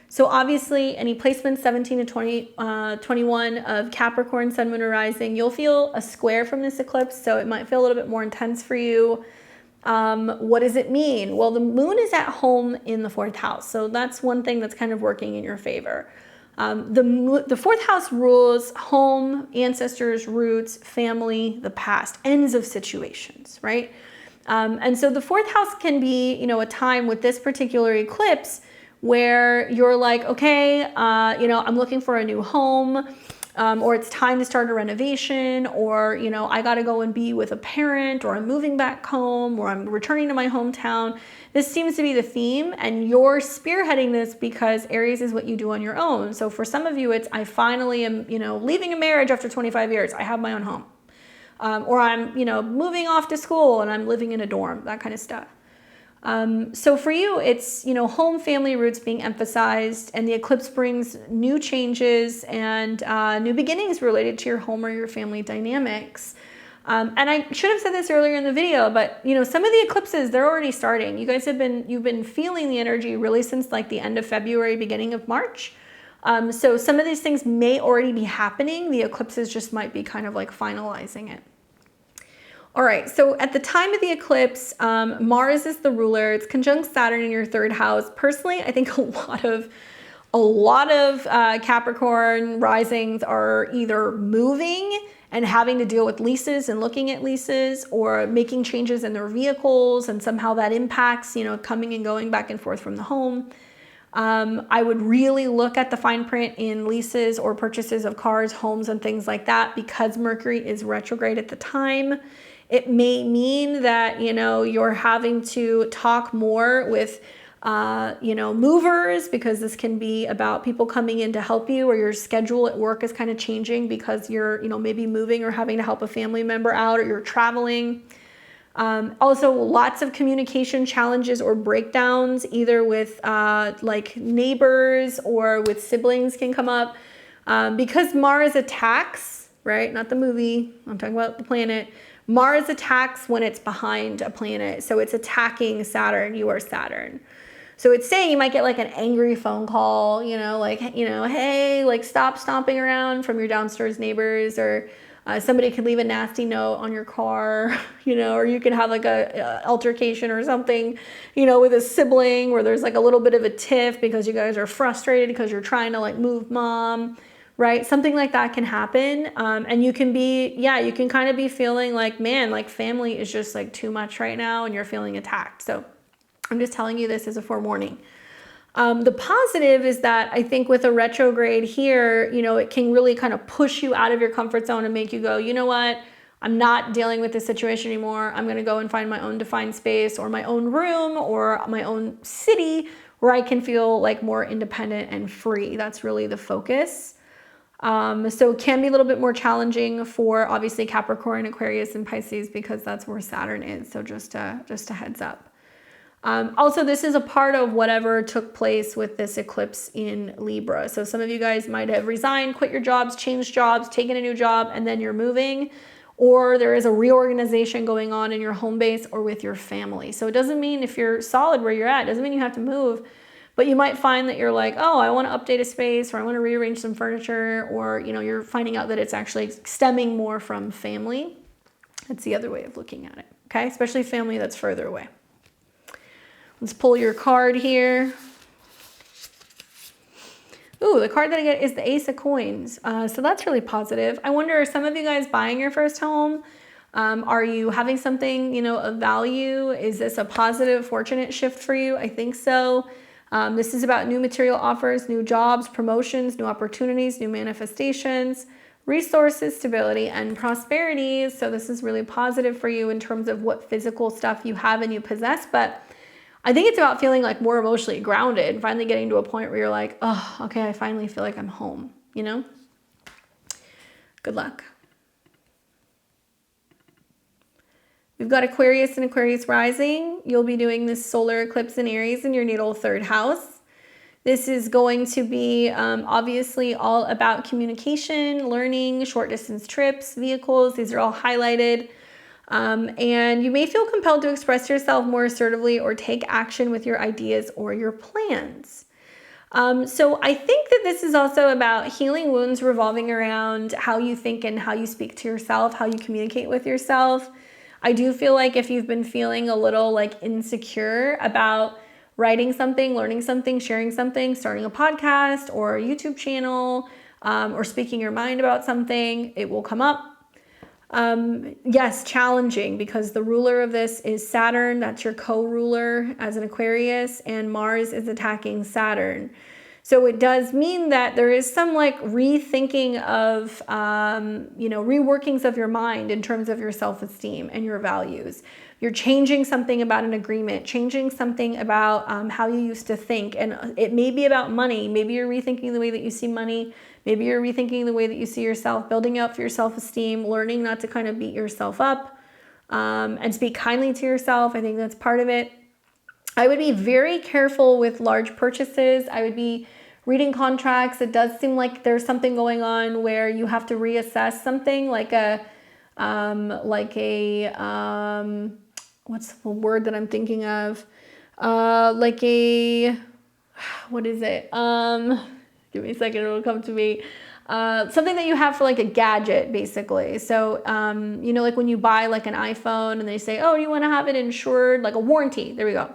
So obviously any placements 17 to 21 of Capricorn, Sun, Moon, or rising, you'll feel a square from this eclipse. So it might feel a little bit more intense for you. What does it mean? Well, the moon is at home in the 4th house. So that's one thing that's kind of working in your favor. The 4th house rules home, ancestors, roots, family, the past, ends of situations, right? And so the 4th house can be, you know, a time with this particular eclipse where you're like, okay, you know, I'm looking for a new home. Or it's time to start a renovation, or, you know, I got to go and be with a parent, or I'm moving back home, or I'm returning to my hometown. This seems to be the theme, and you're spearheading this because Aries is what you do on your own. So for some of you, it's, I finally am, you know, leaving a marriage after 25 years. I have my own home. Or I'm, you know, moving off to school and I'm living in a dorm, that kind of stuff. So for you, it's, you know, home, family, roots being emphasized, and the eclipse brings new changes and new beginnings related to your home or your family dynamics. And I should have said this earlier in the video, but you know, some of the eclipses, they're already starting. You guys you've been feeling the energy really since like the end of February, beginning of March. So some of these things may already be happening. The eclipses just might be kind of like finalizing it. All right, so at the time of the eclipse, Mars is the ruler. It's conjunct Saturn in your third house. Personally, I think a lot of Capricorn risings are either moving and having to deal with leases and looking at leases, or making changes in their vehicles, and somehow that impacts, you know, coming and going back and forth from the home. I would really look at the fine print in leases or purchases of cars, homes, and things like that, because Mercury is retrograde at the time. It may mean that, you know, you're having to talk more with, you know, movers, because this can be about people coming in to help you, or your schedule at work is kind of changing because you're, you know, maybe moving or having to help a family member out, or you're traveling. Also, lots of communication challenges or breakdowns, either with like neighbors or with siblings, can come up. Because Mars attacks, right? Not the movie, I'm talking about the planet. Mars attacks when it's behind a planet. So it's attacking Saturn, you are Saturn. So it's saying you might get like an angry phone call, you know, like, you know, hey, like stop stomping around, from your downstairs neighbors, or somebody could leave a nasty note on your car, you know, or you could have like a altercation or something, you know, with a sibling, where there's like a little bit of a tiff because you guys are frustrated because you're trying to like move mom, right? Something like that can happen. And you can be, you can kind of be feeling like, man, like family is just like too much right now, and you're feeling attacked. So I'm just telling you this as a forewarning. The positive is that I think with a retrograde here, you know, it can really kind of push you out of your comfort zone and make you go, you know what? I'm not dealing with this situation anymore. I'm going to go and find my own defined space, or my own room, or my own city, where I can feel like more independent and free. That's really the focus. So it can be a little bit more challenging for obviously Capricorn, Aquarius, and Pisces, because that's where Saturn is. So just a heads up. Also, this is a part of whatever took place with this eclipse in Libra. So some of you guys might have resigned, quit your jobs, changed jobs, taken a new job, and then you're moving, or there is a reorganization going on in your home base or with your family. So it doesn't mean, if you're solid where you're at, it doesn't mean you have to move, but you might find that you're like, oh, I want to update a space, or I want to rearrange some furniture, or, you know, you're finding out that it's actually stemming more from family. That's the other way of looking at it, okay? Especially family that's further away. Let's pull your card here. Ooh, the card that I get is the Ace of Coins. So that's really positive. I wonder, are some of you guys buying your first home? Are you having something, you know, of value? Is this a positive, fortunate shift for you? I think so. This is about new material offers, new jobs, promotions, new opportunities, new manifestations, resources, stability, and prosperity. So this is really positive for you in terms of what physical stuff you have and you possess. But I think it's about feeling like more emotionally grounded and finally getting to a point where you're like, oh, okay, I finally feel like I'm home, you know? Good luck. We've got Aquarius and Aquarius rising. You'll be doing this solar eclipse in Aries in your natal third house. This is going to be obviously all about communication, learning, short distance trips, vehicles. These are all highlighted. And you may feel compelled to express yourself more assertively or take action with your ideas or your plans. So I think that this is also about healing wounds revolving around how you think and how you speak to yourself, how you communicate with yourself. I do feel like if you've been feeling a little like insecure about writing something, learning something, sharing something, starting a podcast or a YouTube channel, or speaking your mind about something, it will come up. Yes, challenging, because the ruler of this is Saturn. That's your co-ruler as an Aquarius, and Mars is attacking Saturn. So it does mean that there is some like rethinking of, you know, reworkings of your mind in terms of your self-esteem and your values. You're changing something about an agreement, changing something about how you used to think. And it may be about money. Maybe you're rethinking the way that you see money. Maybe you're rethinking the way that you see yourself, building up your self-esteem, learning not to kind of beat yourself up, and speak kindly to yourself. I think that's part of it. I would be very careful with large purchases. I would be reading contracts. It does seem like there's something going on where you have to reassess something like what's the word that I'm thinking of? What is it? Give me a second, it'll come to me. Something that you have for like a gadget, basically. So, you know, like when you buy like an iPhone and they say, oh, you want to have it insured, like a warranty. There we go.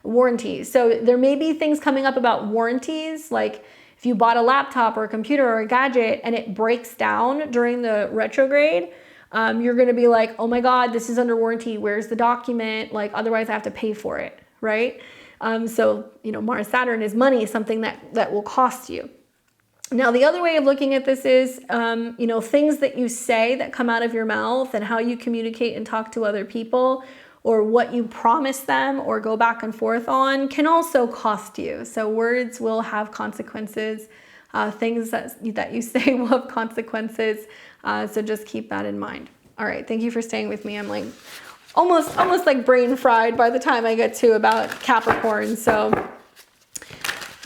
Warranty. So there may be things coming up about warranties, like if you bought a laptop or a computer or a gadget and it breaks down during the retrograde, you're going to be like, oh my God, this is under warranty. Where's the document? Like, otherwise I have to pay for it, right? So, you know, Mars Saturn is money, something that will cost you. Now, the other way of looking at this is, you know, things that you say that come out of your mouth and how you communicate and talk to other people, or what you promise them or go back and forth on, can also cost you. So words will have consequences. Things that you say will have consequences. So just keep that in mind. All right, thank you for staying with me. I'm like almost like brain fried by the time I get to about Capricorn. So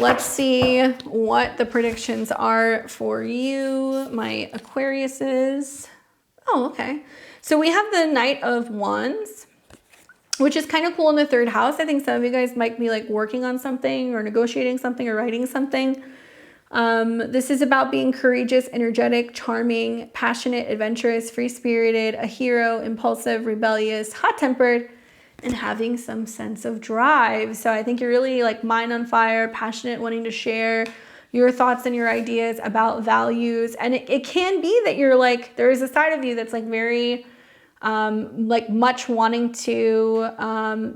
let's see what the predictions are for you, my Aquariuses. Oh, okay. So we have the Knight of Wands, which is kind of cool in the third house. I think some of you guys might be like working on something or negotiating something or writing something. This is about being courageous, energetic, charming, passionate, adventurous, free-spirited, a hero, impulsive, rebellious, hot-tempered, and having some sense of drive. So I think you're really like mind on fire, passionate, wanting to share your thoughts and your ideas about values. And it can be that you're like, there is a side of you that's like very like much wanting to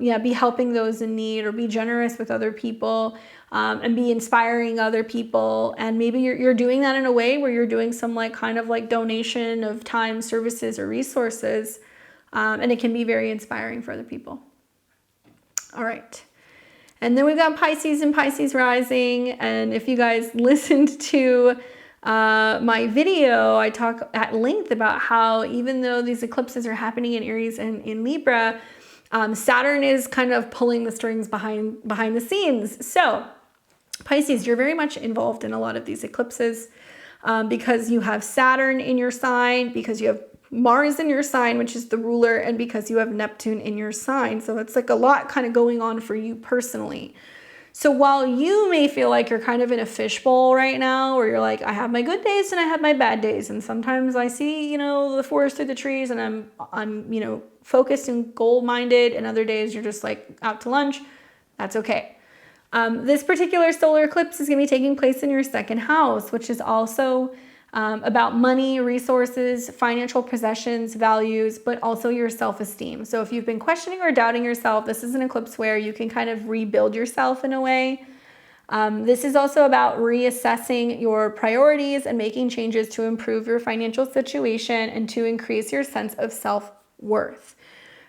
be helping those in need, or be generous with other people, and be inspiring other people. And maybe you're doing that in a way where you're doing some like kind of like donation of time, services, or resources, and it can be very inspiring for other people. All right. And then we've got Pisces and Pisces rising. And if you guys listened to my video, I talk at length about how even though these eclipses are happening in Aries and in Libra, Saturn is kind of pulling the strings behind the scenes. So Pisces, you're very much involved in a lot of these eclipses because you have Saturn in your sign, because you have Mars in your sign, which is the ruler, and because you have Neptune in your sign. So it's like a lot kind of going on for you personally. So while you may feel like you're kind of in a fishbowl right now, where you're like, I have my good days and I have my bad days. And sometimes I see, you know, the forest through the trees and I'm, you know, focused and goal-minded. And other days you're just like out to lunch. That's okay. This particular solar eclipse is going to be taking place in your second house, which is also about money, resources, financial possessions, values, but also your self-esteem. So if you've been questioning or doubting yourself, this is an eclipse where you can kind of rebuild yourself in a way. This is also about reassessing your priorities and making changes to improve your financial situation and to increase your sense of self-worth.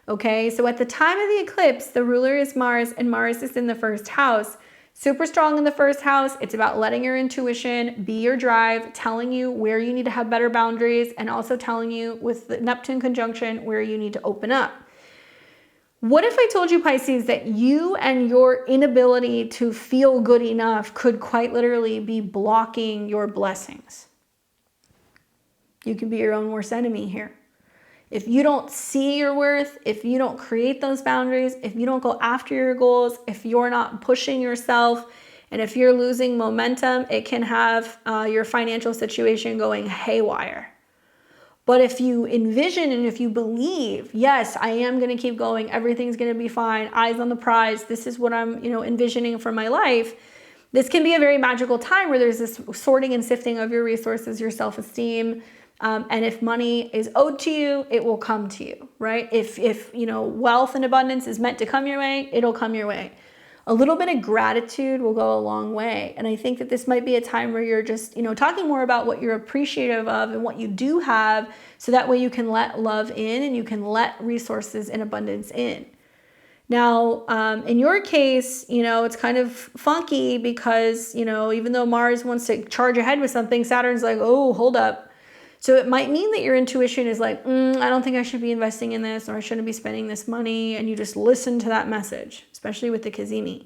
Okay, so at the time of the eclipse, the ruler is Mars, and Mars is in the first house. Super strong in the first house. It's about letting your intuition be your drive, telling you where you need to have better boundaries, and also telling you with the Neptune conjunction where you need to open up. What if I told you, Pisces, that you and your inability to feel good enough could quite literally be blocking your blessings? You can be your own worst enemy here. If you don't see your worth, if you don't create those boundaries, if you don't go after your goals, if you're not pushing yourself, and if you're losing momentum, it can have your financial situation going haywire. But if you envision and if you believe, yes, I am going to keep going, everything's going to be fine, eyes on the prize, this is what I'm, you know, envisioning for my life, this can be a very magical time where there's this sorting and sifting of your resources, your self-esteem. And if money is owed to you, it will come to you, right? If you know, wealth and abundance is meant to come your way, it'll come your way. A little bit of gratitude will go a long way. And I think that this might be a time where you're just, you know, talking more about what you're appreciative of and what you do have, so that way you can let love in and you can let resources and abundance in. Now, in your case, you know, it's kind of funky because, you know, even though Mars wants to charge ahead with something, Saturn's like, oh, hold up. So it might mean that your intuition is like, I don't think I should be investing in this, or I shouldn't be spending this money. And you just listen to that message, especially with the Cazimi.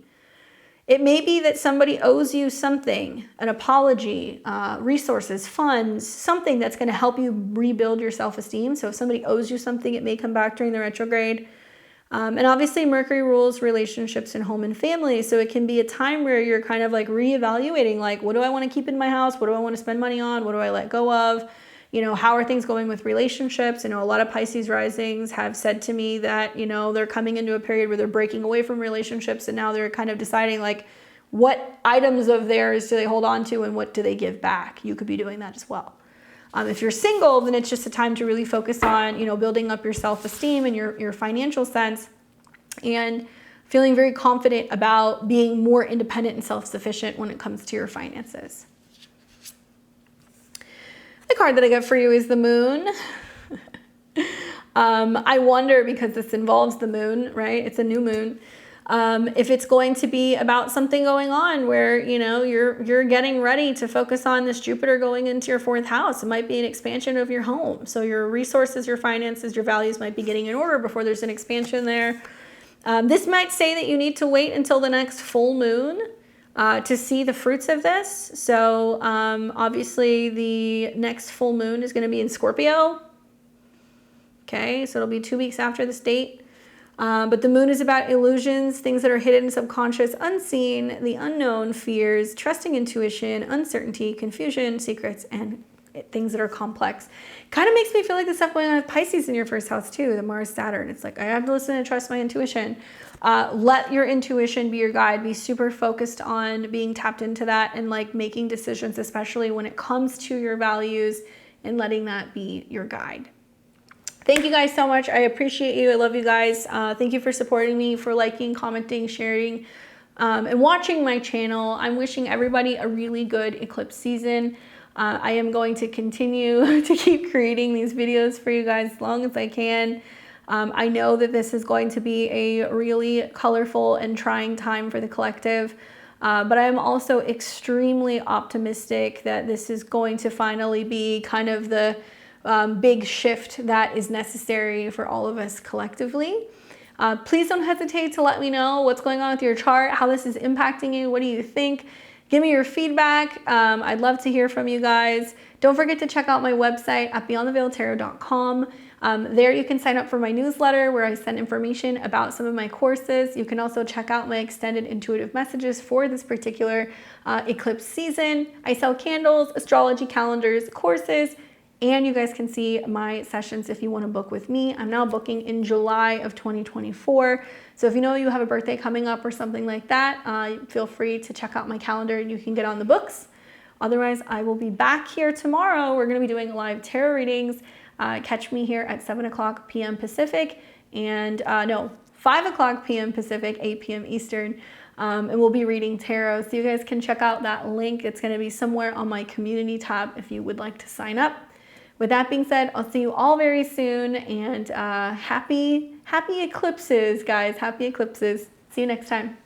It may be that somebody owes you something, an apology, resources, funds, something that's going to help you rebuild your self-esteem. So if somebody owes you something, it may come back during the retrograde. And obviously Mercury rules relationships and home and family. So it can be a time where you're kind of like reevaluating, like, what do I want to keep in my house? What do I want to spend money on? What do I let go of? You know, how are things going with relationships? I know a lot of Pisces risings have said to me that, you know, they're coming into a period where they're breaking away from relationships, and now they're kind of deciding like what items of theirs do they hold on to and what do they give back. You could be doing that as well. If you're single, then it's just a time to really focus on, you know, building up your self-esteem and your financial sense, and feeling very confident about being more independent and self-sufficient when it comes to your finances. The card that I got for you is the moon. I wonder, because this involves the moon, right? It's a new moon. If it's going to be about something going on where, you know, you're getting ready to focus on this Jupiter going into your 4th house. It might be an expansion of your home. So your resources, your finances, your values might be getting in order before there's an expansion there. This might say that you need to wait until the next full moon to see the fruits of this. So obviously the next full moon is going to be in Scorpio. Okay, so it'll be 2 weeks after this date. But the moon is about illusions, things that are hidden, subconscious, unseen, the unknown, fears, trusting intuition, uncertainty, confusion, secrets, and things that are complex. Kind of makes me feel like the stuff going on with Pisces in your 1st house too, the Mars Saturn. It's like, I have to listen and trust my intuition. Let your intuition be your guide. Be super focused on being tapped into that and like making decisions, especially when it comes to your values, and letting that be your guide. Thank you guys so much. I appreciate you. I love you guys. Thank you for supporting me, for liking, commenting, sharing, and watching my channel. I'm wishing everybody a really good eclipse season. I am going to continue to keep creating these videos for you guys as long as I can. I know that this is going to be a really colorful and trying time for the collective, but I am also extremely optimistic that this is going to finally be kind of the big shift that is necessary for all of us collectively. Please don't hesitate to let me know what's going on with your chart, how this is impacting you. What do you think? Give me your feedback. I'd love to hear from you guys. Don't forget to check out my website at beyondtheveiltarot.com. There you can sign up for my newsletter where I send information about some of my courses. You can also check out my extended intuitive messages for this particular eclipse season. I sell candles, astrology calendars, courses, and you guys can see my sessions if you want to book with me. I'm now booking in July of 2024. So if you know you have a birthday coming up or something like that, feel free to check out my calendar and you can get on the books. Otherwise, I will be back here tomorrow. We're going to be doing live tarot readings. Catch me here at 7 o'clock p.m. Pacific and 5 o'clock p.m. Pacific, 8 p.m. Eastern. And we'll be reading tarot. So you guys can check out that link. It's going to be somewhere on my community tab if you would like to sign up. With that being said, I'll see you all very soon, and happy eclipses, guys. Happy eclipses. See you next time.